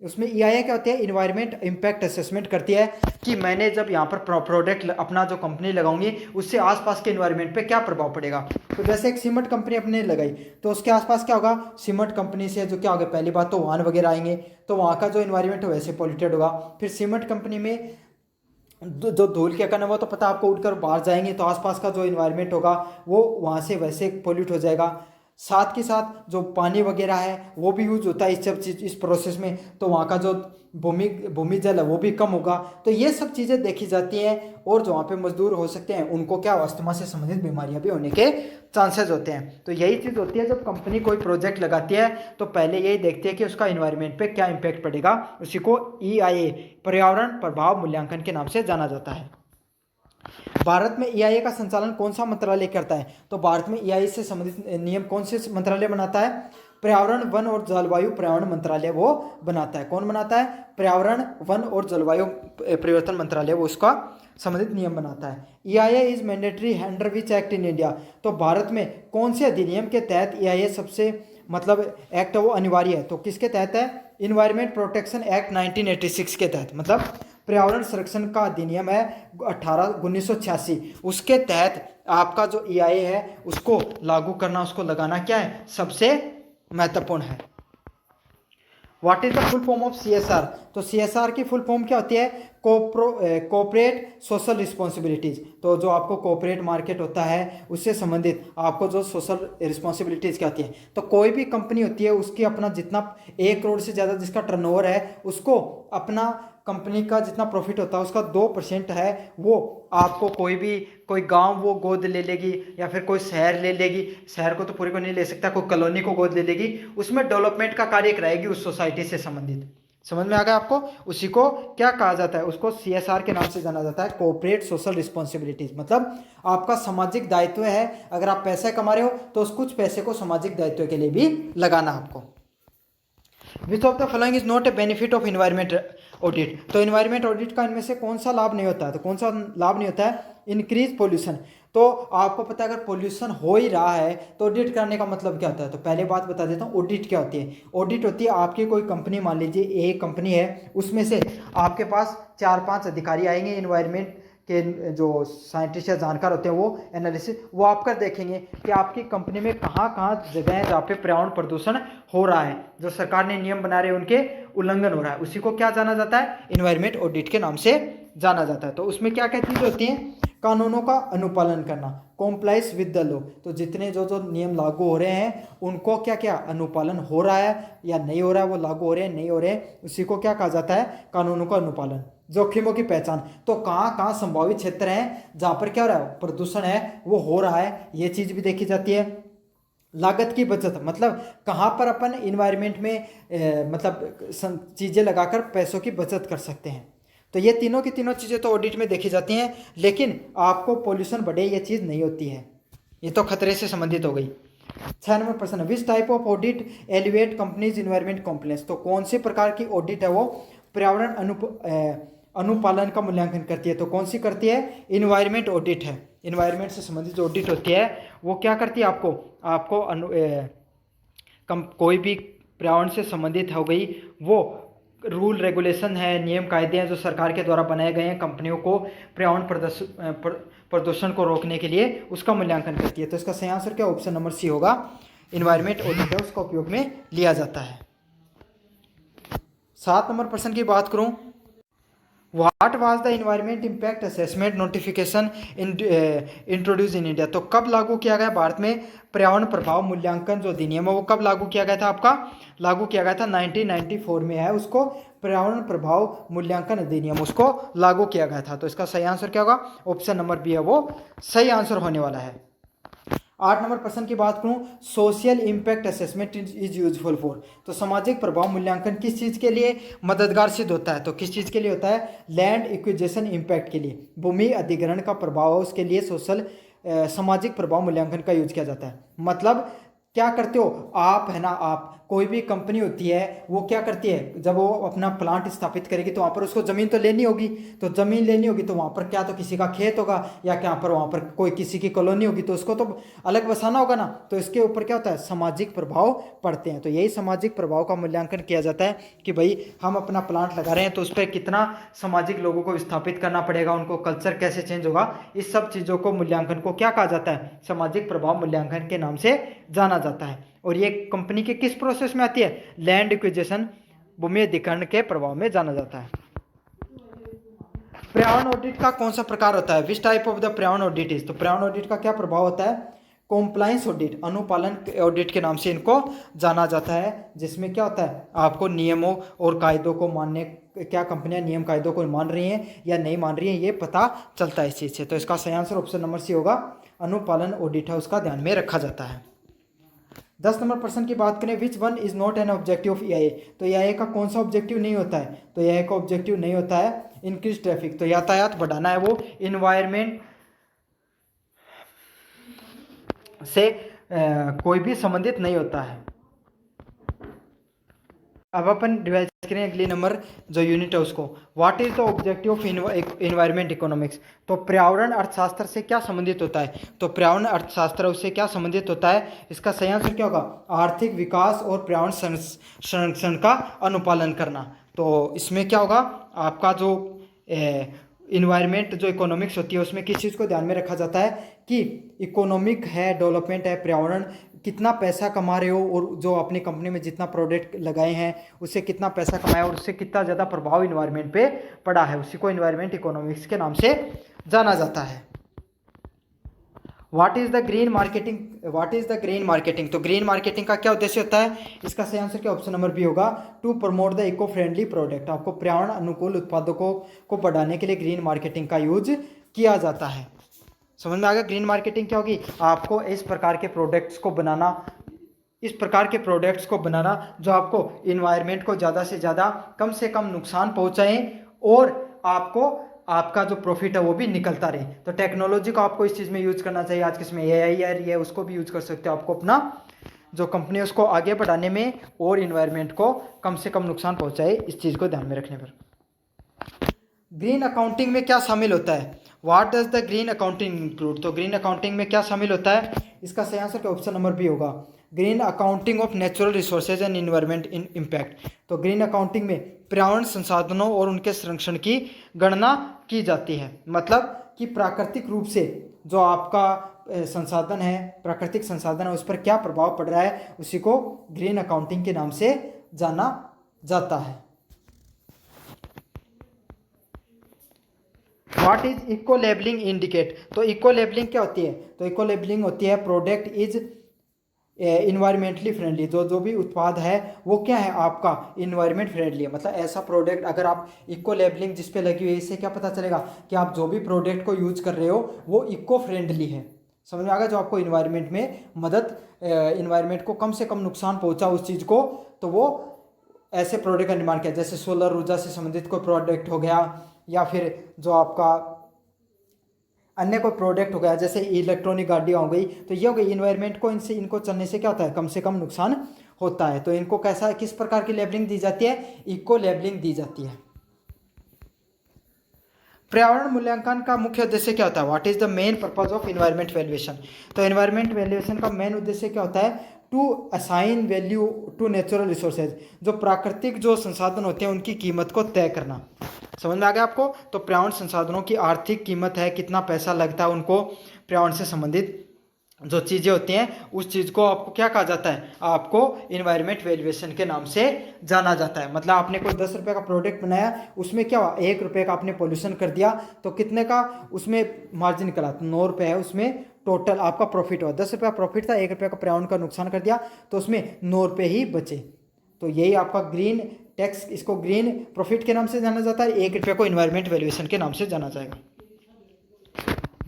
उसमें EIA क्या होती है, इन्वायरमेंट इम्पैक्ट असेसमेंट करती है कि मैंने जब यहाँ पर प्रोडक्ट अपना जो कंपनी लगाऊंगी उससे आसपास के इन्वायरमेंट पे क्या प्रभाव पड़ेगा। तो जैसे एक सीमेंट कंपनी अपने लगाई तो उसके आसपास क्या होगा, सीमेंट कंपनी से जो क्या होगा, पहली बात तो वाहन वगैरह आएंगे तो वहाँ का जो इन्वायरमेंट है वैसे पॉल्यूटेड होगा। फिर सीमेंट कंपनी में जो धूल के कण है वो तो पता आपको उड़कर बाहर जाएंगे तो आसपास का जो इन्वायरमेंट होगा वो वहाँ से वैसे पोल्यूट हो जाएगा। साथ के साथ जो पानी वगैरह है वो भी यूज होता है इस सब चीज़ इस प्रोसेस में, तो वहाँ का जो भूमि जल है वो भी कम होगा। तो ये सब चीज़ें देखी जाती हैं, और जो वहाँ पे मजदूर हो सकते हैं उनको क्या अस्थमा से संबंधित बीमारियाँ भी होने के चांसेस होते हैं। तो यही चीज़ होती है जब कंपनी कोई प्रोजेक्ट लगाती है तो पहले यही देखती है कि उसका इन्वायरमेंट पे क्या इम्पैक्ट पड़ेगा। उसी को EIA पर्यावरण प्रभाव मूल्यांकन के नाम से जाना जाता है। भारत में EIA का संचालन कौन सा मंत्रालय करता है। तो भारत में EIA से संबंधित नियम कौन से मंत्रालय बनाता है, पर्यावरण वन और जलवायु पर्यावरण मंत्रालय वो बनाता है। कौन बनाता है, पर्यावरण वन और जलवायु परिवर्तन मंत्रालय वो उसका संबंधित नियम बनाता है। EIA is mandatory under which act in India. तो भारत में कौन से अधिनियम के तहत EIA सबसे मतलब एक्ट वो अनिवार्य है, तो किसके तहत है, इन्वायरमेंट प्रोटेक्शन एक्ट 1986 के तहत, मतलब पर्यावरण संरक्षण का अधिनियम है 1986, उसके तहत आपका जो EIA है उसको लागू करना, उसको लगाना क्या है सबसे महत्वपूर्ण है। What is the full form of CSR। तो CSR की फुल फॉर्म क्या होती है, कोऑपरेट सोशल रिस्पॉन्सिबिलिटीज। तो जो आपको कोऑपरेट मार्केट होता है उससे संबंधित आपको जो सोशल रिस्पॉन्सिबिलिटीज क्या होती है, तो कोई भी कंपनी होती है उसकी अपना जितना 1 करोड़ से ज़्यादा जिसका टर्नओवर है उसको अपना कंपनी का जितना प्रॉफिट होता है उसका 2% है वो आपको कोई गांव वो गोद ले लेगी, या फिर कोई शहर ले लेगी, शहर को तो पूरे को नहीं ले सकता, कोई कॉलोनी को गोद ले लेगी, उसमें डेवलपमेंट का कार्य कराएगी उस सोसाइटी से संबंधित। समझ में आ गया आपको, उसी को क्या कहा जाता है, उसको CSR के नाम से जाना जाता है, कोऑपरेट सोशल रिस्पॉन्सिबिलिटीज। मतलब आपका सामाजिक दायित्व है, अगर आप पैसे कमा रहे हो तो उस कुछ पैसे को सामाजिक दायित्व के लिए भी लगाना आपको। विच of the following is not a benefit of environment audit. तो इन्वायरमेंट ऑडिट का इनमें से कौन सा लाभ नहीं होता है, तो कौन सा लाभ नहीं होता है, इंक्रीज पोल्यूशन। तो आपको पता है अगर पोल्यूशन हो ही रहा है तो ऑडिट करने का मतलब क्या होता है। तो पहले बात बता देता हूँ ऑडिट क्या होती है। ऑडिट होती है आपकी कोई कंपनी, मान लीजिए एक कंपनी है, उसमें से आपके पास 4-5 अधिकारी आएंगे, इन्वायरमेंट के जो साइंटिस्ट या जानकार होते हैं वो एनालिसिस वो आपका देखेंगे कि आपकी कंपनी में कहाँ कहाँ जगह है जहाँ पे पर्यावरण प्रदूषण हो रहा है, जो सरकार ने नियम बना रहे हैं उनके उल्लंघन हो रहा है, उसी को क्या जाना जाता है, इन्वायरमेंट ऑडिट के नाम से जाना जाता है। तो उसमें क्या क्या चीज़ होती हैं, कानूनों का अनुपालन करना, कॉम्प्लाइज विद द लॉ। तो जितने जो जो नियम लागू हो रहे हैं उनको क्या क्या अनुपालन हो रहा है या नहीं हो रहा है, वो लागू हो रहे हैं नहीं हो रहे हैं, उसी को क्या कहा जाता है, कानूनों का अनुपालन। जोखिमों की पहचान, तो कहाँ कहाँ संभावित क्षेत्र हैं जहाँ पर क्या हो रहा है, प्रदूषण है वो हो रहा है, ये चीज़ भी देखी जाती है। लागत की बचत, मतलब कहाँ पर अपन इन्वायरमेंट में मतलब चीज़ें लगाकर पैसों की बचत कर सकते हैं। तो ये तीनों की तीनों चीज़ें तो ऑडिट में देखी जाती हैं, लेकिन आपको पोल्यूशन बढ़े ये चीज़ नहीं होती है, ये तो खतरे से संबंधित हो गई। 96%। Which type of audit elevate companies environment कॉम्प्लेंस। तो कौन से प्रकार की ऑडिट है वो पर्यावरण अनुपालन का मूल्यांकन करती है। तो कौन सी करती है, इन्वायरमेंट ऑडिट है। इन्वायरमेंट से संबंधित जो ऑडिट होती है वो क्या करती है, आपको कोई भी पर्यावरण से संबंधित हो गई, वो रूल रेगुलेशन है, नियम कायदे हैं जो सरकार के द्वारा बनाए गए हैं कंपनियों को पर्यावरण प्रदूषण को रोकने के लिए, उसका मूल्यांकन करती है। तो इसका सही आंसर क्या, ऑप्शन नंबर सी होगा, इन्वायरमेंट ऑडिट है उसका उपयोग में लिया जाता है। 7 नंबर प्रश्न की बात करूं, what was the environment impact assessment notification introduce in India. तो कब लागू किया गया भारत में पर्यावरण प्रभाव मूल्यांकन जो अधिनियम है वो कब लागू किया गया था? आपका लागू किया गया था 1994 में है उसको, पर्यावरण प्रभाव मूल्यांकन अधिनियम उसको लागू किया गया था। तो इसका सही आंसर क्या होगा? ऑप्शन नंबर बी है वो सही आंसर होने वाला है। 8 नंबर प्रश्न की बात करूं, social impact assessment is useful for. तो सामाजिक प्रभाव मूल्यांकन किस चीज़ के लिए मददगार सिद्ध होता है? तो किस चीज़ के लिए होता है? लैंड एक्विजिशन इंपैक्ट के लिए, भूमि अधिग्रहण का प्रभाव है उसके लिए सोशल सामाजिक प्रभाव मूल्यांकन का यूज किया जाता है। मतलब क्या करते हो आप, है ना, आप कोई भी कंपनी होती है वो क्या करती है, जब वो अपना प्लांट स्थापित करेगी तो वहाँ पर उसको ज़मीन तो लेनी होगी, तो ज़मीन लेनी होगी तो वहाँ पर क्या तो किसी का खेत होगा या क्या पर वहाँ पर कोई किसी की कॉलोनी होगी तो उसको तो अलग बसाना होगा ना। तो इसके ऊपर क्या होता है? सामाजिक प्रभाव पड़ते हैं। तो यही सामाजिक प्रभाव का मूल्यांकन किया जाता है कि भाई हम अपना प्लांट लगा रहे हैं तो उस पर कितना सामाजिक लोगों को स्थापित करना पड़ेगा, उनको कल्चर कैसे चेंज होगा, इस सब चीज़ों को मूल्यांकन को क्या कहा जाता है? सामाजिक प्रभाव मूल्यांकन के नाम से जाना जाता है। और ये कंपनी के किस प्रोसेस में आती है? लैंड एक्विजिशन, भूमि अधिग्रहण के प्रभाव में जाना जाता है। पर्यावरण ऑडिट का कौन सा प्रकार होता है? विच टाइप ऑफ द पर्यावरण ऑडिट इज। तो पर्यावरण ऑडिट का क्या प्रभाव होता है? कॉम्प्लायंस ऑडिट, अनुपालन ऑडिट के नाम से इनको जाना जाता है, जिसमें क्या होता है? आपको नियमों और कायदों को मानने, क्या कंपनियां नियम कायदों को मान रही हैं या नहीं मान रही हैं ये पता चलता है इस चीज़ से। तो इसका सही आंसर ऑप्शन नंबर सी होगा, अनुपालन ऑडिट है उसका ध्यान में रखा जाता है। 10 नंबर प्रश्न की बात करें, which one is not an objective of EIA। तो EIA का कौन सा ऑब्जेक्टिव नहीं होता है? तो EIA का ऑब्जेक्टिव नहीं होता है इंक्रीज ट्रैफिक, तो यातायात बढ़ाना है, वो इन्वायरमेंट से कोई भी संबंधित नहीं होता है। अब अपन रिवाइज करें अगली नंबर जो यूनिट है उसको, what is the objective of environment economics. तो पर्यावरण अर्थशास्त्र से क्या संबंधित होता है? तो पर्यावरण अर्थशास्त्र उससे क्या संबंधित होता है? इसका सही आंसर क्या होगा? आर्थिक विकास और पर्यावरण संरक्षण का अनुपालन करना। तो इसमें क्या होगा? आपका जो इन्वायरमेंट जो इकोनॉमिक्स होती है उसमें किस चीज़ को ध्यान में रखा जाता है कि इकोनॉमिक है, डेवलपमेंट है, पर्यावरण कितना पैसा कमा रहे हो और जो अपनी कंपनी में जितना प्रोडक्ट लगाए हैं उससे कितना पैसा कमाया और उससे कितना ज़्यादा प्रभाव इन्वायरमेंट पे पड़ा है, उसी को इन्वायरमेंट इकोनॉमिक्स के नाम से जाना जाता है। What is the green marketing, what is the green marketing. तो ग्रीन मार्केटिंग का क्या उद्देश्य होता है? इसका सही आंसर क्या ऑप्शन नंबर बी होगा, to promote the eco friendly product. आपको पर्यावरण अनुकूल उत्पादों को बढ़ाने के लिए ग्रीन मार्केटिंग का यूज किया जाता है। समझ में आ गया ग्रीन मार्केटिंग क्या होगी? आपको इस प्रकार के प्रोडक्ट्स को बनाना, इस प्रकार के प्रोडक्ट्स को बनाना जो आपको इन्वायरमेंट को ज़्यादा से ज़्यादा कम से कम नुकसान पहुँचाएं और आपको आपका जो प्रॉफिट है वो भी निकलता रहे। तो टेक्नोलॉजी को आपको इस चीज़ में यूज करना चाहिए। आज किसमें AI आ रही है उसको भी यूज कर सकते हो, आपको अपना जो कंपनी है उसको आगे बढ़ाने में और इन्वायरमेंट को कम से कम नुकसान पहुँचाए, इस चीज़ को ध्यान में रखने पर। ग्रीन अकाउंटिंग में क्या शामिल होता है? What does the green accounting include. तो ग्रीन अकाउंटिंग में क्या शामिल होता है? इसका सही आंसर ऑप्शन नंबर बी होगा, green accounting of natural resources and environment in impact. तो ग्रीन अकाउंटिंग में पर्यावरण संसाधनों और उनके संरक्षण की गणना की जाती है। मतलब कि प्राकृतिक रूप से जो आपका संसाधन है, प्राकृतिक संसाधन है, उस पर क्या प्रभाव पड़ रहा है, उसी को ग्रीन अकाउंटिंग के नाम से जाना जाता है। What is eco labelling indicate. तो इको लेबलिंग क्या होती है? तो इको लेबलिंग होती है प्रोडक्ट इज इन्वायरमेंटली फ्रेंडली। जो भी उत्पाद है वो क्या है? आपका इन्वायरमेंट फ्रेंडली है। मतलब ऐसा प्रोडक्ट अगर आप इको लेबलिंग जिस पे लगी हुई है, इससे क्या पता चलेगा कि आप जो भी प्रोडक्ट को यूज कर रहे हो वो इको फ्रेंडली है। समझ में आ गया? जो आपको इन्वायरमेंट में मदद, इन्वायरमेंट को कम से कम नुकसान पहुंचा उस चीज़ को, तो वो ऐसे प्रोडक्ट का निर्माण किया। जैसे सोलर ऊर्जा से संबंधित कोई प्रोडक्ट हो गया या फिर जो आपका अन्य कोई प्रोडक्ट हो गया, जैसे इलेक्ट्रॉनिक गाड़ियाँ हो गई, तो ये हो गई इन्वायरमेंट को, इनको चलने से क्या होता है? कम से कम नुकसान होता है। तो इनको कैसा, किस प्रकार की लेबलिंग दी जाती है? इको लेबलिंग दी जाती है। पर्यावरण मूल्यांकन का मुख्य उद्देश्य क्या होता है? What is the main purpose of environment valuation. तो इन्वायरमेंट वैल्यूएशन का मेन उद्देश्य क्या होता है? To assign value to natural resources. जो प्राकृतिक जो संसाधन होते हैं उनकी कीमत को तय करना। समझ में आ गया आपको? तो पर्यावरण संसाधनों की आर्थिक कीमत है, कितना पैसा लगता है उनको पर्यावरण से संबंधित जो चीज़ें होती हैं उस चीज़ को आपको क्या कहा जाता है, आपको इन्वायरमेंट वैल्यूएशन के नाम से जाना जाता है। मतलब आपने कोई 10 रुपये का प्रोडक्ट बनाया, उसमें क्या हुआ, 1 रुपये का आपने पॉल्यूशन कर दिया, तो कितने का उसमें मार्जिन निकला, तो 9 रुपये है, उसमें टोटल आपका प्रॉफिट हुआ। 10 रुपये का प्रॉफिट था, 1 रुपये का पर्यावरण का नुकसान कर दिया, तो उसमें 9 रुपये ही बचे। तो यही आपका ग्रीन टैक्स, इसको ग्रीन प्रॉफिट के नाम से जाना जाता है, 1 रुपये को इन्वायरमेंट वैल्यूएशन के नाम से जाना जाएगा।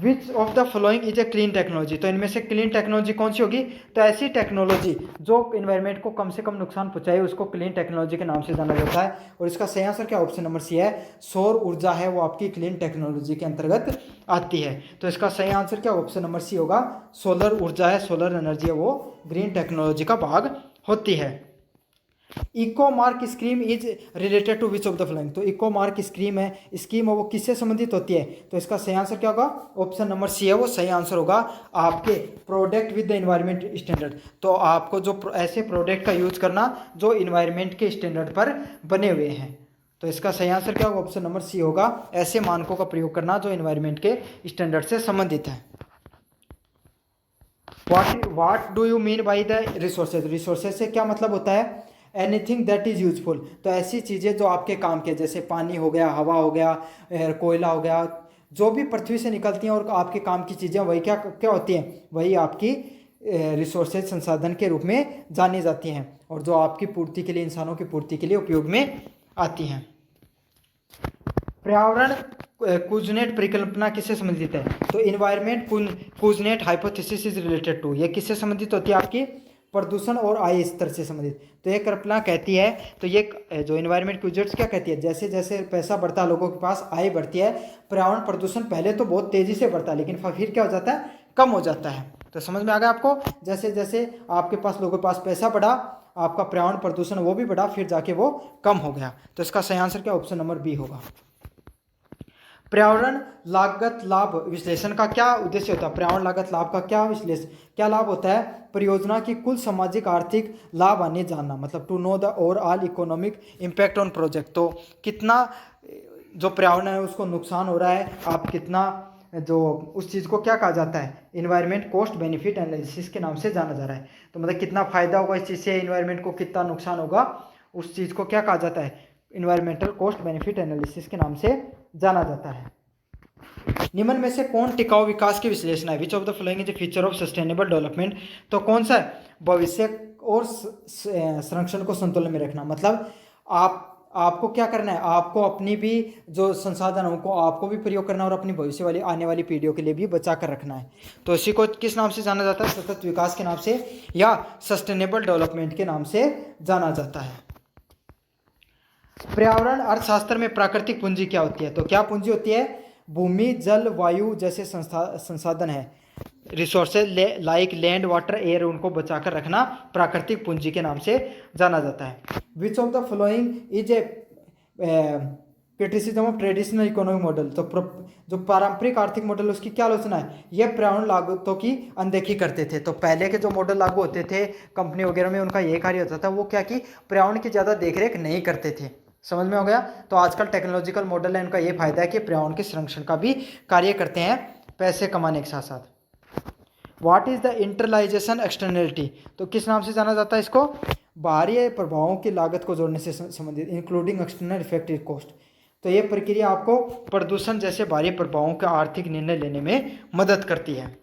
विच of the following is a clean technology, तो इनमें से क्लीन टेक्नोलॉजी कौन सी होगी, तो ऐसी टेक्नोलॉजी जो इन्वायरमेंट को कम से कम नुकसान पहुंचाए उसको क्लीन टेक्नोलॉजी के नाम से जाना जाता है। और इसका सही आंसर क्या, ऑप्शन नंबर सी है, सौर ऊर्जा है वो आपकी क्लीन टेक्नोलॉजी के अंतर्गत आती है। तो इसका सही आंसर क्या, ऑप्शन नंबर सी होगा, सोलर ऊर्जा है, सोलर एनर्जी है वो ग्रीन टेक्नोलॉजी का भाग होती है। Eco mark scheme is related to which of the following, तो इको मार्क स्कीम है, स्कीम है वो किससे संबंधित होती है, तो इसका सही आंसर क्या होगा, ऑप्शन नंबर सी है वो सही आंसर होगा, आपके product with the environment standard. तो आपको जो ऐसे प्रोडक्ट का यूज करना जो इन्वायरमेंट के स्टैंडर्ड पर बने हुए हैं, तो इसका सही आंसर क्या होगा, ऑप्शन नंबर सी होगा, ऐसे मानकों का प्रयोग करना जो इन्वायरमेंट के स्टैंडर्ड से संबंधित है। What do you mean by the resources, resources से क्या मतलब होता है, एनीथिंग दैट इज़ यूजफुल, तो ऐसी चीज़ें जो आपके काम के, जैसे पानी हो गया, हवा हो गया, कोयला हो गया, जो भी पृथ्वी से निकलती हैं और आपके काम की चीज़ें, वही क्या क्या होती हैं, वही आपकी रिसोर्सेज संसाधन के रूप में जानी जाती हैं, और जो आपकी पूर्ति के लिए, इंसानों की पूर्ति के लिए उपयोग में आती हैं। पर्यावरण कुजनेट परिकल्पना किससे संबंधित है, तो environment Kuznets hypothesis is related to, ये किससे संबंधित होती है, आपकी प्रदूषण और आय स्तर से संबंधित। तो ये कल्पना कहती है, तो ये जो इन्वायरमेंट क्यूजेट्स क्या कहती है, जैसे जैसे पैसा बढ़ता है, लोगों के पास आय बढ़ती है, पर्यावरण प्रदूषण पहले तो बहुत तेजी से बढ़ता है, लेकिन फिर क्या हो जाता है, कम हो जाता है। तो समझ में आ गया आपको, जैसे जैसे आपके पास, लोगों के पास पैसा बढ़ा, आपका पर्यावरण प्रदूषण वो भी बढ़ा, फिर जाके वो कम हो गया। तो इसका सही आंसर क्या, ऑप्शन नंबर बी होगा। पर्यावरण लागत लाभ विश्लेषण का क्या उद्देश्य होता है, पर्यावरण लागत लाभ का क्या लाभ होता है, परियोजना की कुल सामाजिक आर्थिक लाभ आने जानना, मतलब to know the overall economic impact on project, तो कितना जो पर्यावरण है उसको नुकसान हो रहा है, आप कितना जो उस चीज़ को क्या कहा जाता है, इन्वायरमेंट कॉस्ट बेनिफिट एनालिसिस के नाम से जाना जा रहा है। तो मतलब कितना फायदा होगा इस चीज़ से, इन्वायरमेंट को कितना नुकसान होगा, उस चीज़ को क्या कहा जाता है, इन्वायरमेंटल कॉस्ट बेनिफिट एनालिसिस के नाम से जाना जाता है। निम्न में से कौन टिकाऊ विकास की विश्लेषण है, which of the following is A feature of sustainable development, तो कौन सा है, भविष्य और संरक्षण को संतुलन में रखना, मतलब आपको क्या करना है, आपको अपनी भी जो संसाधनों को आपको भी प्रयोग करना और अपनी भविष्य वाली आने वाली पीढ़ियों के लिए भी बचा कर रखना है। तो इसी को किस नाम से जाना जाता है, सतत विकास के नाम से या सस्टेनेबल डेवलपमेंट के नाम से जाना जाता है। पर्यावरण अर्थशास्त्र में प्राकृतिक पूंजी क्या होती है, तो क्या पूंजी होती है, भूमि, जल, वायु जैसे संसाधन है, resources like land, water, air, उनको बचाकर रखना प्राकृतिक पूंजी के नाम से जाना जाता है। Which of the following is A criticism of traditional economic model, तो जो पारंपरिक आर्थिक मॉडल उसकी क्या आलोचना है, ये पर्यावरण लागतों की अनदेखी करते थे। तो पहले के जो मॉडल लागू होते थे कंपनी वगैरह में, उनका ये कार्य होता था, वो क्या कि पर्यावरण की ज़्यादा देखरेख नहीं करते थे। समझ में हो गया। तो आजकल टेक्नोलॉजिकल मॉडल है, इनका ये फायदा है कि पर्यावरण के संरक्षण का भी कार्य करते हैं पैसे कमाने के साथ साथ। व्हाट इज द इंटरलाइजेशन एक्सटर्नलिटी, तो किस नाम से जाना जाता है इसको, बाहरी प्रभावों की लागत को जोड़ने से संबंधित, इंक्लूडिंग एक्सटर्नल इफेक्टिव कॉस्ट। तो ये प्रक्रिया आपको प्रदूषण जैसे बाहरी प्रभावों का आर्थिक निर्णय लेने में मदद करती है।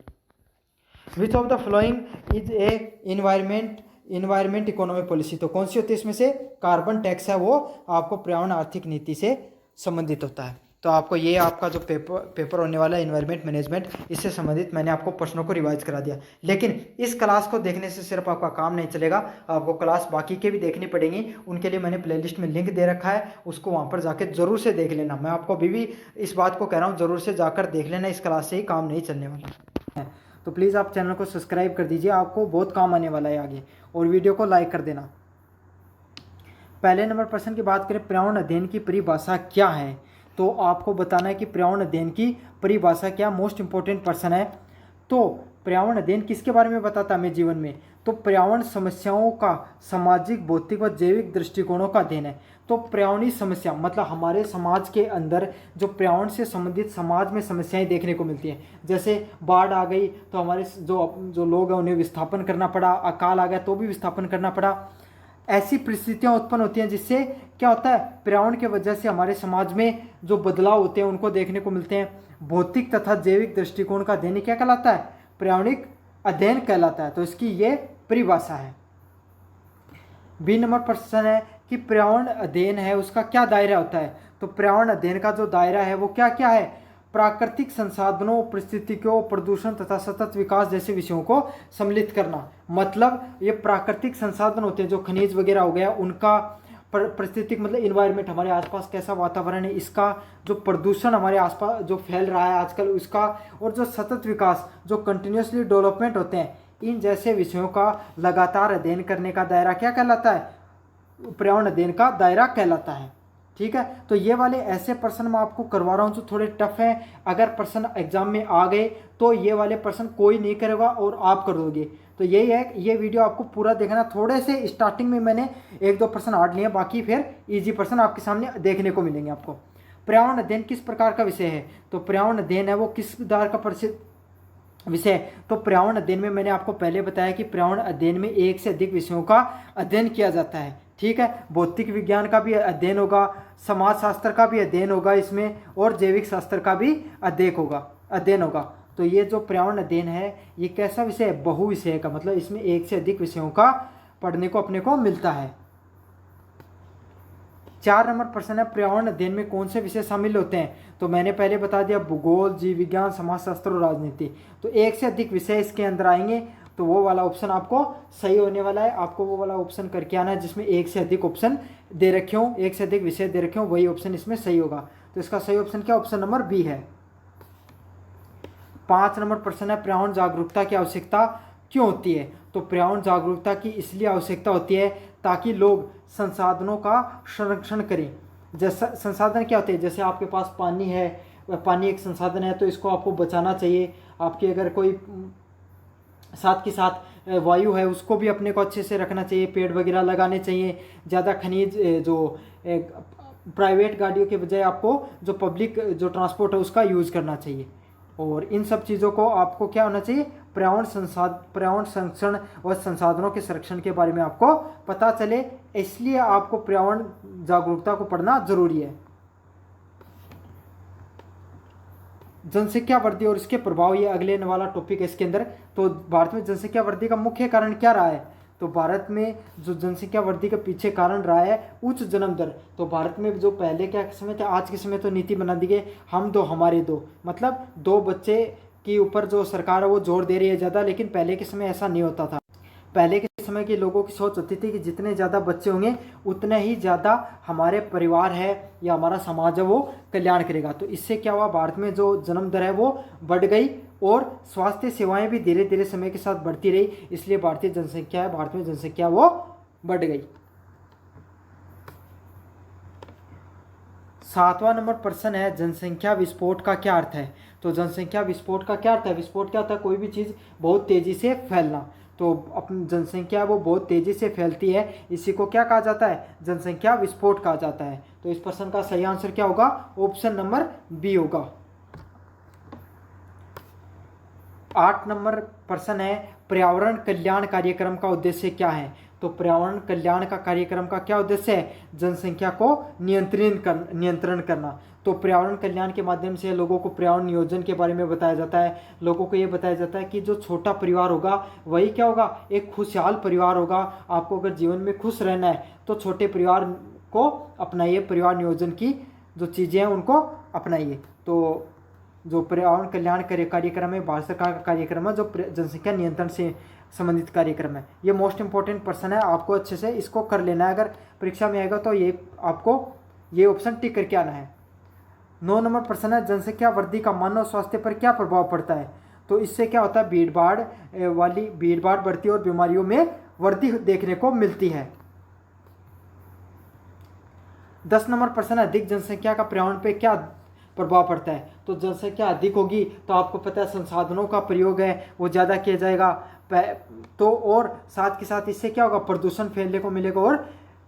Which of the following is A environment economic policy, तो कौन सी होती है इसमें से, कार्बन टैक्स है वो आपको पर्यावरण आर्थिक नीति से संबंधित होता है। तो आपको ये आपका जो पेपर होने वाला है इन्वायरमेंट मैनेजमेंट, इससे संबंधित मैंने आपको प्रश्नों को रिवाइज करा दिया। लेकिन इस क्लास को देखने से सिर्फ आपका काम नहीं चलेगा, आपको क्लास बाकी के भी देखनी पड़ेंगी। उनके लिए मैंने प्लेलिस्ट में लिंक दे रखा है, उसको वहाँ पर जाकर ज़रूर से देख लेना। मैं आपको अभी भी इस बात को कह रहा हूँ, ज़रूर से जाकर देख लेना, इस क्लास से ही काम नहीं चलने वाला है। तो प्लीज़ आप चैनल को सब्सक्राइब कर दीजिए, आपको बहुत काम आने वाला है आगे, और वीडियो को लाइक कर देना। पहले नंबर प्रश्न की बात करें, पर्यावरण अध्ययन की परिभाषा क्या है, तो आपको बताना है कि पर्यावरण अध्ययन की परिभाषा क्या, मोस्ट इंपॉर्टेंट प्रश्न है। तो पर्यावरण अध्ययन किसके बारे में बताता है हमें जीवन में? तो पर्यावरण समस्याओं का सामाजिक, भौतिक व जैविक दृष्टिकोणों का अध्ययन है। तो पर्यावरणीय समस्या मतलब हमारे समाज के अंदर जो पर्यावरण से संबंधित समाज में समस्याएं देखने को मिलती हैं। जैसे बाढ़ आ गई तो हमारे जो लोग हैं उन्हें विस्थापन करना पड़ा, अकाल आ गया तो भी विस्थापन करना पड़ा। ऐसी परिस्थितियां उत्पन्न होती हैं जिससे क्या होता है, पर्यावरण की वजह से हमारे समाज में जो बदलाव होते हैं उनको देखने को मिलते हैं। भौतिक तथा जैविक दृष्टिकोण का अध्ययन क्या कहलाता है? पर्यावरणिक अध्ययन कहलाता है। तो इसकी ये परिभाषा है। बी नंबर प्रश्न है कि पर्यावरण अध्ययन है उसका क्या दायरा होता है? तो पर्यावरण अध्ययन का जो दायरा है वो क्या क्या है? प्राकृतिक संसाधनों, परिस्थितियों, प्रदूषण तथा सतत विकास जैसे विषयों को सम्मिलित करना। मतलब ये प्राकृतिक संसाधन होते हैं जो खनिज वगैरह हो गया, उनका परिस्थितिक मतलब इन्वायरमेंट, हमारे आसपास कैसा वातावरण है, इसका जो प्रदूषण हमारे आसपास जो फैल रहा है आजकल उसका, और जो सतत विकास जो कंटिन्यूसली डेवलपमेंट होते हैं, इन जैसे विषयों का लगातार अध्ययन करने का दायरा क्या कहलाता है? पर्यावरण अध्ययन का दायरा कहलाता है। ठीक है, तो ये वाले ऐसे प्रश्न मैं आपको करवा रहा हूँ जो थोड़े टफ हैं। अगर प्रश्न एग्जाम में आ गए तो ये वाले प्रश्न कोई नहीं करेगा और आप कर दोगे। तो यही है, ये वीडियो आपको पूरा देखना। थोड़े से स्टार्टिंग में मैंने 1-2 प्रश्न हार्ड लिए, बाकी फिर इजी प्रश्न आपके सामने देखने को मिलेंगे आपको। पर्यावरण अध्ययन किस प्रकार का विषय है? तो पर्यावरण अध्ययन है वो किस प्रकार का प्रसिद्ध विषय? तो पर्यावरण अध्ययन में मैंने आपको पहले बताया कि पर्यावरण अध्ययन में एक से अधिक विषयों का अध्ययन किया जाता है। ठीक है, भौतिक विज्ञान का भी अध्ययन होगा, समाजशास्त्र का भी अध्ययन होगा इसमें, और जैविक शास्त्र का भी अध्ययन होगा। तो ये जो पर्यावरण अध्ययन है ये कैसा विषय है? बहुविषय का, मतलब इसमें एक से अधिक विषयों का पढ़ने को अपने को मिलता है। 4 नंबर प्रश्न है, पर्यावरण अध्ययन में कौन से विषय शामिल होते हैं? तो मैंने पहले बता दिया, भूगोल, जीव विज्ञान, समाजशास्त्र और राजनीति। तो एक से अधिक विषय इसके अंदर आएंगे, तो वो वाला ऑप्शन आपको सही होने वाला है। आपको वो वाला ऑप्शन करके आना है जिसमें एक से अधिक ऑप्शन दे रखे हों, एक से अधिक विषय दे रखे हों, वही ऑप्शन इसमें सही होगा। तो इसका सही ऑप्शन क्या? ऑप्शन नंबर बी है। 5 नंबर प्रश्न है, पर्यावरण जागरूकता की आवश्यकता क्यों होती है? तो पर्यावरण जागरूकता की इसलिए आवश्यकता होती है ताकि लोग संसाधनों का संरक्षण करें। जैसा संसाधन क्या होते हैं, जैसे आपके पास पानी है, पानी एक संसाधन है तो इसको आपको बचाना चाहिए। आपकी अगर कोई साथ के साथ वायु है उसको भी अपने को अच्छे से रखना चाहिए, पेड़ वगैरह लगाने चाहिए। ज़्यादा खनिज जो प्राइवेट गाड़ियों के बजाय आपको जो पब्लिक जो ट्रांसपोर्ट है उसका यूज़ करना चाहिए। और इन सब चीज़ों को आपको क्या होना चाहिए? पर्यावरण संरक्षण और संसाधनों के संरक्षण के बारे में आपको पता चले, इसलिए आपको पर्यावरण जागरूकता को पढ़ना जरूरी है। जनसंख्या वृद्धि और इसके प्रभाव, ये अगले वाला टॉपिक है इसके अंदर। तो भारत में जनसंख्या वृद्धि का मुख्य कारण क्या रहा है? तो भारत में जो जनसंख्या वृद्धि के पीछे कारण रहा है उच्च जन्म दर। तो भारत में जो पहले क्या समय था, आज के समय तो नीति बना दी गई, हम दो हमारे दो, मतलब 2 बच्चे के ऊपर जो सरकार है वो जोर दे रही है ज़्यादा। लेकिन पहले के समय ऐसा नहीं होता था। पहले के समय के लोगों की सोच होती थी कि जितने ज़्यादा बच्चे होंगे उतने ही ज़्यादा हमारे परिवार है या हमारा समाज है वो कल्याण करेगा। तो इससे क्या हुआ, भारत में जो जन्म दर है वो बढ़ गई और स्वास्थ्य सेवाएं भी धीरे धीरे समय के साथ बढ़ती रही, इसलिए भारत में जनसंख्या वो बढ़ गई। 7वां नंबर प्रश्न है, जनसंख्या विस्फोट का क्या अर्थ है? तो जनसंख्या विस्फोट का क्या अर्थ है? विस्फोट क्या होता है? कोई भी चीज़ बहुत तेज़ी से फैलना। तो अपनी जनसंख्या वो बहुत तेज़ी से फैलती है, इसी को क्या कहा जाता है? जनसंख्या विस्फोट कहा जाता है। तो इस प्रश्न का सही आंसर क्या होगा? ऑप्शन नंबर बी होगा। 8 नंबर प्रश्न है, पर्यावरण कल्याण कार्यक्रम का उद्देश्य क्या है? तो पर्यावरण कल्याण का कार्यक्रम का क्या उद्देश्य है? जनसंख्या को नियंत्रण करना। तो पर्यावरण कल्याण के माध्यम से लोगों को पर्यावरण नियोजन के बारे में बताया जाता है। लोगों को ये बताया जाता है कि जो छोटा परिवार होगा वही क्या होगा? एक खुशहाल परिवार होगा। आपको अगर जीवन में खुश रहना है तो छोटे परिवार को अपनाइए, परिवार नियोजन की जो चीज़ें हैं उनको अपनाइए। तो जो पर्यावरण कल्याण कार्यक्रम है भारत सरकार का कार्यक्रम है जो जनसंख्या नियंत्रण से संबंधित कार्यक्रम है। ये मोस्ट इंपॉर्टेंट प्रश्न है, आपको अच्छे से इसको कर लेना है। अगर परीक्षा में आएगा तो ये आपको ये ऑप्शन टिक करके आना है। 9 नंबर प्रश्न है, जनसंख्या वृद्धि का मानव स्वास्थ्य पर क्या प्रभाव पड़ता है? तो इससे क्या होता है? भीड़ भाड़ बढ़ती है और बीमारियों में वृद्धि देखने को मिलती है। 10 नंबर प्रश्न है, अधिक जनसंख्या का पर्यावरण पे क्या प्रभाव पड़ता है। तो जनसंख्या अधिक होगी तो आपको पता है संसाधनों का प्रयोग है वो ज़्यादा किया जाएगा, तो और साथ के साथ इससे क्या होगा, प्रदूषण फैलने को मिलेगा और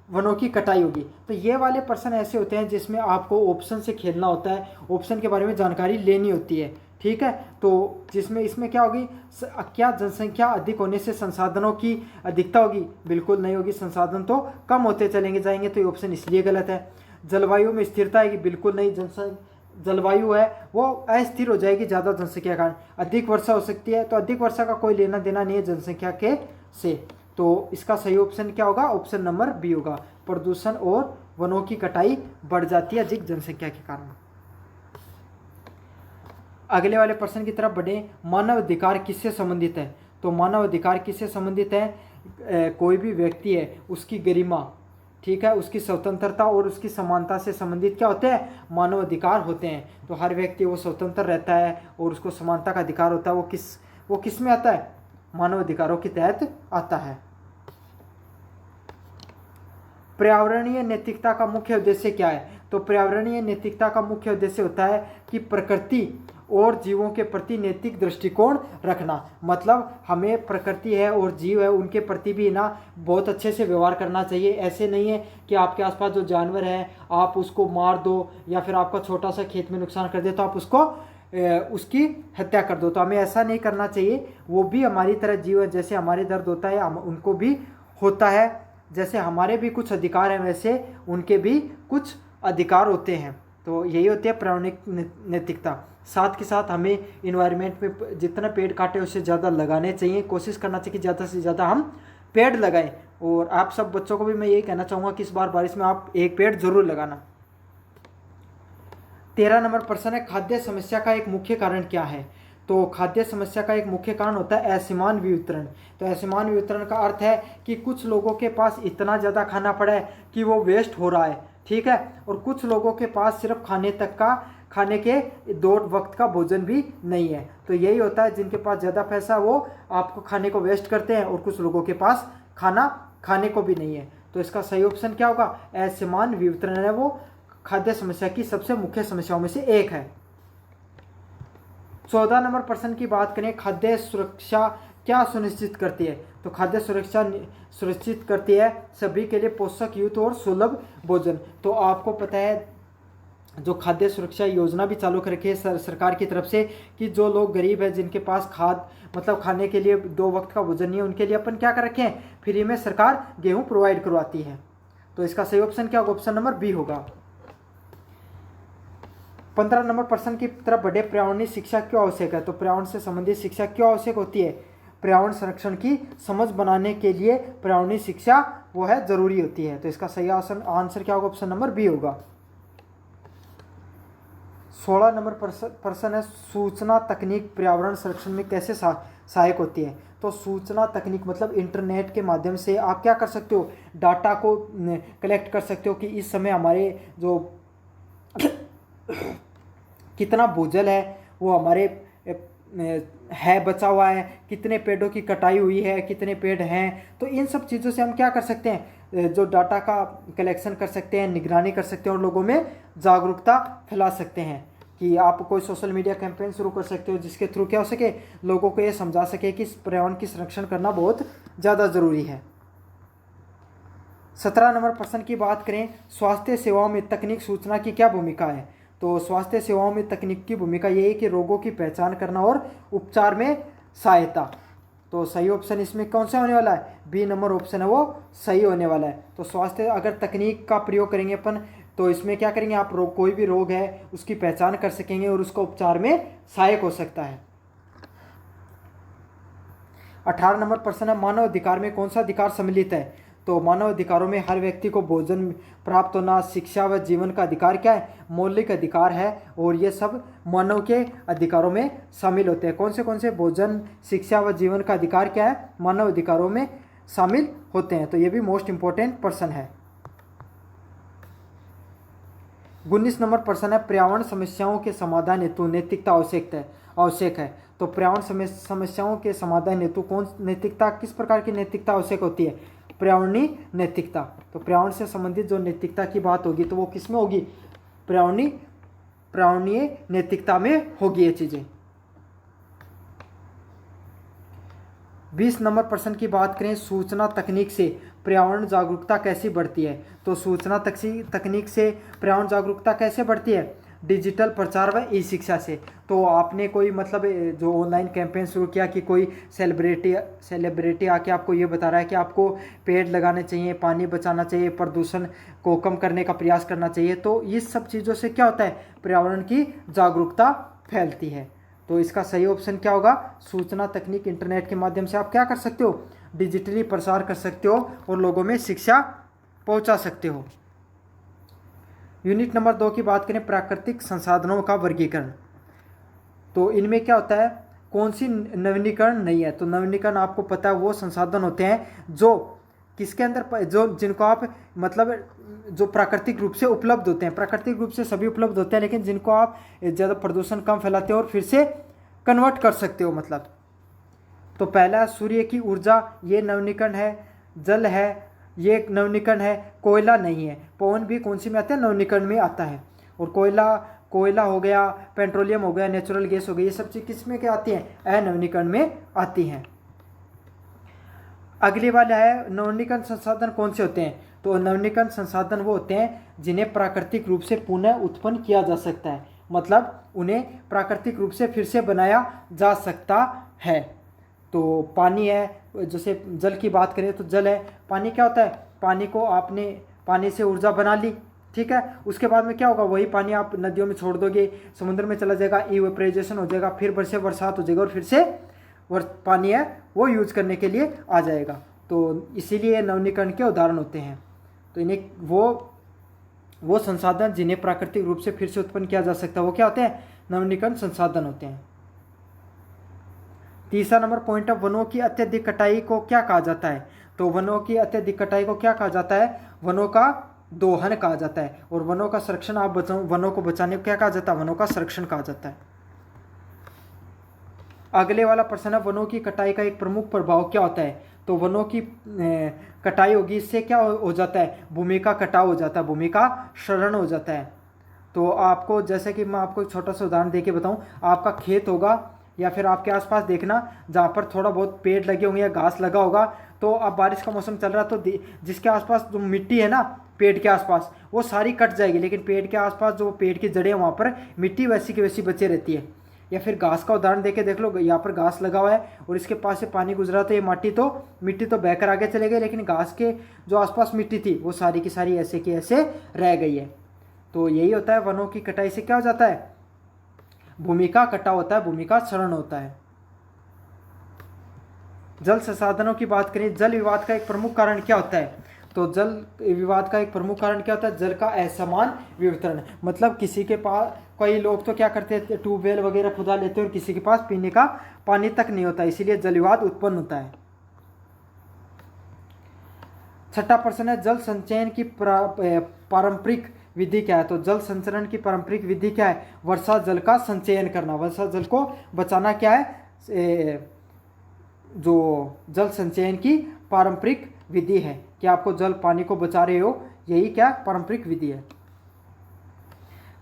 वनों की कटाई होगी। तो ये वाले पर्सन ऐसे होते हैं जिसमें आपको ऑप्शन से खेलना होता है, ऑप्शन के बारे में जानकारी लेनी होती है, ठीक है। तो जिसमें इसमें क्या होगी, क्या जनसंख्या अधिक होने से संसाधनों की अधिकता होगी? बिल्कुल नहीं होगी, संसाधन तो कम होते चलेंगे जाएंगे, तो ये ऑप्शन इसलिए गलत है। जलवायु में स्थिरता आएगी? बिल्कुल नहीं, जलवायु है वो अस्थिर हो जाएगी ज़्यादा जनसंख्या के कारण। अधिक वर्षा हो सकती है, तो अधिक वर्षा का कोई लेना देना नहीं है जनसंख्या के से। तो इसका सही ऑप्शन क्या होगा? ऑप्शन नंबर बी होगा। प्रदूषण और वनों की कटाई बढ़ जाती है अधिक जनसंख्या के कारण। अगले वाले प्रश्न की तरफ बढ़े। मानव अधिकार किससे संबंधित है? तो मानव अधिकार किससे संबंधित है? कोई भी व्यक्ति है उसकी गरिमा, ठीक है, उसकी स्वतंत्रता और उसकी समानता से संबंधित क्या होते हैं? मानव अधिकार होते हैं। तो हर व्यक्ति वो स्वतंत्र रहता है और उसको समानता का अधिकार होता है। वो किस में आता है? मानव अधिकारों के तहत आता है। पर्यावरणीय नैतिकता का मुख्य उद्देश्य क्या है? तो पर्यावरणीय नैतिकता का मुख्य उद्देश्य होता है कि प्रकृति और जीवों के प्रति नैतिक दृष्टिकोण रखना। मतलब हमें प्रकृति है और जीव है उनके प्रति भी ना बहुत अच्छे से व्यवहार करना चाहिए। ऐसे नहीं है कि आपके आसपास जो जानवर है आप उसको मार दो या फिर आपका छोटा सा खेत में नुकसान कर दे तो आप उसकी हत्या कर दो। तो हमें ऐसा नहीं करना चाहिए। वो भी हमारी तरह जीव है, जैसे हमारे दर्द होता है उनको भी होता है, जैसे हमारे भी कुछ अधिकार हैं वैसे उनके भी कुछ अधिकार होते हैं। तो यही होती है पर्यावरणिक नैतिकता। साथ के साथ हमें इन्वायरमेंट में जितना पेड़ काटे उससे ज़्यादा लगाने चाहिए। कोशिश करना चाहिए कि ज़्यादा से ज़्यादा हम पेड़ लगाएं। और आप सब बच्चों को भी मैं यही कहना चाहूँगा कि इस बार बारिश में आप एक पेड़ जरूर लगाना। 13 नंबर प्रश्न है, खाद्य समस्या का एक मुख्य कारण क्या है? तो खाद्य समस्या का एक मुख्य कारण होता है असमान वितरण। तो असमान वितरण का अर्थ है कि कुछ लोगों के पास इतना ज़्यादा खाना पड़ा है कि वो वेस्ट हो रहा है, ठीक है, और कुछ लोगों के पास सिर्फ खाने के 2 वक्त का भोजन भी नहीं है। तो यही होता है, जिनके पास ज़्यादा पैसा वो आपको खाने को वेस्ट करते हैं और कुछ लोगों के पास खाना खाने को भी नहीं है। तो इसका सही ऑप्शन क्या होगा? असमान वितरण है वो खाद्य समस्या की सबसे मुख्य समस्याओं में से एक है। 14 नंबर प्रश्न की बात करें, खाद्य सुरक्षा क्या सुनिश्चित करती है? तो खाद्य सुरक्षा सुनिश्चित करती है सभी के लिए पोषक युक्त और सुलभ भोजन। तो आपको पता है जो खाद्य सुरक्षा योजना भी चालू कर रखी है सरकार की तरफ से कि जो लोग गरीब है जिनके पास खाने के लिए 2 वक्त का भोजन नहीं है उनके लिए अपन क्या कर रखे हैं, फ्री में सरकार गेहूं प्रोवाइड करवाती है। तो इसका सही ऑप्शन क्या होगा? ऑप्शन नंबर बी होगा। 15 नंबर प्रश्न की तरफ बढ़े। पर्यावरणीय शिक्षा क्यों आवश्यक है? तो पर्यावरण से संबंधित शिक्षा क्यों आवश्यक होती है? पर्यावरण संरक्षण की समझ बनाने के लिए पर्यावरणीय शिक्षा वो है जरूरी होती है। तो इसका सही आंसर क्या होगा? ऑप्शन नंबर बी होगा। 16 नंबर प्रश्न है, सूचना तकनीक पर्यावरण संरक्षण में कैसे सहायक होती है? तो सूचना तकनीक मतलब इंटरनेट के माध्यम से आप क्या कर सकते हो, डाटा को कलेक्ट कर सकते हो कि इस समय हमारे जो कितना भूजल है वो हमारे है बचा हुआ है, कितने पेड़ों की कटाई हुई है, कितने पेड़ हैं। तो इन सब चीज़ों से हम क्या कर सकते हैं, जो डाटा का कलेक्शन कर सकते हैं, निगरानी कर सकते हैं और लोगों में जागरूकता फैला सकते हैं। कि आप कोई सोशल मीडिया कैंपेन शुरू कर सकते हो जिसके थ्रू क्या हो सके, लोगों को ये समझा सके कि पर्यावरण की संरक्षण करना बहुत ज़्यादा ज़रूरी है। 17 नंबर प्रश्न की बात करें, स्वास्थ्य सेवाओं में तकनीक सूचना की क्या भूमिका है? तो स्वास्थ्य सेवाओं में तकनीक की भूमिका ये है कि रोगों की पहचान करना और उपचार में सहायता। तो सही ऑप्शन इसमें कौन सा होने वाला है? बी नंबर ऑप्शन है वो सही होने वाला है। तो स्वास्थ्य अगर तकनीक का प्रयोग करेंगे अपन तो इसमें क्या करेंगे, आप कोई भी रोग है उसकी पहचान कर सकेंगे और उसका उपचार में सहायक हो सकता है। 18 नंबर प्रश्न है, मानव अधिकार में कौन सा अधिकार सम्मिलित है? तो मानव अधिकारों में हर व्यक्ति को भोजन प्राप्त होना, शिक्षा व जीवन का अधिकार क्या है? मौलिक अधिकार है और ये सब मानव के अधिकारों में शामिल होते हैं। कौन से भोजन, शिक्षा व जीवन का अधिकार क्या है? मानव अधिकारों में शामिल होते हैं। तो ये भी मोस्ट इंपॉर्टेंट प्रश्न है। 19 नंबर प्रश्न है, पर्यावरण समस्याओं के समाधान हेतु नैतिकता आवश्यक है। तो पर्यावरण समस्याओं के समाधान हेतु किस प्रकार की नैतिकता आवश्यक होती है? पर्यावरणीय नैतिकता। तो पर्यावरण से संबंधित जो नैतिकता की बात होगी तो वो किस में होगी? पर्यावरणीय पर्यावरणीय नैतिकता में होगी ये चीज़ें। 20 नंबर प्रश्न की बात करें, सूचना तकनीक से पर्यावरण जागरूकता कैसे बढ़ती है। तो सूचना तकनीक से पर्यावरण जागरूकता कैसे बढ़ती है, डिजिटल प्रचार व ई शिक्षा से। तो आपने कोई मतलब जो ऑनलाइन कैंपेन शुरू किया कि कोई सेलिब्रिटी आके आपको ये बता रहा है कि आपको पेड़ लगाने चाहिए, पानी बचाना चाहिए, प्रदूषण को कम करने का प्रयास करना चाहिए, तो इस सब चीज़ों से क्या होता है, पर्यावरण की जागरूकता फैलती है। तो इसका सही ऑप्शन क्या होगा, सूचना तकनीक, इंटरनेट के माध्यम से आप क्या कर सकते हो, डिजिटली प्रसार कर सकते हो और लोगों में शिक्षा पहुंचा सकते हो। यूनिट नंबर 2 की बात करें, प्राकृतिक संसाधनों का वर्गीकरण। तो इनमें क्या होता है, कौन सी नवीनीकरण नहीं है। तो नवीनीकरण आपको पता है वो संसाधन होते हैं जो किसके अंदर, जो जिनको आप मतलब जो प्राकृतिक रूप से उपलब्ध होते हैं। प्राकृतिक रूप से सभी उपलब्ध होते हैं, लेकिन जिनको आप ज़्यादा प्रदूषण कम फैलाते हो और फिर से कन्वर्ट कर सकते हो मतलब। तो पहला सूर्य की ऊर्जा, ये नवीनीकरण है। जल है, ये एक नवीनीकरण है। कोयला नहीं है। पवन भी कौन सी में आता है, नवीनीकरण में आता है। और कोयला हो गया, पेट्रोलियम हो गया, नेचुरल गैस हो गई, ये सब चीज़ किस में क्या आती हैं, अनवीनीकरण में आती हैं। अगली वाला है, नवीनीकरण संसाधन कौन से होते हैं। तो नवीनीकरण संसाधन वो होते हैं जिन्हें प्राकृतिक रूप से पुनः उत्पन्न किया जा सकता है, मतलब उन्हें प्राकृतिक रूप से फिर से बनाया जा सकता है। तो पानी है, जैसे जल की बात करें तो जल है, पानी क्या होता है, पानी को आपने पानी से ऊर्जा बना ली, ठीक है, उसके बाद में क्या होगा, वही पानी आप नदियों में छोड़ दोगे, समुद्र में चला जाएगा, इवेपोराइजेशन हो जाएगा, फिर बरसात हो जाएगा और फिर से पानी है वो यूज करने के लिए आ जाएगा। तो इसीलिए नवीनीकरण के उदाहरण होते हैं। तो इन्हें वो संसाधन जिन्हें प्राकृतिक रूप से फिर से उत्पन्न किया जा सकता है, वो क्या होते हैं, नवीनीकरण संसाधन होते हैं। तीसरा नंबर पॉइंट है, वनों की अत्यधिक कटाई को क्या कहा जाता है। तो वनों की अत्यधिक कटाई को क्या कहा जाता है, वनों का दोहन कहा जाता है। और वनों का संरक्षण, आप वनों को बचाने को क्या कहा जाता है, वनों का संरक्षण कहा जाता है। अगले वाला प्रश्न है, वनों की कटाई का एक प्रमुख प्रभाव क्या होता है। तो वनों की कटाई होगी, इससे क्या हो जाता है, भूमि का कटाव हो जाता है, भूमि का क्षरण हो जाता है। तो आपको जैसे कि मैं आपको एक छोटा सा उदाहरण देके बताऊं, आपका खेत होगा या फिर आपके आसपास देखना जहाँ पर थोड़ा बहुत पेड़ लगे होंगे या घास लगा होगा, तो अब बारिश का मौसम चल रहा, तो जिसके आसपास जो मिट्टी है ना पेड़ के आसपास, वो सारी कट जाएगी, लेकिन पेड़ के आसपास जो पेड़ की जड़ें वहाँ पर मिट्टी वैसी की वैसी बची रहती है। या फिर घास का उदाहरण देके देख लो, यहाँ पर घास लगा हुआ है और इसके पास से पानी गुजरा, तो ये मिट्टी तो बहकर आगे चले गई, लेकिन घास के जो आसपास मिट्टी थी वो सारी की सारी ऐसे की ऐसे रह गई है। तो यही होता है, वनों की कटाई से क्या हो जाता है, भूमि का कटाव होता है, भूमि का क्षरण होता है। जल संसाधनों की बात करें, जल विवाद का एक प्रमुख कारण क्या होता है। तो जल विवाद का एक प्रमुख कारण क्या होता है, जल का असमान वितरण। मतलब किसी के पास, कई लोग तो क्या करते हैं, ट्यूबवेल वगैरह खुदा लेते हैं और किसी के पास पीने का पानी तक नहीं होता, इसीलिए जल विवाद उत्पन्न होता है। छठा प्रश्न है, जल संचयन की पारंपरिक विधि क्या है। तो जल संचरण की पारंपरिक विधि क्या है, वर्षा जल का संचयन करना, वर्षा जल को बचाना क्या है, जो जल संचयन की पारंपरिक विधि है कि आपको जल पानी को बचा रहे हो, यही क्या पारंपरिक विधि है।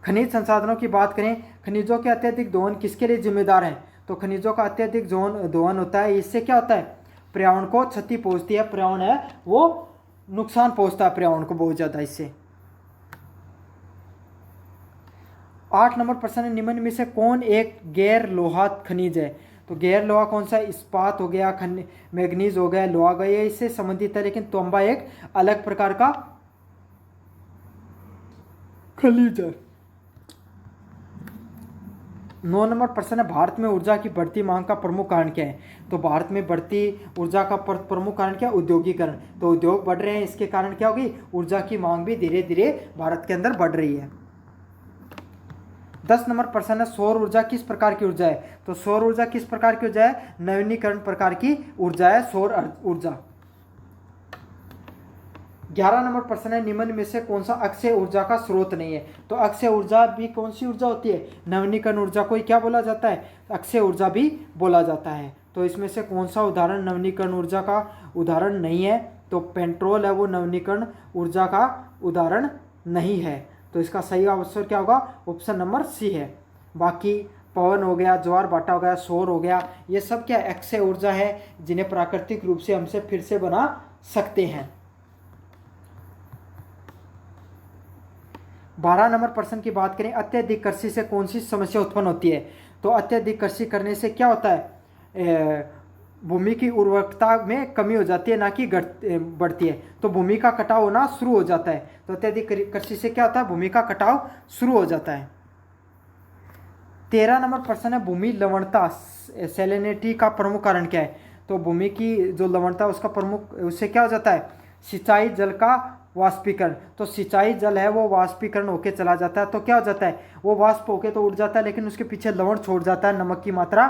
खनिज संसाधनों की बात करें, खनिजों के अत्यधिक दोहन किसके लिए जिम्मेदार है। तो खनिजों का अत्यधिक दोहन होता है, इससे क्या होता है, पर्यावरण को क्षति पहुंचती है, पर्यावरण है वो नुकसान पहुंचता है पर्यावरण को बहुत ज्यादा इससे। 8 नंबर प्रश्न है, निम्न में से कौन एक गैर लोहा खनिज है। तो गैर लोहा कौन सा, इस्पात हो गया, मैग्नीज हो गया, लोहा गया, इससे संबंधित है, लेकिन तांबा एक अलग प्रकार का खनिज है। 9 नंबर प्रश्न है, भारत में ऊर्जा की बढ़ती मांग का प्रमुख कारण क्या है। तो भारत में बढ़ती ऊर्जा का प्रमुख कारण क्या है, उद्योगीकरण। तो उद्योग बढ़ रहे हैं, इसके कारण क्या होगी, ऊर्जा की मांग भी धीरे धीरे भारत के अंदर बढ़ रही है। 10 नंबर प्रश्न है, सौर ऊर्जा किस प्रकार की ऊर्जा है। तो सौर ऊर्जा किस प्रकार की ऊर्जा है, नवीनीकरण प्रकार की ऊर्जा है सौर ऊर्जा। 11 नंबर प्रश्न है, निम्न में से कौन सा अक्षय ऊर्जा का स्रोत नहीं है। तो अक्षय ऊर्जा भी कौन सी ऊर्जा होती है, नवीनीकरण ऊर्जा को ही क्या बोला जाता है, अक्षय ऊर्जा भी बोला जाता है। तो इसमें से कौन सा उदाहरण नवीनीकरण ऊर्जा का उदाहरण नहीं है। तो पेट्रोल है वो नवीनीकरण ऊर्जा का उदाहरण नहीं है। तो इसका सही आंसर क्या होगा, ऑप्शन नंबर सी है। बाकी पवन हो गया, ज्वार भाटा हो गया, सौर हो गया, ये सब क्या अक्षय ऊर्जा है जिन्हें प्राकृतिक रूप से हमसे फिर से बना सकते हैं। 12 नंबर प्रश्न की बात करें, अत्यधिक कृषि से कौन सी समस्या उत्पन्न होती है। तो अत्यधिक कृषि करने से क्या होता है, भूमि की उर्वरकता में कमी हो जाती है, ना कि बढ़ती है। तो भूमि का कटाव होना शुरू हो जाता है। तो अत्यधिक कृषि से क्या होता है, भूमि का कटाव शुरू हो जाता है। 13 नंबर प्रश्न है, भूमि लवणता सैलिनिटी का प्रमुख कारण क्या है। तो भूमि की जो लवणता उसका प्रमुख, उससे क्या हो जाता है, सिंचाई जल का वाष्पीकरण। तो सिंचाई जल है वो वाष्पीकरण होके चला जाता है, तो क्या हो जाता है, वो वाष्प होके तो उड़ जाता है, लेकिन उसके पीछे लवण छोड़ जाता है, नमक की मात्रा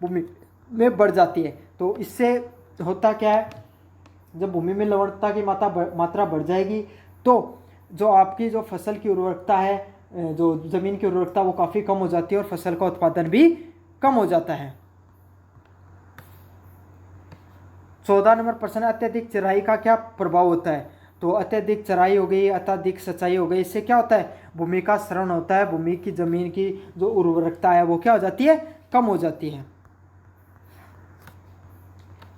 भूमि में बढ़ जाती है। तो इससे होता क्या है, जब भूमि में लवणता की मात्रा बढ़ जाएगी तो जो आपकी जो फसल की उर्वरकता है, जो जमीन की उर्वरकता, वो काफ़ी कम हो जाती है और फसल का उत्पादन भी कम हो जाता है। 14 नंबर प्रश्न है, अत्यधिक चराई का क्या प्रभाव होता है। तो अत्यधिक चराई हो गई, अत्यधिक सिंचाई हो गई, इससे क्या होता है, भूमि का क्षरण होता है, भूमि की जमीन की जो उर्वरकता है वो क्या हो जाती है, कम हो जाती है।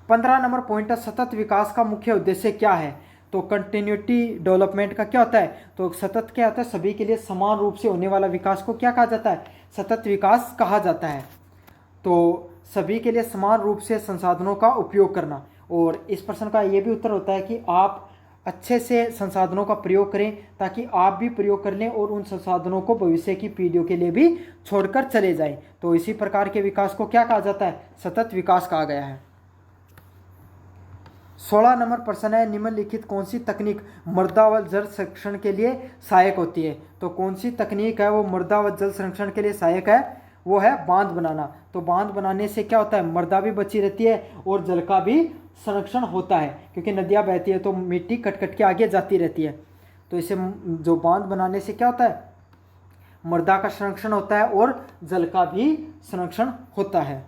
15 नंबर पॉइंट है, सतत विकास का मुख्य उद्देश्य क्या है। तो कंटिन्यूटी डेवलपमेंट का क्या होता है, तो सतत क्या होता है, सभी के लिए समान रूप से होने वाला विकास को क्या कहा जाता है, सतत विकास कहा जाता है। तो सभी के लिए समान रूप से संसाधनों का उपयोग करना। और इस प्रश्न का ये भी उत्तर होता है कि आप अच्छे से संसाधनों का प्रयोग करें ताकि आप भी प्रयोग कर लें और उन संसाधनों को भविष्य की पीढ़ियों के लिए भी छोड़कर चले जाएं। तो इसी प्रकार के विकास को क्या कहा जाता है, सतत विकास कहा गया है। 16 नंबर प्रश्न है, निम्नलिखित कौन सी तकनीक मृदा व जल संरक्षण के लिए सहायक होती है। तो कौन सी तकनीक है वो मृदा व जल संरक्षण के लिए सहायक है, वो है बांध बनाना। तो बांध बनाने से क्या होता है, मृदा भी बची रहती है और जल का भी संरक्षण होता है, क्योंकि नदियाँ बहती है तो मिट्टी कट कट के आगे जाती रहती है। तो इसे जो बांध बनाने से क्या होता है, मृदा का संरक्षण होता है और जल का भी संरक्षण होता है।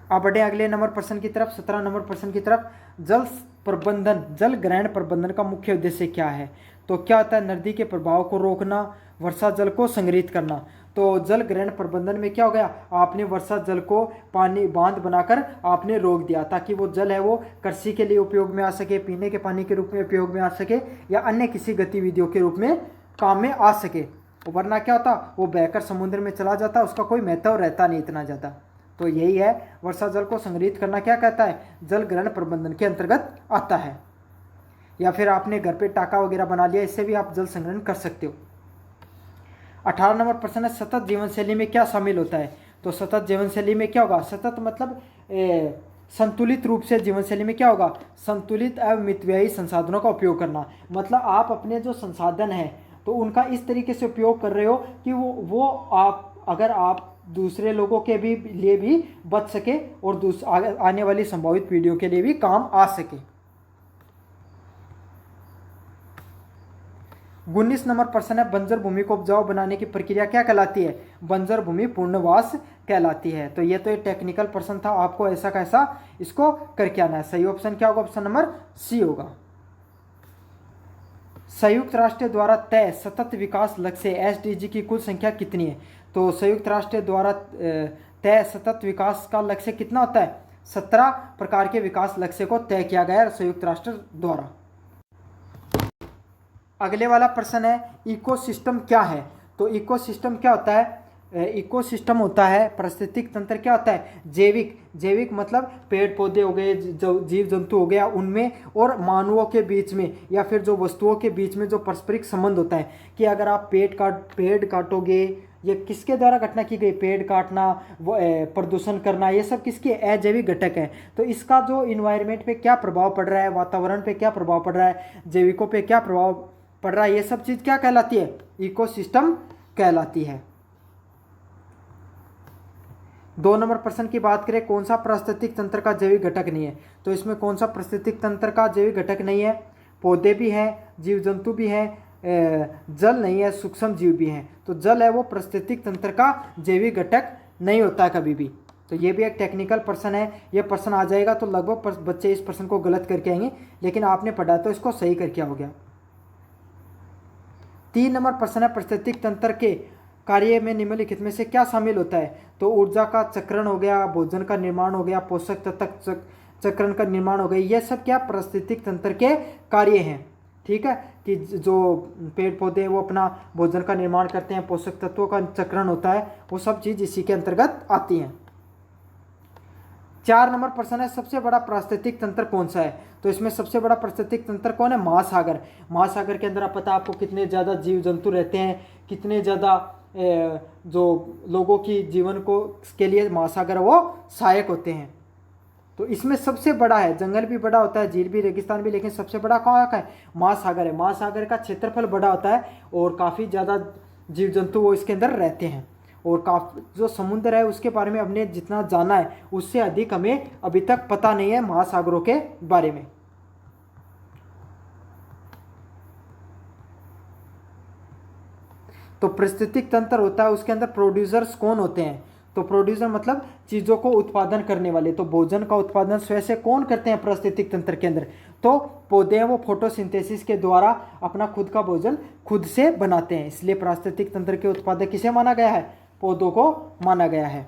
अब बढ़े अगले नंबर प्रश्न की तरफ, 17 नंबर प्रश्न की तरफ। जल प्रबंधन, जल ग्रहण प्रबंधन का मुख्य उद्देश्य क्या है। तो क्या होता है, नदी के प्रभाव को रोकना, वर्षा जल को संग्रहित करना। तो जल ग्रहण प्रबंधन में क्या हो गया, आपने वर्षा जल को पानी बांध बनाकर आपने रोक दिया ताकि वो जल है वो कृषि के लिए उपयोग में आ सके, पीने के पानी के रूप में उपयोग में आ सके या अन्य किसी गतिविधियों के रूप में काम में आ सके। वरना क्या होता, वो बहकर समुद्र में चला जाता, उसका कोई महत्व रहता नहीं इतना ज़्यादा। तो यही है, वर्षा जल को संग्रहित करना क्या कहता है, जल ग्रहण प्रबंधन के अंतर्गत आता है। या फिर आपने घर पे टाका वगैरह बना लिया, इससे भी आप जल संग्रहण कर सकते हो। 18 नंबर प्रश्न है, सतत जीवन शैली में क्या शामिल होता है। तो सतत जीवन शैली में क्या होगा, सतत मतलब संतुलित रूप से जीवन शैली में क्या होगा, संतुलित एवं मितव्ययी संसाधनों का उपयोग करना। मतलब आप अपने जो संसाधन हैं तो उनका इस तरीके से उपयोग कर रहे हो कि वो आप अगर आप दूसरे लोगों के भी लिए भी बच सके और आने वाली संभावित पीढ़ियों के लिए भी काम आ सके। 19 नंबर प्रश्न है, बंजर भूमि को उपजाऊ बनाने की प्रक्रिया क्या कहलाती है। बंजर भूमि पूर्णवास कहलाती है। तो ये तो एक टेक्निकल प्रश्न था, आपको ऐसा कैसा इसको करके आना है। सही ऑप्शन क्या होगा, ऑप्शन नंबर सी होगा। संयुक्त राष्ट्र द्वारा तय सतत विकास लक्ष्य एसडीजी की कुल संख्या कितनी है। तो संयुक्त राष्ट्र द्वारा तय सतत विकास का लक्ष्य कितना होता है, 17 प्रकार के विकास लक्ष्य को तय किया गया है संयुक्त राष्ट्र द्वारा। अगले वाला प्रश्न है, इकोसिस्टम क्या है। तो इकोसिस्टम क्या होता है, इकोसिस्टम होता है पारिस्थितिक तंत्र। क्या होता है, जैविक मतलब पेड़ पौधे हो गए, जीव जंतु हो गया उनमें और मानवों के बीच में या फिर जो वस्तुओं के बीच में जो पारस्परिक संबंध होता है कि अगर आप पेड़ काटोगे, ये किसके द्वारा घटना की गई, पेड़ काटना, वो प्रदूषण करना, ये सब किसके अजैविक घटक है। तो इसका जो इन्वायरमेंट पे क्या प्रभाव पड़ रहा है, वातावरण पे क्या प्रभाव पड़ रहा है, जैविकों पे क्या प्रभाव पड़ रहा है, ये सब चीज़ क्या कहलाती है, इकोसिस्टम कहलाती है। 2 नंबर प्रश्न की बात करें, कौन सा पारिस्थितिक तंत्र का जैविक घटक नहीं है। तो इसमें कौन सा पारिस्थितिक तंत्र का जैविक घटक नहीं है, पौधे भी हैं, जीव जंतु भी हैं, जल नहीं है, सूक्ष्म जीव भी हैं। तो जल है वो पारिस्थितिक तंत्र का जैविक घटक नहीं होता है कभी भी। तो ये भी एक टेक्निकल प्रश्न है, ये प्रश्न आ जाएगा तो लगभग बच्चे इस प्रश्न को गलत करके आएंगे, लेकिन आपने पढ़ा तो इसको सही करके आओगे। 3 नंबर प्रश्न है, पारिस्थितिक तंत्र के कार्य में निम्नलिखित में से क्या शामिल होता है? तो ऊर्जा का चक्रण हो गया, भोजन का निर्माण हो गया, पोषक तत्व चक्रण का निर्माण हो गया, ये सब क्या पारिस्थितिक तंत्र के कार्य हैं। ठीक है, कि जो पेड़ पौधे वो अपना भोजन का निर्माण करते हैं, पोषक तत्वों का चक्रण होता है, वो सब चीज इसी के अंतर्गत आती हैं। 4 नंबर प्रश्न है, सबसे बड़ा पारिस्थितिक तंत्र कौन सा है? तो इसमें सबसे बड़ा पारिस्थितिक तंत्र कौन है? महासागर। महासागर के अंदर आप पता है आपको कितने ज़्यादा जीव जंतु रहते हैं, कितने ज़्यादा जो लोगों की जीवन को के लिए महासागर वो सहायक होते हैं। तो इसमें सबसे बड़ा है, जंगल भी बड़ा होता है, झील भी, रेगिस्तान भी, लेकिन सबसे बड़ा कहाँ का है? महासागर है। महासागर का क्षेत्रफल बड़ा होता है और काफ़ी ज़्यादा जीव जंतु वो इसके अंदर रहते हैं। और काफ़ी जो समुद्र है उसके बारे में हमने जितना जाना है उससे अधिक हमें अभी तक पता नहीं है महासागरों के बारे में। तो पारिस्थितिक तंत्र होता है, उसके अंदर प्रोड्यूसर्स कौन होते हैं? तो प्रोड्यूसर मतलब चीज़ों को उत्पादन करने वाले। तो भोजन का उत्पादन स्वयं से कौन करते हैं पारिस्थितिक तंत्र के अंदर? तो पौधे हैं, वो फोटोसिंथेसिस के द्वारा अपना खुद का भोजन खुद से बनाते हैं, इसलिए पारिस्थितिक तंत्र के उत्पादक किसे माना गया है? पौधों को माना गया है।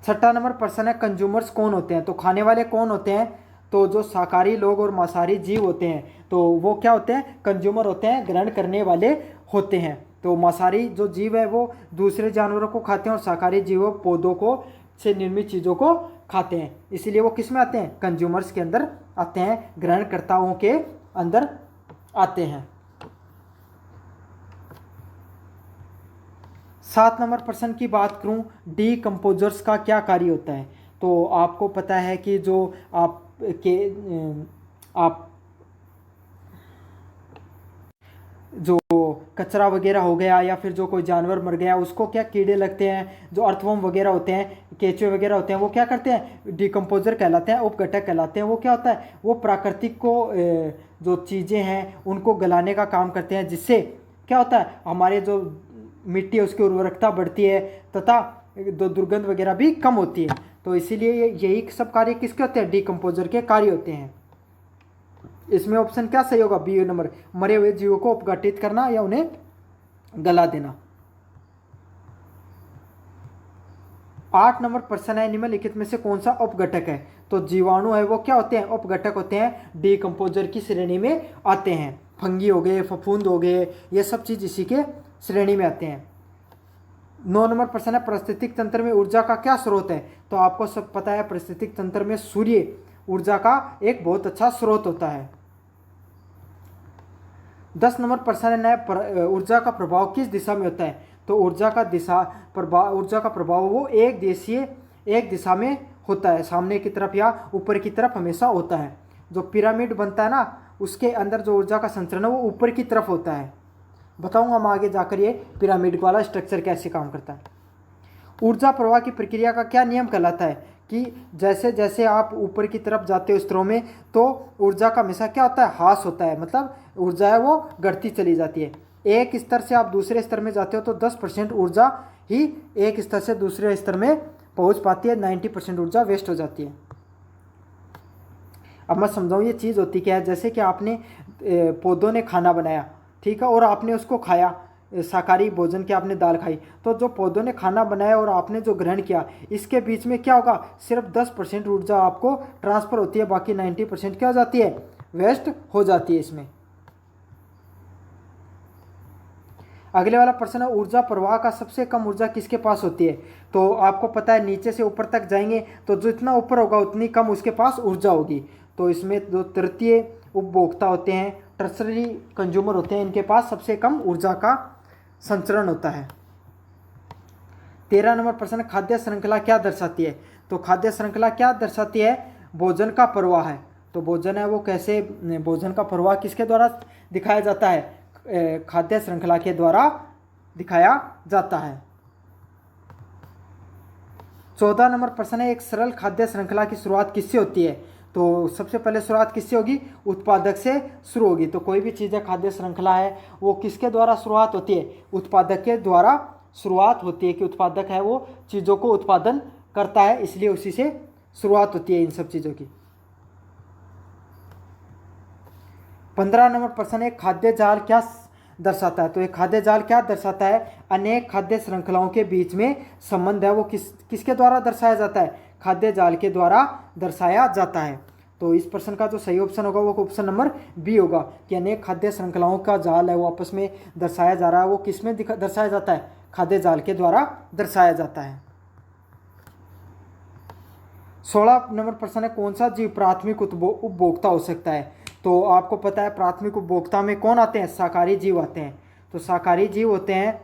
6 नंबर प्रश्न है, कंज्यूमर्स कौन होते हैं? तो खाने वाले कौन होते हैं? तो जो शाकाहारी लोग और मांसाहारी जीव होते हैं, तो वो क्या होते हैं? कंज्यूमर होते हैं, ग्रहण करने वाले होते हैं। तो मांसाहारी जो जीव है वो दूसरे जानवरों को खाते हैं और शाकाहारी जीव पौधों को से निर्मित चीज़ों को खाते हैं, इसीलिए वो किस में आते हैं? कंज्यूमर्स के अंदर आते हैं, ग्रहणकर्ताओं के अंदर आते हैं। 7 नंबर प्रश्न की बात करूं, डीकम्पोजर्स का क्या कार्य होता है? तो आपको पता है कि जो आप जो कचरा वगैरह हो गया या फिर जो कोई जानवर मर गया उसको क्या कीड़े लगते हैं, जो अर्थवर्म वगैरह होते हैं, केंचुए वगैरह होते हैं, वो क्या करते हैं? डिकम्पोजर कहलाते हैं, उपघटक कहलाते हैं। वो क्या होता है? वो प्राकृतिक को जो चीज़ें हैं उनको गलाने का काम करते हैं, जिससे क्या होता है? हमारे जो मिट्टी है उसकी उर्वरकता बढ़ती है तथा दुर्गंध वगैरह भी कम होती है। तो इसीलिए यही सब कार्य किसके होते हैं? डीकम्पोजर के कार्य होते हैं। इसमें ऑप्शन क्या सही होगा? बी नंबर, मरे हुए जीवों को अपघटित करना या उन्हें गला देना। 8 नंबर प्रश्न है, निम्नलिखित में से कौन सा अपघटक है? तो जीवाणु है वो क्या होते हैं? अपघटक होते हैं, डीकम्पोजर की श्रेणी में आते हैं। फंगी हो गए, फफूंद हो गए, ये सब चीज इसी के श्रेणी में आते हैं। 9 नंबर प्रश्न है, पारिस्थितिक तंत्र में ऊर्जा का क्या स्रोत है? तो आपको सब पता है पारिस्थितिक तंत्र में सूर्य ऊर्जा का एक बहुत अच्छा स्रोत होता है। 10 नंबर प्रश्न है, ऊर्जा का प्रभाव किस दिशा में होता है? तो ऊर्जा का प्रभाव वो एक दिशा में होता है, सामने की तरफ या ऊपर की तरफ हमेशा होता है। जो पिरामिड बनता है ना, उसके अंदर जो ऊर्जा का संचरण है वो ऊपर की तरफ होता है। बताऊंगा हम आगे जाकर ये पिरामिड वाला स्ट्रक्चर कैसे काम करता है। ऊर्जा प्रवाह की प्रक्रिया का क्या नियम कहलाता है? कि जैसे जैसे आप ऊपर की तरफ जाते हो स्तरों में, तो ऊर्जा का हमेशा क्या होता है? ह्रास होता है, मतलब ऊर्जा है वो घटती चली जाती है। एक स्तर से आप दूसरे स्तर में जाते हो तो 10% ऊर्जा ही एक स्तर से दूसरे स्तर में पहुंच पाती है, 90% ऊर्जा वेस्ट हो जाती है। अब मैं समझाऊँ ये चीज़ होती क्या है। जैसे कि आपने पौधों ने खाना बनाया, ठीक है, और आपने उसको खाया, शाकाहारी भोजन की आपने दाल खाई, तो जो पौधों ने खाना बनाया और आपने जो ग्रहण किया, इसके बीच में क्या होगा? सिर्फ 10% ऊर्जा आपको ट्रांसफर होती है, बाकी 90% क्या हो जाती है? वेस्ट हो जाती है इसमें। अगले वाला प्रश्न है, ऊर्जा प्रवाह का सबसे कम ऊर्जा किसके पास होती है? तो आपको पता है नीचे से ऊपर तक जाएंगे तो जितना ऊपर होगा उतनी कम उसके पास ऊर्जा होगी। तो इसमें जो तृतीय उपभोक्ता होते हैं, टर्सरी कंज्यूमर होते हैं, इनके पास सबसे कम ऊर्जा का संचरण होता है। 13 नंबर प्रश्न, खाद्य श्रृंखला क्या दर्शाती है? तो खाद्य श्रृंखला क्या दर्शाती है? भोजन का प्रवाह है। तो भोजन है वो कैसे, भोजन का प्रवाह किसके द्वारा दिखाया जाता है? खाद्य श्रृंखला के द्वारा दिखाया जाता है। 14 नंबर प्रश्न है, एक सरल खाद्य श्रृंखला की शुरुआत किससे होती है? तो सबसे पहले शुरुआत किससे होगी? उत्पादक से शुरू होगी। तो कोई भी चीज़ है, खाद्य श्रृंखला है, वो किसके द्वारा शुरुआत होती है? उत्पादक के द्वारा शुरुआत होती है, कि उत्पादक है वो चीज़ों को उत्पादन करता है, इसलिए उसी से शुरुआत होती है इन सब चीज़ों की। 15 नंबर प्रश्न है, खाद्य जाल क्या दर्शाता है। तो ये खाद्य जाल क्या दर्शाता है, अनेक खाद्य श्रृंखलाओं के बीच में संबंध है वो किसके द्वारा दर्शाया जाता है, खाद्य जाल के द्वारा दर्शाया जाता है। तो इस प्रश्न का जो सही ऑप्शन होगा वो ऑप्शन नंबर बी होगा कि अनेक खाद्य श्रृंखलाओं का जाल है वो आपस में दर्शाया जा रहा है, वो किस में दर्शाया जाता है, खाद्य जाल के द्वारा दर्शाया जाता है। 16 नंबर प्रश्न है, कौन सा जीव प्राथमिक उपभोक्ता हो सकता है। तो आपको पता है प्राथमिक उपभोक्ता में कौन आते हैं, शाकाहारी जीव आते हैं। तो शाकाहारी जीव होते हैं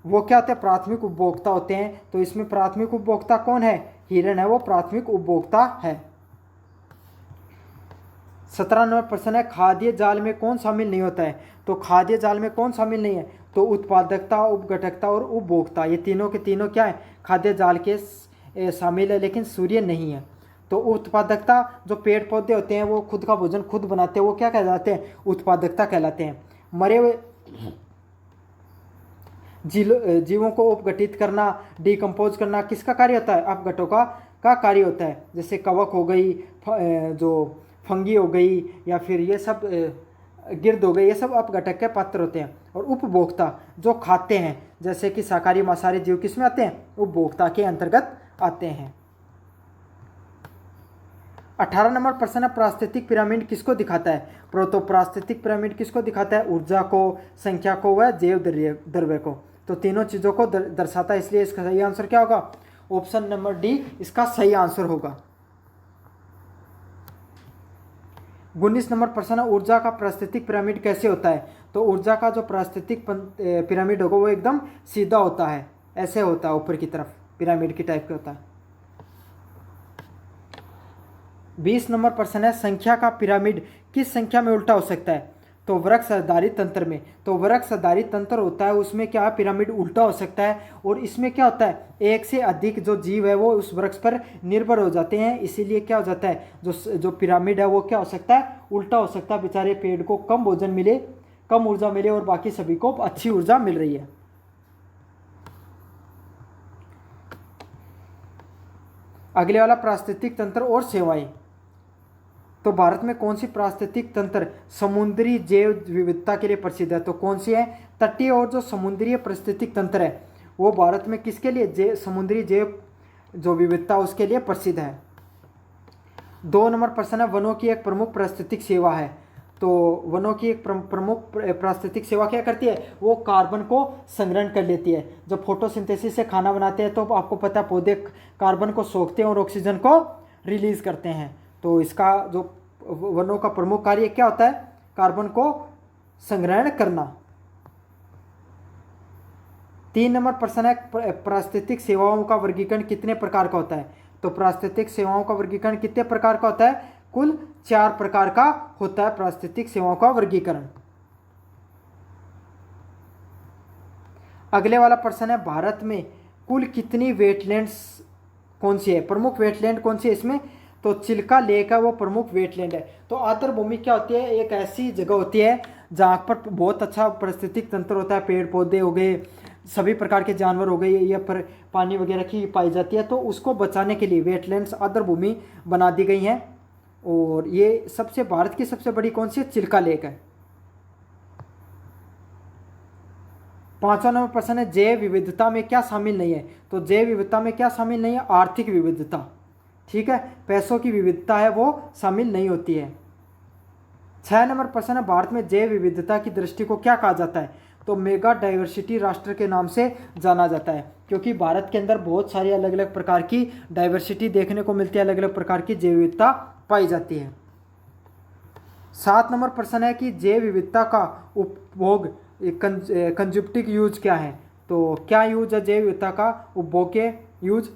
वो क्या होते हैं, प्राथमिक उपभोक्ता होते हैं। तो इसमें प्राथमिक उपभोक्ता कौन है, हिरण है वो प्राथमिक उपभोक्ता है। 17 नंबर प्रश्न है, खाद्य जाल में कौन शामिल नहीं होता है। तो खाद्य जाल में कौन शामिल नहीं है, तो उत्पादकता, उपघटकता और उपभोक्ता, ये तीनों के तीनों क्या है, खाद्य जाल के शामिल है, लेकिन सूर्य नहीं है। तो उत्पादकता, जो पेड़ पौधे होते हैं वो खुद का भोजन खुद बनाते हैं, वो क्या कहलाते हैं, उत्पादकता कहलाते हैं। मरे हुए जीवों को उपगठित करना, डिकम्पोज करना किसका कार्य होता है, अपघटों का कार्य होता है। जैसे कवक हो गई, जो फंगी हो गई, या फिर ये सब गिर्द हो गई, ये सब अपघटक के पात्र होते हैं। और उपभोक्ता जो खाते हैं, जैसे कि शाकाहारी मांसाहारी जीव किस में आते हैं, उपभोक्ता के अंतर्गत आते हैं। 18 नंबर प्रश्न है, पारिस्थितिक पिरामिड किसको दिखाता है। तो पारिस्थितिक पिरामिड किसको दिखाता है, ऊर्जा को, संख्या को व जैव द्रव्य को। तो तीनों चीज़ों को दर्शाता है, इसलिए इसका सही आंसर क्या होगा, ऑप्शन नंबर डी इसका सही आंसर होगा। 19 नंबर प्रश्न है, ऊर्जा का पारिस्थितिक पिरामिड कैसे होता है। तो ऊर्जा का जो पारिस्थितिक पिरामिड होगा वो एकदम सीधा होता है, ऐसे होता है, ऊपर की तरफ पिरामिड की टाइप का होता है। 20 नंबर प्रश्न है, संख्या का पिरामिड किस संख्या में उल्टा हो सकता है। तो वृक्ष आधारित तंत्र में, तो वृक्ष आधारित तंत्र होता है उसमें क्या पिरामिड उल्टा हो सकता है। और इसमें क्या होता है, एक से अधिक जो जीव है वो उस वृक्ष पर निर्भर हो जाते हैं, इसीलिए क्या हो जाता है, जो पिरामिड है वो क्या हो सकता है, उल्टा हो सकता है। बेचारे पेड़ को कम भोजन मिले, कम ऊर्जा मिले, और बाकी सभी को अच्छी ऊर्जा मिल रही है। अगले वाला, पारिस्थितिक तंत्र और सेवाएं। तो भारत में कौन सी पारिस्थितिक तंत्र समुद्री जैव विविधता के लिए प्रसिद्ध है। तो कौन सी है, तटीय और जो समुद्री पारिस्थितिक तंत्र है वो भारत में किसके लिए, समुद्री जैव जो विविधता उसके लिए प्रसिद्ध है। 2 नंबर प्रश्न है, वनों की एक प्रमुख पारिस्थितिक सेवा है। तो वनों की एक प्रमुख पारिस्थितिक सेवा क्या करती है, वो कार्बन को संग्रहण कर लेती है। जब फोटोसिंथेसिस से खाना बनाते हैं तो आपको पता है पौधे कार्बन को सोखते हैं और ऑक्सीजन को रिलीज करते हैं। तो इसका जो वनों का प्रमुख कार्य क्या होता है, कार्बन को संग्रहण करना। 3 नंबर प्रश्न है, पारिस्थितिक सेवाओं का वर्गीकरण कितने प्रकार का होता है। तो पारिस्थितिक सेवाओं का वर्गीकरण कितने प्रकार का होता है, कुल 4 प्रकार का होता है पारिस्थितिक सेवाओं का वर्गीकरण। अगले वाला प्रश्न है, भारत में कुल कितनी वेटलैंड्स कौन सी है, प्रमुख वेटलैंड कौन सी है इसमें। तो चिल्का लेक है वो प्रमुख वेटलैंड है। तो आर्द्र भूमि क्या होती है, एक ऐसी जगह होती है जहाँ पर बहुत अच्छा पारिस्थितिक तंत्र होता है, पेड़ पौधे हो गए, सभी प्रकार के जानवर हो गए, या पर पानी वगैरह की पाई जाती है। तो उसको बचाने के लिए वेटलैंड्स, आर्द्र भूमि बना दी गई हैं। और ये सबसे भारत की सबसे बड़ी कौन सी है, चिल्का लेक है। 5वां नंबर प्रश्न है, जैव विविधता में क्या शामिल नहीं है। तो जैव विविधता में क्या शामिल नहीं है, आर्थिक विविधता, ठीक है, पैसों की विविधता है वो शामिल नहीं होती है। 6 नंबर प्रश्न है, भारत में जैव विविधता की दृष्टि को क्या कहा जाता है। तो मेगा डाइवर्सिटी राष्ट्र के नाम से जाना जाता है, क्योंकि भारत के अंदर बहुत सारी अलग अलग प्रकार की डाइवर्सिटी देखने को मिलती है, अलग अलग प्रकार की जैव विविधता पाई जाती है। 7 नंबर प्रश्न है कि जैव विविधता का उपभोग कंजप्टिव यूज क्या है। तो क्या यूज है जैव विविधता का, उपभोग के यूज।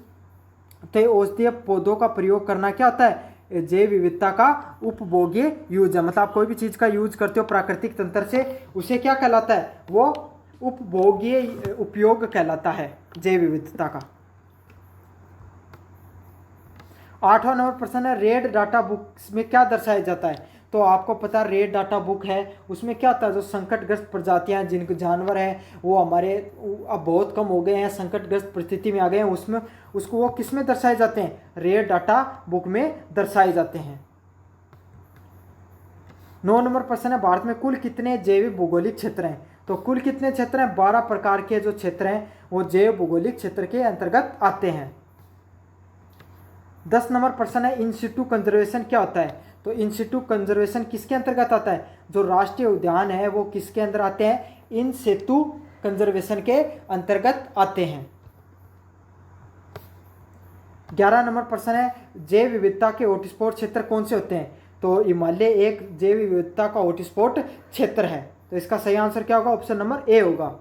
तो औषधीय पौधों का प्रयोग करना क्या होता है, जैव विविधता का उपभोग्य यूज है। मतलब आप कोई भी चीज़ का यूज करते हो प्राकृतिक तंत्र से, उसे क्या कहलाता है, वो उपभोग्य उपयोग कहलाता है जैव विविधता का। 8वां नंबर प्रश्न है, रेड डाटा बुक में क्या दर्शाया जाता है। तो आपको पता है रेड डाटा बुक है, उसमें क्या होता है, जो संकटग्रस्त प्रजातियां जिनके जानवर हैं वो हमारे अब बहुत कम हो गए हैं, संकटग्रस्त परिस्थिति में आ गए हैं, उसमें उसको वो किस में दर्शाए जाते हैं, रेड डाटा बुक में दर्शाए जाते हैं। 9 नंबर प्रश्न है, भारत में कुल कितने जैविक भौगोलिक क्षेत्र हैं। तो कुल कितने क्षेत्र हैं? 12 प्रकार के जो क्षेत्र हैं वो जैव भौगोलिक क्षेत्र के अंतर्गत आते हैं। 10 नंबर प्रश्न है, इन सिटू कंजर्वेशन क्या होता है? तो इन सिटू कंजर्वेशन किसके अंतर्गत आता है? जो राष्ट्रीय उद्यान है वो किसके अंदर आते हैं? इन सिटू कंजर्वेशन के अंतर्गत आते हैं। 11 नंबर प्रश्न है, जैव विविधता के हॉटस्पॉट क्षेत्र कौन से होते हैं? तो हिमालय एक जैव विविधता का हॉटस्पॉट क्षेत्र है। तो इसका सही आंसर क्या होगा? ऑप्शन नंबर ए होगा।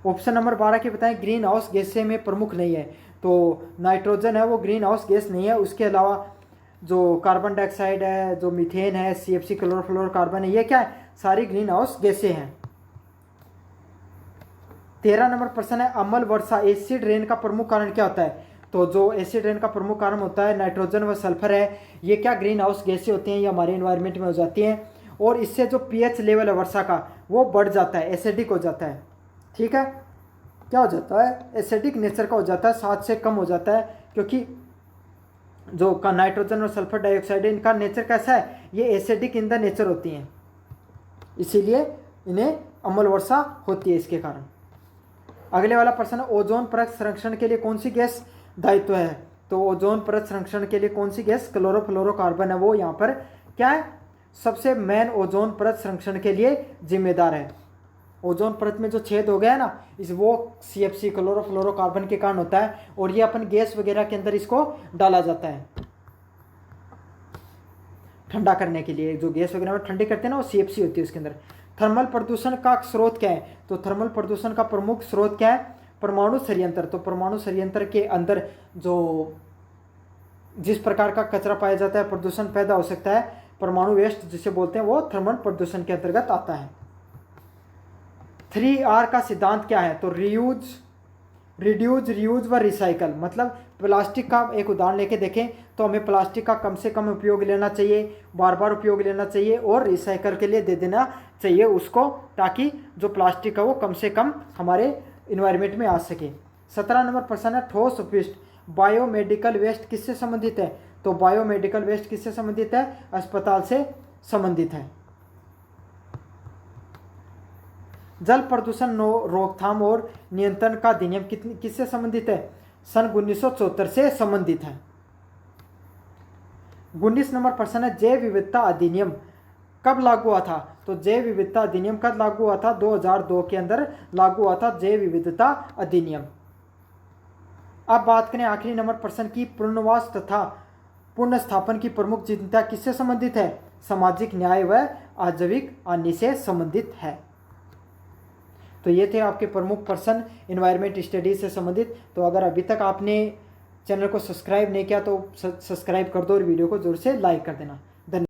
ऑप्शन नंबर 12 के बताएं, ग्रीन हाउस गैसें में प्रमुख नहीं है। तो नाइट्रोजन है वो ग्रीन हाउस गैस नहीं है, उसके अलावा जो कार्बन डाइऑक्साइड है, जो मीथेन है, CFC क्लोरोफ्लोरोकार्बन है, ये क्या है? सारी ग्रीन हाउस गैसें हैं। 13 नंबर प्रश्न है, अम्ल वर्षा एसिड रेन का प्रमुख कारण क्या होता है? तो जो एसिड रेन का प्रमुख कारण होता है नाइट्रोजन व सल्फर है। ये क्या ग्रीन हाउस गैसें होती हैं, ये हमारे इन्वायरमेंट में हो जाती हैं और इससे जो pH लेवल है वर्षा का वो बढ़ जाता है, एसिडिक हो जाता है। ठीक है, क्या हो जाता है? एसिडिक नेचर का हो जाता है, 7 से कम हो जाता है, क्योंकि जो का नाइट्रोजन और सल्फर डाइऑक्साइड है इनका नेचर कैसा है? ये एसिडिक इन द नेचर होती हैं, इसीलिए इन्हें अम्ल वर्षा होती है इसके कारण। अगले वाला प्रश्न है, ओजोन परत संरक्षण के लिए कौन सी गैस दायित्व है? तो ओजोन परत संरक्षण के लिए कौन सी गैस? क्लोरोफ्लोरोकार्बन है वो यहाँ पर क्या है? सबसे मेन ओजोन परत संरक्षण के लिए जिम्मेदार है। ओजोन परत में जो छेद हो गया है ना, इस वो CFC क्लोरोफ्लोरोकार्बन के कारण होता है और ये अपन गैस वगैरह के अंदर इसको डाला जाता है ठंडा करने के लिए। जो गैस वगैरह में ठंडी करते हैं ना वो CFC होती है उसके अंदर। थर्मल प्रदूषण का स्रोत क्या है? तो थर्मल प्रदूषण का प्रमुख स्रोत क्या है? परमाणु षड्यंत्र। तो परमाणु षड्यंत्र के अंदर जो जिस प्रकार का कचरा पाया जाता है, प्रदूषण पैदा हो सकता है, परमाणु वेस्ट जिसे बोलते हैं, वो थर्मल प्रदूषण के अंतर्गत आता है। 3R का सिद्धांत क्या है? तो रीयूज, रिड्यूज, रीयूज व रिसाइकल। मतलब प्लास्टिक का एक उदाहरण लेके देखें तो हमें प्लास्टिक का कम से कम उपयोग लेना चाहिए, बार बार उपयोग लेना चाहिए और रिसाइकल के लिए दे देना चाहिए उसको, ताकि जो प्लास्टिक है वो कम से कम हमारे इन्वायरमेंट में आ सके। 17 नंबर प्रश्न है, ठोस अपशिष्ट बायोमेडिकल वेस्ट किससे संबंधित है? तो बायोमेडिकल वेस्ट किससे संबंधित है? अस्पताल से संबंधित है। जल प्रदूषण रोकथाम और नियंत्रण का अधिनियम किससे संबंधित है? सन 1974 से संबंधित है। 19 नंबर प्रश्न है, जैव विविधता अधिनियम कब लागू हुआ था? तो जैव विविधता अधिनियम कब लागू हुआ था? 2002 के अंदर लागू हुआ था जैव विविधता अधिनियम। अब बात करें आखिरी नंबर प्रश्न की, पुनर्वास तथा पुनर्स्थापन की प्रमुख चिंता किससे संबंधित है? सामाजिक न्याय व आजीविक आने से संबंधित है। तो ये थे आपके प्रमुख प्रश्न एनवायरनमेंट स्टडीज से संबंधित। तो अगर अभी तक आपने चैनल को सब्सक्राइब नहीं किया तो सब्सक्राइब कर दो और वीडियो को जोर से लाइक कर देना।